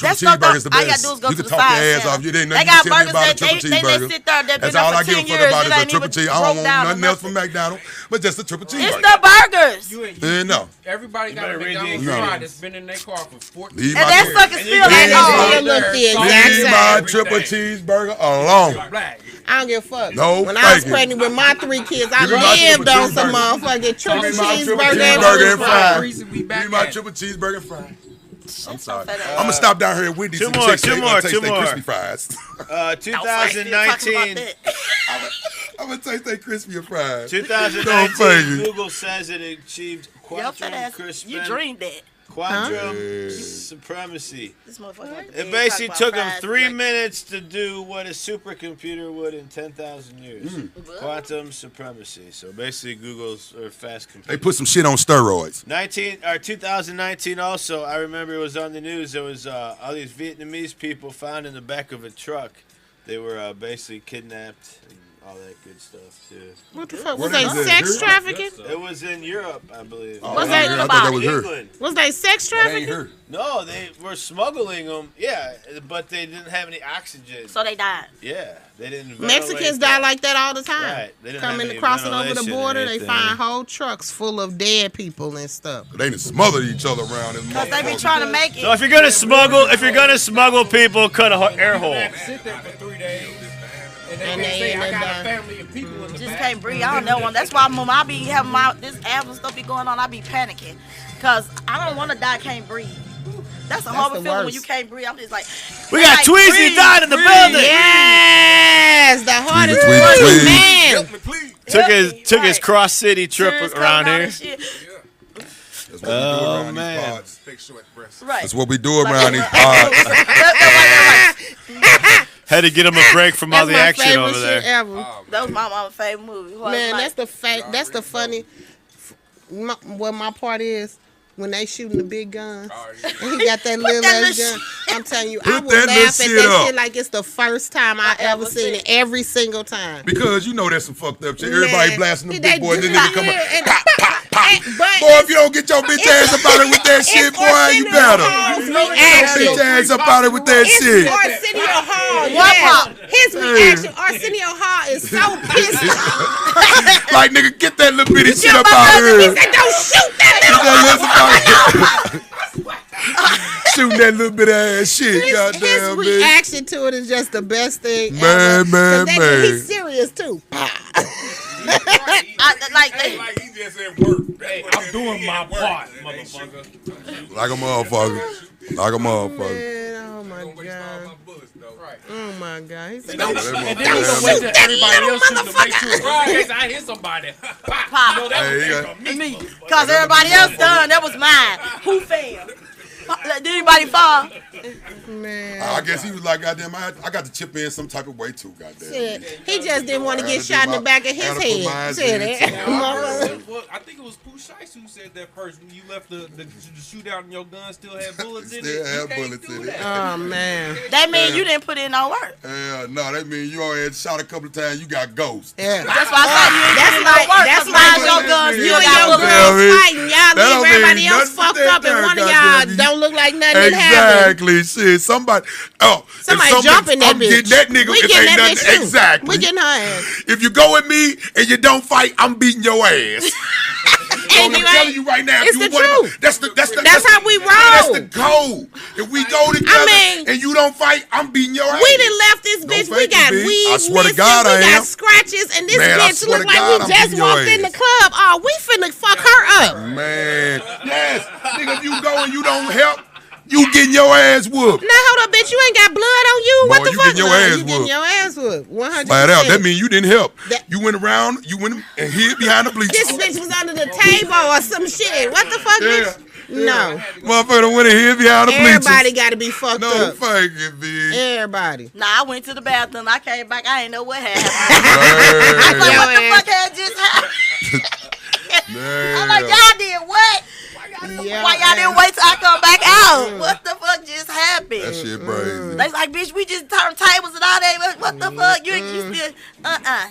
no. cheeseburger's the All you gotta best. do is go You to can the talk your side ass channel. off. You didn't know They you got can tell me burgers about a that triple they cheeseburger. sit there. They've That's been all there I for give a 10 fuck years. about It is a ain't triple even cheese. I broke don't down want or nothing else from nothing. McDonald's, but just a triple It's cheeseburger. the burgers. You ain't. No. Everybody got a better read the McDonald's ingredients. fry that's been in their car for 14 Leave And my that triple- sucker's still And like you oh. still look the Leave exact my same. triple cheeseburger alone. black. I don't give a fuck. No, when I was thank you. pregnant with my 3 kids, I Give me my lived triple on some cheeseburger. motherfucking triple Give me my triple cheeseburger cheeseburger and fries. Reason we Give back me my at it. triple cheeseburger and fries. I'm sorry. fat ass. I'm gonna stop down here at Wendy's Two and more, taste two they- more, taste two they more. crispy fries. Don't fight me talking about 2019. that. I'm gonna taste they crispy fries. 2019. thank you. Google says it achieved Your fat quantum ass, crispin. you dreamed that. Quantum supremacy. This motherfucker. It basically took them 3 minutes to do what a supercomputer would in 10,000 years. Quantum supremacy. So basically, Google's or fast computer. They put some shit on steroids. 2019 also, I remember it was on the news. There was all these Vietnamese people found in the back of a truck. They were basically kidnapped and all that good stuff too. What the fuck? What Was they is that, sex here? trafficking? It was in Europe, I believe. Oh, What's I that thought about? that was her. England. Was they sex That ain't trafficking? her. No, they were smuggling them. Yeah, but they didn't have any oxygen. So they died. Yeah, they didn't. Mexicans ventilate die that. like that all the time. Right. They didn't have Coming any crossing over the ventilation or border, they anything. find whole trucks full of dead people and stuff. They done smothered each other around this Because they be motherfucker. trying to make it. So if you're gonna smuggle people, cut a air hole. Sit there for 3 days. And And they they say, end I up got a dying. family of people in the Just back. can't breathe. I don't know one. That's why when I be having this album stuff be going on, I be panicking. Because I don't want to die, can't breathe. That's a horrible the feeling when worst. you can't breathe. I'm just like, We got like, Tweezy breathe, died in the breathe. building. Yes, the hardest Tweety, one, tweety. man. Help me, please. Took his Right. cross city trip Tears around coming out here. and shit. That's what we do Oh, around man. these pods. Take short breaths. Right. That's what we do around these pods. Had to get him a break from all That's the my action favorite over there. shit ever. That was my mama's favorite movie. Man, that's the funny. What my part is when they shooting the big guns. Oh, yeah. And he got that little that ass little gun. I'm telling you, I Put would that little laugh at shit that up. shit like it's the first time I ever seen it. Every single time. Because you know that's some fucked up shit. Everybody Man, blasting them they big boys, do then they not come up. hear it. Pop, pop, pop. But Boy, if you don't get your bitch ass up out of it with that shit, boy, you better. Get your bitch ass up out of it with that shit. Arsenio Hall, One pop. his reaction, Arsenio Hall is so pissed off. Like, nigga, get that little bitty shit up My out of brother, he here. said, don't shoot that Get little that little shooting that little bit of ass shit, his goddamn, bitch. reaction to it is just the best thing Man, ever. 'Cause man, man. He's serious too. Like he just at work. Hey, I'm doing my part, motherfucker. Like a motherfucker. Like a motherfucker. Man, oh my Don't waste all god. my bullets, though. Right. Oh my god. He said, That And then we motherfucker gonna ass. wait till everybody else shoot to make sure. Right. In case I hit somebody. Pop. You know, that Hey, was you there got- for me. Because everybody else done. That was mine. Who failed? Did anybody fall? man. I guess he was like, goddamn, I got to chip in some type of way too, goddamn. Shit. He just didn't want to Gotta get do shot in my- the back of his gotta put my head. eyes Shit, in eh? it, Motherfucker. Well, I think it was Pooh Shiesty who said that first. When you left the shootout and your gun still had bullets in it. Still You have can't bullets do in it. that. Oh man. That means you didn't put in no work. No, that means you already had shot a couple of times, you got ghost. Yeah. That's why I said you That's didn't like- put in no work. that's That's like why your guns you You still and got your bullets. Yeah, I girls mean, fighting. Y'all that don't leave everybody mean else nothing fucked that up, and there, one of goddamn y'all you. don't look like nothing that happened. Exactly, shit. Somebody Somebody jumping that I'm bitch. getting that nigga We if getting ain't that nothing. bitch too. Exactly. We getting her ass. If you go with me and you don't fight, I'm beating your ass. And I'm telling you right now, it's the truth. That's how we roll. That's the code. If we go together and you don't fight, I'm beating your ass. We done left this bitch. We got weeds. I swear to God, I am. We got scratches, and this bitch look like we just walked in the club. Oh, we finna fuck her up. Man, yes, nigga, if you go and you don't help, you getting your ass whooped. Now hold up, bitch. You ain't got blood on you. Boy, What the you fuck? getting your ass you whooped. getting your ass whooped. 100%. Flat out. That means you didn't help. You went around. You went and hid behind the bleachers. This bitch was under the table or some shit. What the fuck, bitch? No. Motherfucker went and hid behind the bleachers. Everybody got to be fucked up. No fucking bitch. Everybody. Nah, I went to the bathroom. I came back. I ain't know what happened. I was like, what the fuck had just happened? I'm like, y'all did what? Why y'all didn't wait till I come back out? What the fuck just happened? That shit crazy. They like, bitch, we just turned tables and all that. What the fuck? You still,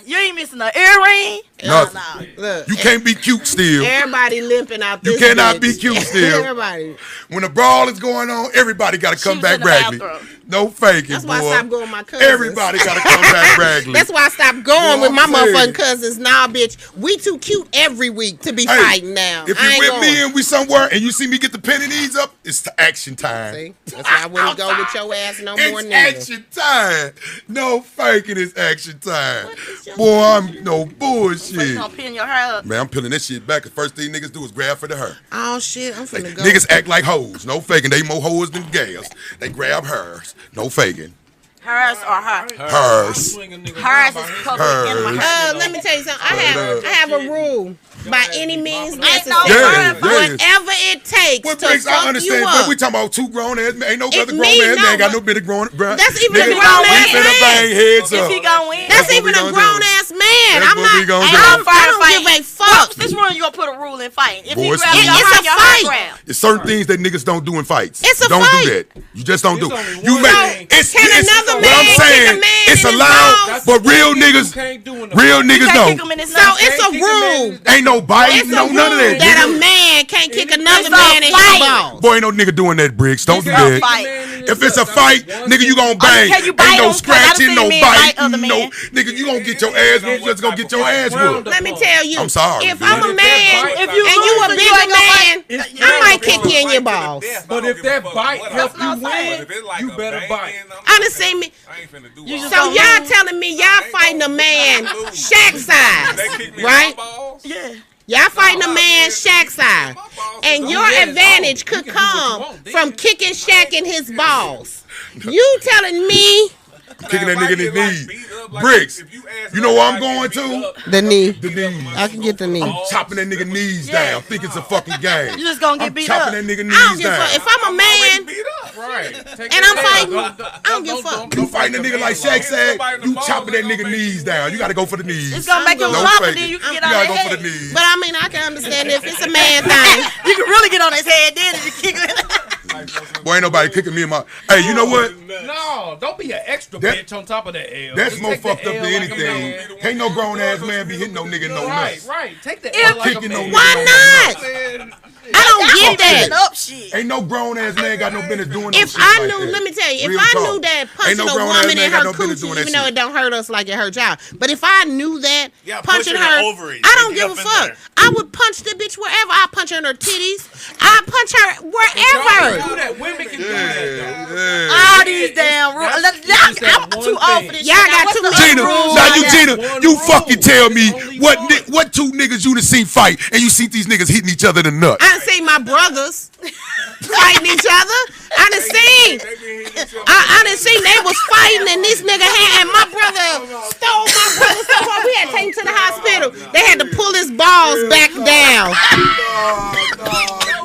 you ain't missing no earring. Nothing. Look, You can't be cute still. everybody limping out this You cannot bitch. be cute still. Everybody. When the brawl is going on, everybody got to come was back in the raggedy. bathroom. No faking, That's boy. why I stopped going with my cousins. Everybody got to come back raggedy. That's why I stopped going Boy, with my I'm saying. motherfucking cousins. Nah, bitch, we too cute every week to be fighting now. If I you ain't with going. me and we somewhere and you see me get the penny knees up, it's action time. See? That's why I wouldn't go with your ass no more, It's nigga. action time. No faking, it's action time. Boy, I'm no So you bullshit. gonna pin your hair up? Man, I'm peeling this shit back. The first thing niggas do is grab for the hair. Oh, shit, I'm finna go. Niggas act like hoes. No faking. They more hoes than gals. They grab hers. No faking. Hers or her? Hers. Hers is public in my hair. Let me tell you something. I have a rule. By any means necessary. Yeah, yeah. Whatever it takes What to makes I fuck you understand? up. But we talking about two grown ass men. Ain't no other grown me, ass no, man got no but- bit of grown. That's even a Nigga, grown we ass finna man. bang heads If up. he gonna win, That's what even we a gonna grown do. ass man. That's I'm what we not. gonna I do. don't give a fuck. This one you gonna put a rule in fighting. If Boy, he it's grabs your fine. It's hair, a your fight. hair grab. It's certain things that niggas don't do in fights. It's a don't fight. do that. You just don't do. It's only You one make thing. it's Can another what man I'm kick saying. a man It's in his allowed, balls? but real niggas, real You niggas can't kick know. him in his So nose. it's a rule. Ain't no biting, It's a no rule none of that. that a nigga. man can't kick another It's a man in his fight. balls. Boy, ain't no nigga doing that, Briggs. Don't do It's a that. fight. If it's a fight, nigga, you gonna bang. can you bite Ain't no him? 'Cause I done scratching, seen no men bite biting, other no. men. Nigga, you gonna get your ass whooped. You just gonna get your ass whooped. Let me tell you. I'm sorry, If dude. I'm a man If and you you a lose, bigger you ain't gonna man, I might kick you in your balls. But if that bite help you win, you a better bang, bite. I done seen me. I ain't finna do You all just that. So y'all telling me y'all fighting a man Shaq They size, kick me in right? my balls. Yeah. Y'all fighting a man Shaq size. And your advantage could come from kicking Shaq in his balls. You telling me Kicking that Now, if nigga in I his get, like, knees. beat up, like, Briggs, if you ask you me know if where I I'm get going beat to? up, the knee? The knees. I can get the knee. I'm chopping that nigga knees down. Think it's a fucking game. You just gonna get I'm beat chopping up. that nigga I don't knees give a fuck. down. If I'm a man beat up. Right. and I'm fighting, I don't give a fuck. You fighting a nigga like Shaq said, Somebody in the you balls, chopping that they nigga gonna make knees you down. win. You gotta go for the knees. It's gonna make him No drop and faking. then you can You get on gotta his go for head. the knees. But I mean, I can understand if it's a man thing. You can really get on his head then if you kick him in the Boy, ain't nobody kicking me in my. Hey, you know what? No, don't be an extra That- bitch on top of that L. That's Just more take the fucked up L than like a anything. man. Can't no grown ass man be hitting no nigga in no Right, nuts. right. Take the If- L like a Kicking no man. nigga Why in not? no nuts. I don't get Getting that. up shit. Ain't no grown ass man got no business doing no If shit I like knew, that. let me tell you, if Real I talk. knew that Ain't punching no a grown-ass woman man in got her no business doing coochie, that even though shit. it don't hurt us like it hurt y'all, but if I knew that Yeah, punching pushing her, her ovaries. I don't Get give a up in fuck. there. I would punch the bitch wherever. I punch her in her titties. I punch her Y'all wherever. do that. Women can do that, though. Yeah. All these damn rules. That's I'm just that too one old thing. for this Y'all shit. got What's too the many Gina, other rules. now I you got? Gina, One you rule. fucking tell me Only what one. what two niggas you done seen fight and you see these niggas hitting each other in the nuts. I done seen my brothers fighting each other. I done seen. I done seen they was fighting and this nigga had, and my brother stole my brother's stuff. We had to take him to the hospital. They had to pull his balls back down.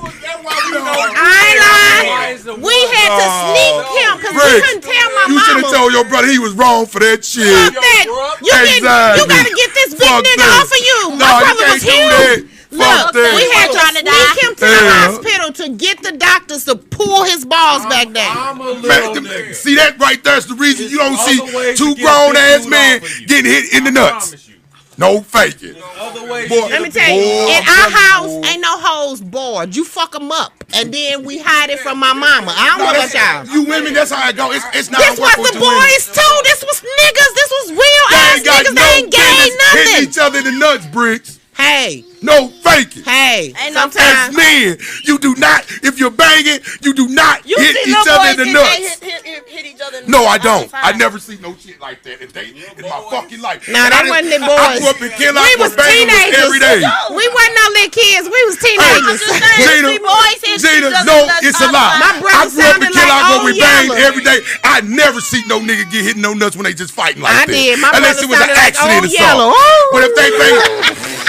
I ain't lying. We had to sneak him because we Briggs, couldn't tell my you should have mama. told your brother he was wrong for that shit. Fuck that. You gotta get this big Fuck nigga that. off of you. Nah, My you brother can't was do huge. that. Fuck Look, that. we had to Trying to sneak him to the Yeah. hospital to get the doctors to pull his balls back down. I'm a little Man, nigga. see that right there's the reason you don't There's other see ways two to get a grown big ass dude men off of you. getting hit in the I nuts. promise you. No faking. Other ways Boy, to get Let a me big tell you, dude in off our of you. house, ain't no hoes bored. You fuck them up, and then we hide it from my mama. I don't know about y'all. You women, that's how it go. It's not This was work with the you women. boys too. This was niggas. This was real They ass ain't got niggas. no They ain't gay business hitting nothing. each other in the nuts, Bricks. Hey. No faking. Hey. Ain't no Sometimes. As men, you do not, if you're banging, you do not You hit see each little other boys in the and nuts. they hit each other in the No, I nuts all the don't. time. I never see no shit like that in my fucking life. No, that wasn't the boys. I grew up in Kellogg. We was teenagers. Every day. We wasn't no little kids. We was I'm teenagers. just saying, Gina, see boys hit each Gina, other no, in the nuts it's a all the lie. time. My brother I grew up in sounded like Kellogg where we Old bang Yeller. every day. I never see no nigga get hit in no nuts when they just fighting like I that. did. My Unless brother it was an sounded like accident Old or Yeller. something. Ooh. But if they bang,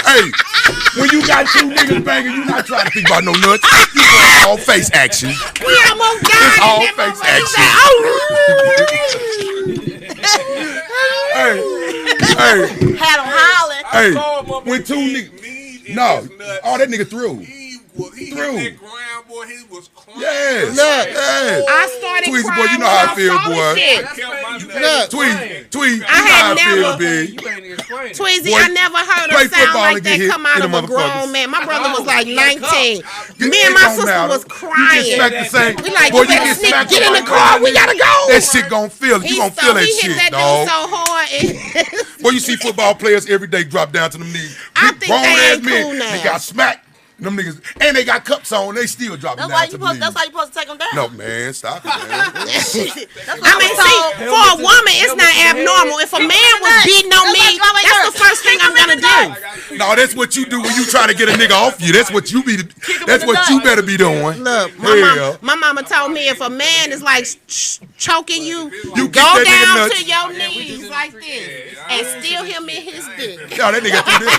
hey, when you got two niggas banging, you not trying to think about no nuts. You doing all face action. We almost died. It's all and that face motherfucker action. said, oh. Hey, Had them hollering. hey, Saw a motherfucker when two knee niggas, in no, his nuts. oh that nigga through. He Through. hit that ground, boy. He was crying. Yes, Look, yes. I started Tweezy, crying boy, you know how I when feel, saw this boy. shit. Look, Tweet, you know I had how I feel, never- big. You ain't explain it. Tweezy, Boy, I never heard play a sound football like and get that hit come out in of the a grown motherfuckers. man. My brother was like It 19. It Me and my don't sister matter. was You crying. just smack the same. We like, boy, you better sneak, smacked get in the by car, one we nigga, gotta go. That shit gon' feel it. You gon' feel that he hit shit, that dog. dude so hard. Boy, you see football players every day drop down to them knees. I Big think grown they ass ain't men, cool now. they got smacked. Them niggas, and they got cups on. They still dropping That's why down you to them supposed. That's knees. why you supposed to take them down. No, man, stop it, man. That's what I mean, see, told. for a woman, it's not abnormal. If a man was beating on me, that's the first thing I'm gonna do. No, that's what you do when you try to get a nigga off you. That's what you be. That's in the what you nuts. better be doing. Look, Yeah. my mama told me if a man is like choking you, You go kick that nigga down nuts. to your knees like this and steal him in his dick. Yo, that nigga through this.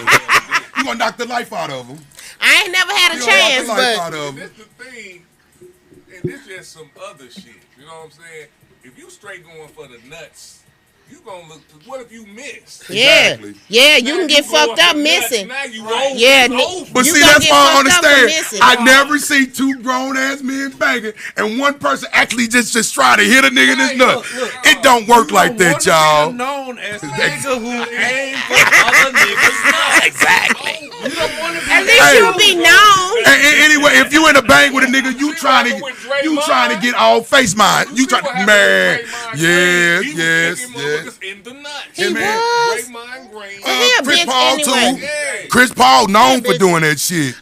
You gonna knock the life out of him. I ain't never had a You gonna knock chance, the life out but of him. This the thing, and this just some other shit. You know what I'm saying? If you straight going for the nuts, you gonna look. What if you miss? yeah, Exactly. yeah, you Now can get going fucked for up nuts, missing. Now you roll. Yeah, But you see, gonna that's get why I fucked up for understand. missing. I never see two grown ass men banging and one person actually just try to hit a nigga in his nut. It don't work like that, y'all. Known as the nigga who aim for other niggas' nuts. Exactly. You don't want to be At least Hey. you be known. Anyway, if you in a bang with a nigga, you trying to get all face mine. You try to man. Yes. In the nuts. He man. was. Draymond Green. He a Chris bitch Paul anyway. too. Chris Paul known for bitch. doing that shit.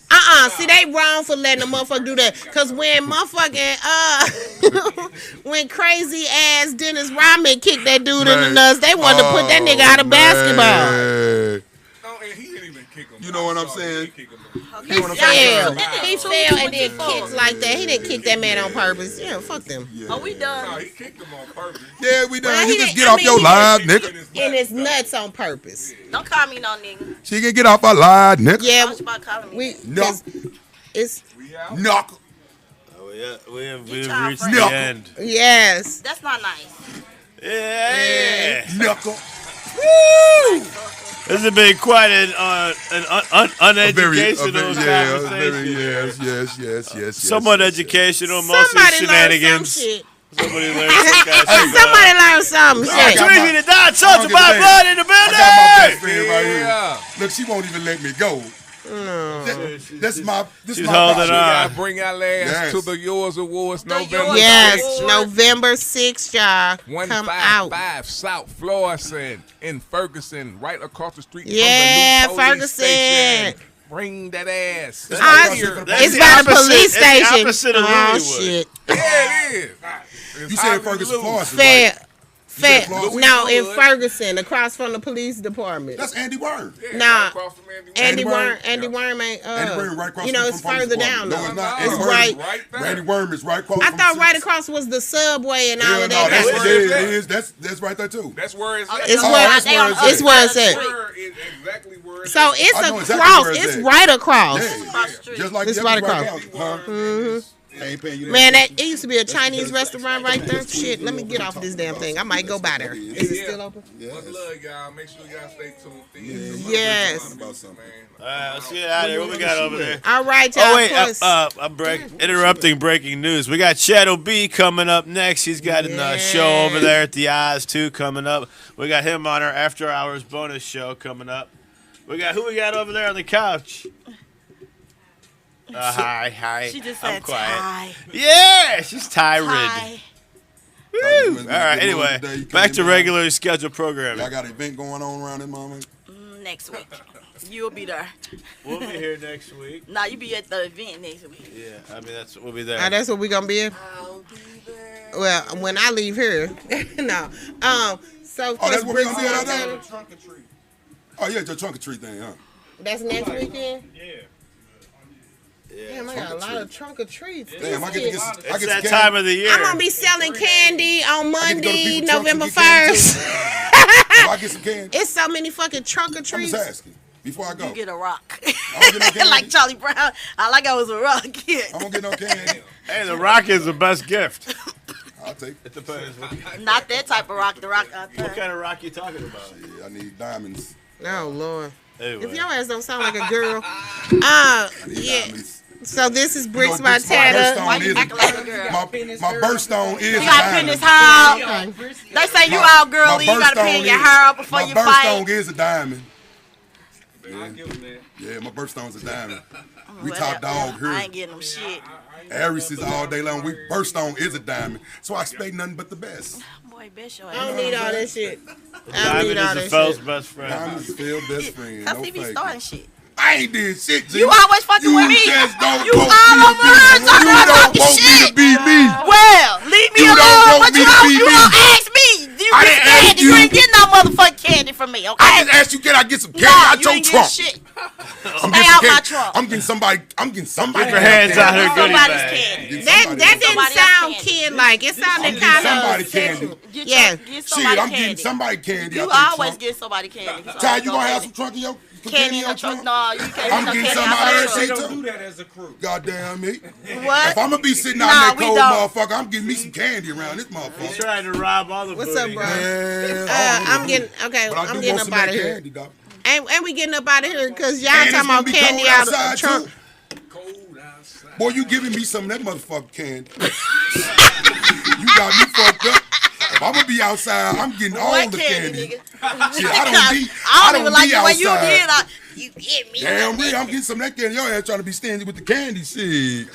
See, they wrong for letting a motherfucker do that. Cause when motherfucking when crazy ass Dennis Rodman kicked that dude in the nuts, they wanted to put that nigga out of basketball. Man. No, and he didn't even kick him. You know what I'm sorry, saying? He kick him. He fell. He fell and then kicked like that. He didn't kick that man on purpose. Yeah, fuck them. Are we No, done? he kicked him on purpose. Yeah, we done. Well, You he just didn't- get I off mean, your he live, Kicked nigga. in his In nuts. his nuts on purpose. Don't call me no nigga. She can get off our live, nigga. Yeah, Don't you about calling me. we. No. 'Cause it's We out. Knuckle. We've child reached friend. the No. end. yes. That's not nice. Yeah. Knuckle. This has been quite an uneducational conversation. Yes. Somewhat educational, mostly Somebody learned some shenanigans. shit. Somebody learned some kind of shit. Somebody learned something. I Shit. got my- Tweezy the Dot, Salt I don't of give a my damn. blood in the I got my best building. friend right Yeah. here. Look, she won't even let me go. That's my. This she's my holding vibe. We gotta on. bring our ass to the Yours Awards November Yes, 6th. November 6th, y'all. Come out. 155 South Florissant in Ferguson, right across the street Yeah, from the new police Ferguson. station. Bring that ass. That's Ah, my Here. vibe. It's by the police It's the station. opposite of Oh, Lilywood. shit. Yeah, it is. You said Ferguson, Florida. Fair. said Florida? No, in Louiswood. Ferguson, across from the police department. That's Andy Word. Nah. Across from Andy Worm. Worm. Andy Worm ain't. Andy Word right across You know, from it's the police further department. down No, though. it's not. It's Andy Word right. there. Andy Worm is right across. I from thought the- right across was the subway and all Yeah, of no, that. that's That's yeah, where it's it at. is. That's right there too. That's where it's at. It's Oh, where that's where it's it's where it's at. Exactly where it's So at. it's I know exactly across. where it's It's at. right across. Yeah, just like It's the right other across. Huh? I ain't paying you Man, that it used to be a Chinese restaurant right there. Shit, let me get off this damn thing. I might go by there. Is it still open? Much love, y'all. Make sure y'all stay tuned. Yes. about something. All right, let's get out of here. What we got over there? All right, y'all. Oh wait, plus- I'm interrupting breaking news. We got Shadow B coming up next. He's got a show over there at the Oz too coming up. We got him on our After Hours bonus show coming up. We got who we got over there on the couch. Hi. She just I'm said quiet. Ty. Yeah, she's tired. Ty. Woo! All right. Anyway, back to regularly scheduled programming. Y'all got an event going on around this moment. Next week. You'll be there. We'll be here next week. Nah, you be at the event next week. Yeah, I mean we'll be there. That's what we gonna be in. Well, when I leave here, no. So Oh, that's what we gonna be at. Trunk or treat. Oh yeah, your trunk or treat thing, huh? That's next weekend. Yeah. Damn, I got a lot of trunk or treats. Damn, I get to get some. I It's get that some time of the year. I'm gonna be selling candy on I get to go to Monday, people's trunks and November get candy, 1st. too. I get some candy. It's so many fucking trunk or I'm treats. just asking before I go. You get a rock. I don't get no candy. Like Charlie Brown. All I got was a rock. I don't get no candy. Hey, the rock is the best gift. I'll take it. It depends. What Not that type of rock. The rock out there. kind of rock you talking about? Yeah, I need diamonds. Oh Lord. Anyway. If your ass don't sound like a girl. I need Yeah. diamonds. So this is Bricks You know, by Bricks by Tata. Why you birthstone acting like a girl? my birthstone is You a gotta pin this diamond. hair out. They say you all girly. You gotta pin your hair up before you My birthstone fight. is a diamond. I give him that. Yeah, my birthstone's a diamond. We Well, top dog I here. ain't getting them shit. Aries is all day long. We birthstone is a diamond. So I expect nothing but the best. Boy, bet your I don't ass. need all that shit. I don't Diamond need all is the that fell's shit. best friend. Diamonds feel best friend. Cause No he be fake. starting shit. I ain't did shit, G. You always fucking You with me. just don't You want all me to over be her you. talking You about don't want shit. me to be me. Well, leave me You don't alone. want But me you to don't, be you me. don't ask me. You I get didn't candy. ask You you. ain't getting no motherfucking candy from me, okay? I just asked you, can I get some candy no, out you your ain't trunk? getting shit. I'm Stay getting out some my candy. trunk. I'm getting somebody. Get your hands out her goodie Somebody's bag. candy. That didn't Somebody sound else kid-like. It sounded I'm kind getting somebody of candy. sexual. Get Yeah. get Shit, somebody I'm candy. getting somebody candy You out their always trunk. get somebody candy. So Ty, I'm you gonna gonna have get some trunk in your candy in the your trunk? No, you can't I'm get no getting candy some out out my of trunk. They shit don't too. do that as a crew. Goddamn me. What? If I'm gonna be sitting out Nah, in that we cold don't. motherfucker, I'm getting me some candy around this He's motherfucker. trying to rob all the What's booty. up, bro? Man, I I'm don't getting know. okay. But I I'm do getting want up some out of of that here, candy, dog. and we getting up out of here because y'all And it's talking gonna about be candy cold out of the outside, trunk. too. Cold outside. Boy, you giving me some of that motherfucking candy. You got me fucked up. If I'm gonna be outside, I'm getting all What the candy, candy. nigga? Shit, I I don't don't even like be the way you outside. did. You get me. Damn, real, I'm getting some of that candy. Your ass trying to be stingy with the candy shit.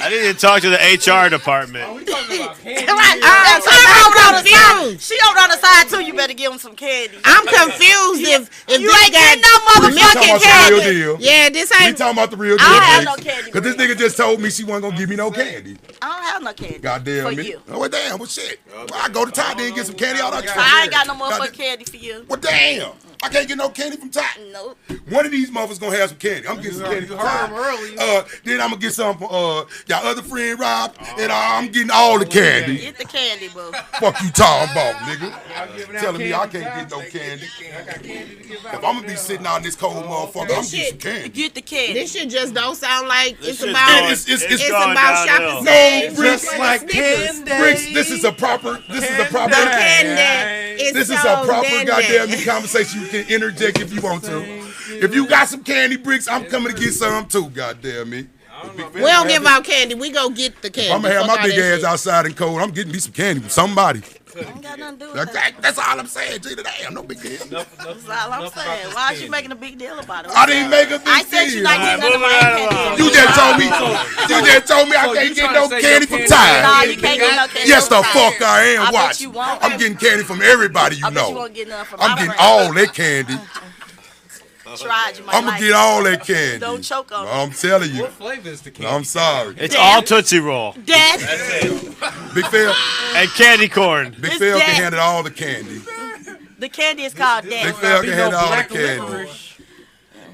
I need to talk to the HR department. We talking about candy. Right. I'm confused. She over on the side too. You better give him some candy. I'm confused if You this ain't guy getting no We talking motherfucking about the real candy. deal. Yeah, this We ain't. talking about the real deal. I don't have no candy, Because this bro. nigga just told me she wasn't gonna give me no candy. I don't have no candy. Goddamn for me. you. Oh, well, damn, well, shit. Well, I go to Ty and get some candy out of the I ain't got no Goddamn. motherfucking candy for you. Well, damn. I can't get no candy from Ty. Nope. One of these motherfuckers gonna have some candy. I'm getting some candy from Ty. Then I'm gonna get some from y'all other friend Rob, and I'm getting all the candy. Get the candy, boo. Fuck you talking about, nigga. I'm giving out Telling me I candy, can't get no Ty. candy. I got candy to give out. If I'm gonna be sitting out in this cold motherfucker, I'm getting some shit- candy. Get the candy. This shit just don't sound like it's shit's about. going- It's It's going about downhill. shopping things. Just like Snickers. Bricks, this is a proper The candy is This is so a proper dandy. goddamn conversation. You can interject if you want to. If you got some candy, Bricks, I'm coming to get some too. Goddamn me. We don't give out candy. We go get the candy. I'm gonna have Fuck my all big that ass shit. outside and cold. I'm getting me some candy from somebody. Ain't got nothing to do with that. That's all I'm saying. G, damn, no big deal. That's all I'm saying. Why is you making a big deal about it? I didn't make a big I said you deal. not getting none of my Alright, moving candy. right You just told me. You just told me I So can't you get trying no to say candy your from candy- Ty. Nah, you can't get no candy. Yes, the from Ty. fuck I am. I bet Watch. you won't. I'm getting candy from everybody you I bet you know. won't get none from I'm my getting friends. all that candy. Tried, you might I'm gonna like get it. all that candy. Don't choke on it. I'm telling you. What flavor is the candy? I'm sorry. It's all Tootsie Roll Dad, Big Phil, and candy corn. Big It's Phil can that. handle all the candy. the candy is called Big Dad. Phil can handle all the black candy. licorice.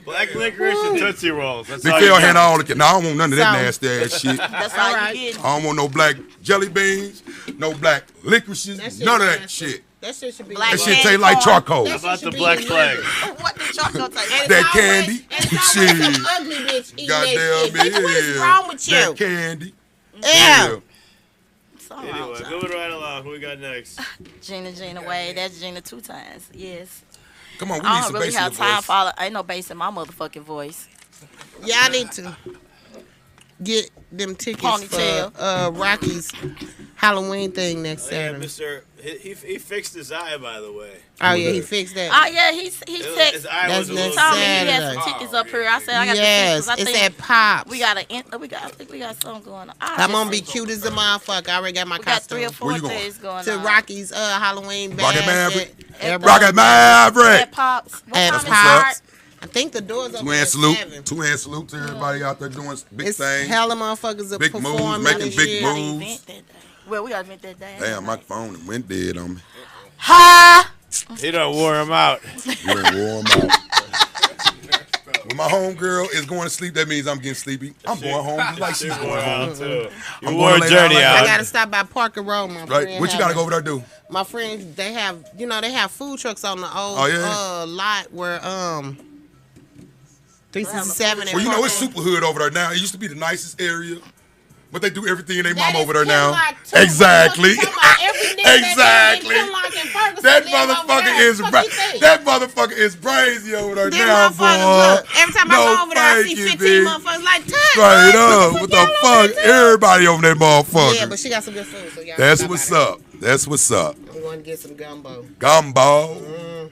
Black licorice and Tootsie Rolls. That's Big all Phil you handle got. all the candy. No, I don't want none of that So- nasty ass shit. That's all Alright. you get. I don't want no black jelly beans, no black licorices, That shit none of that nasty. shit. That shit should be. Black That candy shit taste like corn. charcoal. That How about shit the should Black be Flag? illegal. What the chocolate taste? And That it's always- candy. and it's always Shit. some ugly bitch eating Goddamn that shit. Bitch, what is yeah. wrong with you? That candy. Yeah. Something wrong Anyway, with y'all. moving right along. Who we got next? Gina Wade. That's Gina 2 times. Yes. Come on, we I need don't some really bass in have the time voice. for all. Ain't no bass in my motherfucking voice. Yeah, I need to get them tickets Ponytail. for Rocky's Halloween thing next Yeah, Saturday. Mr. He fixed his eye, by the way. Oh yeah, he fixed that. Oh yeah, he His texted. eye That's was a He little next told me he had Saturday. some tickets up here. I said I got Yes, the tickets. it's I at think Pops. I think we got something going on. I'm gonna be cute as a motherfucker. I already got my We got 3 or costume. 4 Where you going? things going To on. Rocky's Halloween Rocket bash Maverick. at Rocket Maverick. At Pops. What At time is Pops. it? I think the doors open Two-hand at salute. 7. Two-hand salute to everybody out there doing big It's things. hella motherfuckers are Big moves, performing making and big shit. moves. Event that day. Well, we got to event that day. Damn, my phone went dead on me. Ha! He done wore him out. You done wore 'em out. When my homegirl is going to sleep, that means I'm getting sleepy. I'm going home just like she's going home. too. You I'm wore going to lay down dirty like out. I gotta stop by Parker Road, my Right? friend. What you got to go over there do? My friends, they have, they have food trucks on the old Oh, yeah? lot where 367 Well, you know, it's super hood over there now. It used to be the nicest area. But they do everything in their That mom is over there now. Kinlock, too. Exactly. You talking about every nigga Exactly. that live in Kinlock and Ferguson That live over motherfucker there. is Fuck you think? that motherfucker is crazy over there Them now, motherfuckers, look, boy. every time I No go over there, I see faking, 15 bitch. motherfuckers like, Tut, Straight up. What the fuck? Everybody over that motherfucker. Yeah, but she got some good food, so y'all That's stop what's by there. up. That's what's up. I'm going to get some gumbo. Gumbo.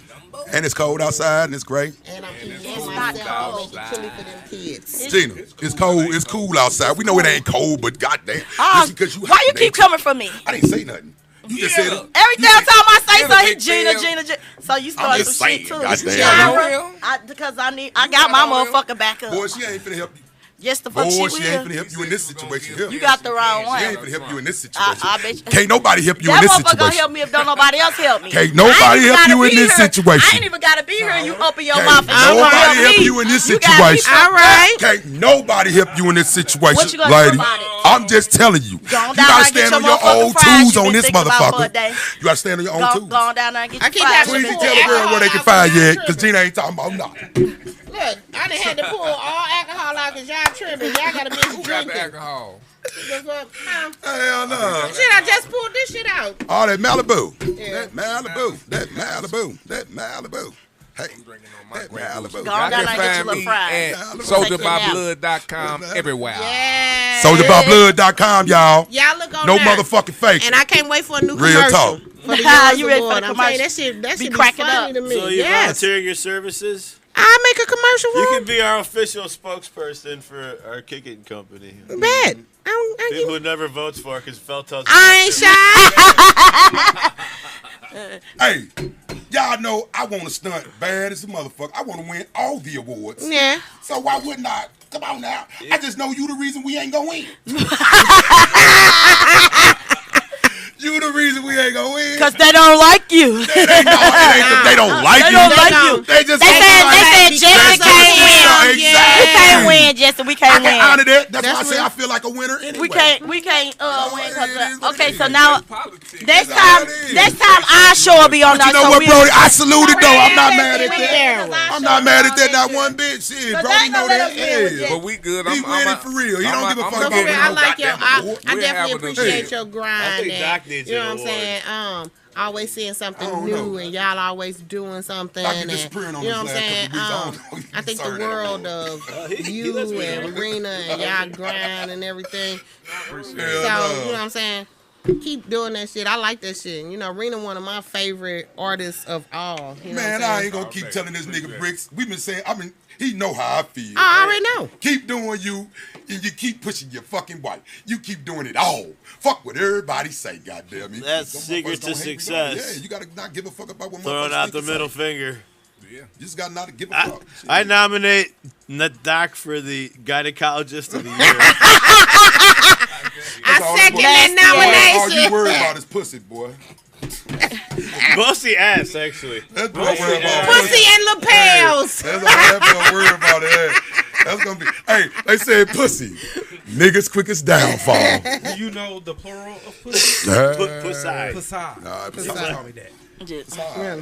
And it's cold outside and it's great. And I'm eating It's for not myself. cold. I'm making chili for them kids. Gina, it's cold. It's cool outside. We know it ain't cold, but goddamn. Oh, just because you why you hot, keep they- coming for me? I didn't say nothing. You just said it. Every You damn said- time I say You're the something, big Gina, deal. Gina. So you start just some shit saying, too. goddamn. Yeah, Yeah. because I got my motherfucker back up. Boy, she ain't finna help you. Yes, the fuck Boy, she she ain't will. finna help you in this situation here. You got the wrong She ain't one. finna help you in this situation. I bet you. Can't nobody help you That in this motherfucker gonna situation. help me if don't nobody else help me. Can't nobody I ain't even help you gotta in be this here. situation. I ain't even gotta be here and you open your Can't mouth and nobody help help me. you in this You got me situation. fucked All right. Can't nobody help you in this situation, What you gonna do lady. about it? I'm just telling you. Go on You down gotta there and get stand on your your own motherfucking fries twos you on been this thinking about for a motherfucker. day. You gotta stand on your own Go twos. on down there and get I your keep fries. having Please to pull tell the girl where they can alcohol find out you for at, y'all because Gina ain't talking about nothing. Look, I done had to pull all alcohol out because y'all tripping. Y'all got to be Who got the drinking. alcohol? The fuck? Huh? Hell no. Shit, I just pulled this shit out. All that Malibu. Yeah. That Malibu. That Malibu. That Malibu. Hey, Drinking on my that Grey Goose. Malibu. Go on down Y'all there and can get your find little me fries. at Take it out. soldierbyblood.com everywhere. Yeah. SoldierByBlood.com, y'all. Y'all look on No there. motherfucking fake. And I can't wait for a new Real commercial. talk. For the Nah, Yours you ready for Award. the I'm telling you, commercial? that shit Be be cracking funny up. to me. So you Yes. volunteering your services? I'll make a commercial for You him. can be our official spokesperson for our kicking company. Bet. I People who never votes for because Felt tells ain't shy. Hey, y'all know I want to stunt bad as a motherfucker. I want to win all the awards. Yeah. So why wouldn't I? Come on now. I just know you the reason we ain't gonna win. You the reason we ain't gonna win. Because they don't like you. They don't like They you. don't like you. They just They said like Jesse can't win. Exactly. We can't win, Jesse. We I can't can honor win. that. That's why I That's say real. I feel like a winner anyway. We can't win. it is what Okay, it so is. now Politics. next That's time, how it is. next time I show be on But you that. know what, Brody? I salute it though. I'm not Alright, mad at that's that. it. I'm not mad at that. Not one bit. Shit, But Brody they ain't know gonna let that. us win with Yeah. But we good. He winning for real. He don't give a fuck about Okay, winning I no like your. goddamn award. I We're definitely having a appreciate good- your grind. I think and, Doc needs you know an what I'm award. saying? Always seeing something I don't new, know. and y'all always doing something. Doc been And, disappearing on you know this what I'm last saying? couple weeks. I don't know. I think the Sorry, that world award. of he you lets me and know. Rena and y'all grind and everything. Hell So you no. know what I'm saying? Keep doing that shit. I like that shit. You know, Rena one of my favorite artists of all. You know Man, what I'm I saying? ain't gonna keep telling this nigga Bricks. We been saying, he know how I feel. I already know. Keep doing you, and you keep pushing your fucking wife. You keep doing it all. Fuck what everybody say, goddamn it. That's Some secret motherfuckers to gonna hate me. success. Yeah, you gotta not give a fuck about what Throwing motherfuckers out think the and say. middle finger. Yeah. You just gotta not give a fuck. Shit. I nominate Doc for the gynecologist of the year. I all- second boy, that all you nomination. worry about is pussy, boy. Mostly ass, actually. That's what I worry about. Pussy and lapels. That's all I worry about. That's gonna be. Hey, they said pussy. Niggas quickest downfall. Do you know the plural of pussy? Pussy. Pussy. Nah, They call me that. Just- Yeah.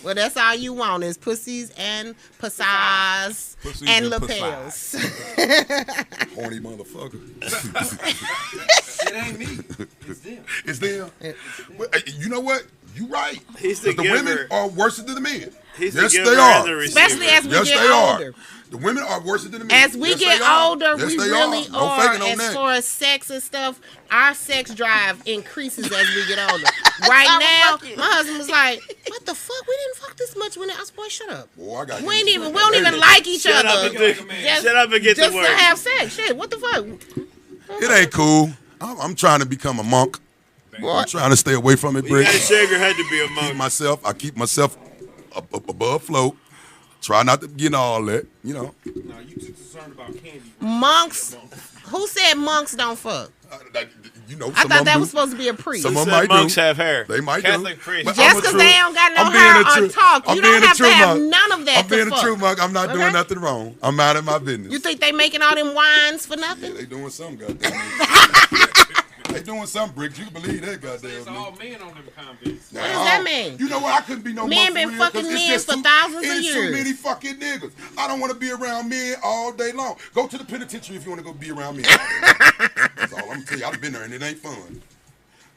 Well, that's all you want is pussies and pussies Pussies and and lapels. horny motherfucker. It ain't me. It's them. It's them. Well, you know what? You right. He's the 'Cause the women giver. are worse than the men. He's Yes, the they giver are. and the receiver. Especially as we Yes, get they older. are. The women are worse than the men. As we Yes, get they are. older, Yes, we they really No are. faking on As that. far as sex and stuff, our sex drive increases as we get older. Right I'ma now, fuck you. my husband was like, "What the fuck? We didn't fuck this much when I was boy. Shut up. Boy, I got We you. don't even like each Shut up other. and do- Just- shut up and get just to to work. have sex. Shit. What the fuck? It ain't cool. I'm trying to become a monk. I'm trying to stay away from it, You Brick. gotta shave your head to be a monk. I keep myself above float. try not to get all that, you know. No, you too concerned about candy. Monks. Who said monks don't fuck? You know, I thought that was supposed to be a priest. Some of them Said might monks do. have hair. They might Catholic do. priests. But Just I'm a because true- they don't got no I'm being hair a or true- talk, I'm you being don't a have to true have monk. none of that I'm being to a true fuck. monk. I'm not doing Okay. nothing wrong. I'm minding my business. You think they making all them wines for nothing? They doing something, goddamn. They doing something, Bricks. You can believe that, goddamn. It's all men on them convicts. What does that mean? You know what? I couldn't be no Men monk been for real, fucking 'cause it's men just for too- thousands of it's years. too many fucking niggas. I don't want to be around men all day long. Go to the penitentiary if you want to go be around men. That's all I'm gonna tell you. I've been there and it ain't fun.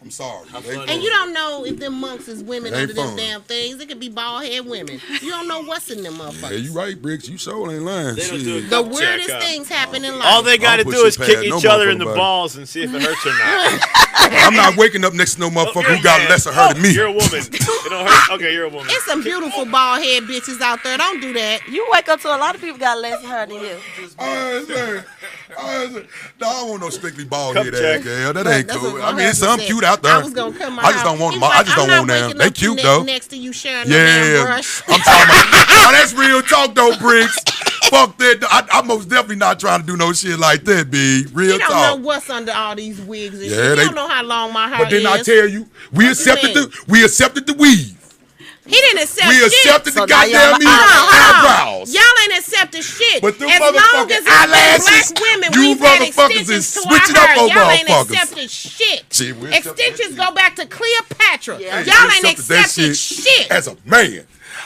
I'm sorry. It ain't fun fun. And you don't know if them monks is women It ain't under them fun. damn things. It could be bald head women. You don't know what's in them Yeah, motherfuckers. you right, Bricks. You sure ain't lying. They don't Shit. do a The cup weirdest check, things happen in life. All they got to I'll do push is it kick past no each other in the motherfucker, balls and see if it hurts or not. I'm not waking up next to no motherfucker who got lesser hurt than me. You're a woman. It don't hurt. Okay, you're a woman. It's some beautiful bald head bitches out there. Don't do that. You wake up to a lot of people got less hair than you. I understand. No, I don't want no strictly bald Cup head check. ass girl. That ain't That's cool. what I mean, my it's some husband cute said. out there. I was gonna come I just don't want them. I just don't want them. They cute though. Next to you sharing the damn Yeah, brush. I'm talking about. Oh, that's real talk though, Briggs. Fuck that. I'm most definitely not trying to do no shit like that, B. Real You don't talk. know what's under all these wigs and Yeah, shit. they- You don't know how long my hair But then is. I tell you, we accepted mean? the weave. He didn't accept We shit. accepted So the now y'all goddamn eyebrows. Y'all ain't accepted shit. But them as long motherfucking as it's been eyelashes, black women, you we've had motherfuckers extensions is to switching our up hair. on Y'all ain't motherfuckers. accepted shit. Shit, we accepted that Extensions shit. go back to Cleopatra. Yeah. Y'all ain't accepted that accepted shit. As a man,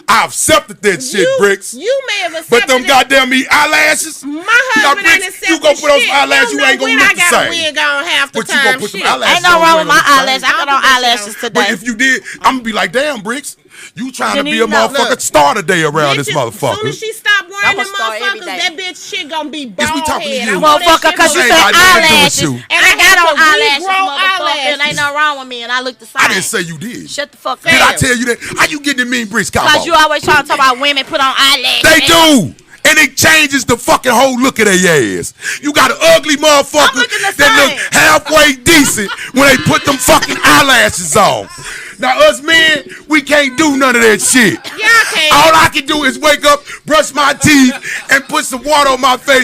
I accepted that shit, Bricks. You may have accepted But them it. goddamn me eyelashes. My Now, husband ain't Bricks, accepted you gonna put those shit. eyelashes, you don't ain't know gonna when look the I got a same. wig on half the But you time. gonna put shit. them eyelashes Ain't no on, wrong you with my ain't gonna eyelashes. I look got the on I'll put that eyelashes shit same. today. But if you did, I'm gonna be like, damn, Bricks, you trying to Didn't be a even know. motherfucker Look. star today around this Bitches, motherfucker. Soon as she stop wearing I'ma them start every motherfuckers, day. that bitch shit gonna be Is bald we talking to head. you? I know that Motherfucker, shit cause you gonna ain't said got nothing to do with eyelashes. you. And I got on eyelashes, regrow motherfucker. And ain't no wrong with me. And I look the same. I didn't say you did. Shut the fuck up. Did I tell you that? How you getting the mean Bricks Cause combo? you always trying to talk about women put on eyelashes. They do. And it changes the fucking whole look of their ass. You got an ugly motherfucker I'm looking the that look same. halfway decent when they put them fucking eyelashes on. Now us men, we can't do none of that shit. Y'all can't. All I can do is wake up, brush my teeth, and put some water on my face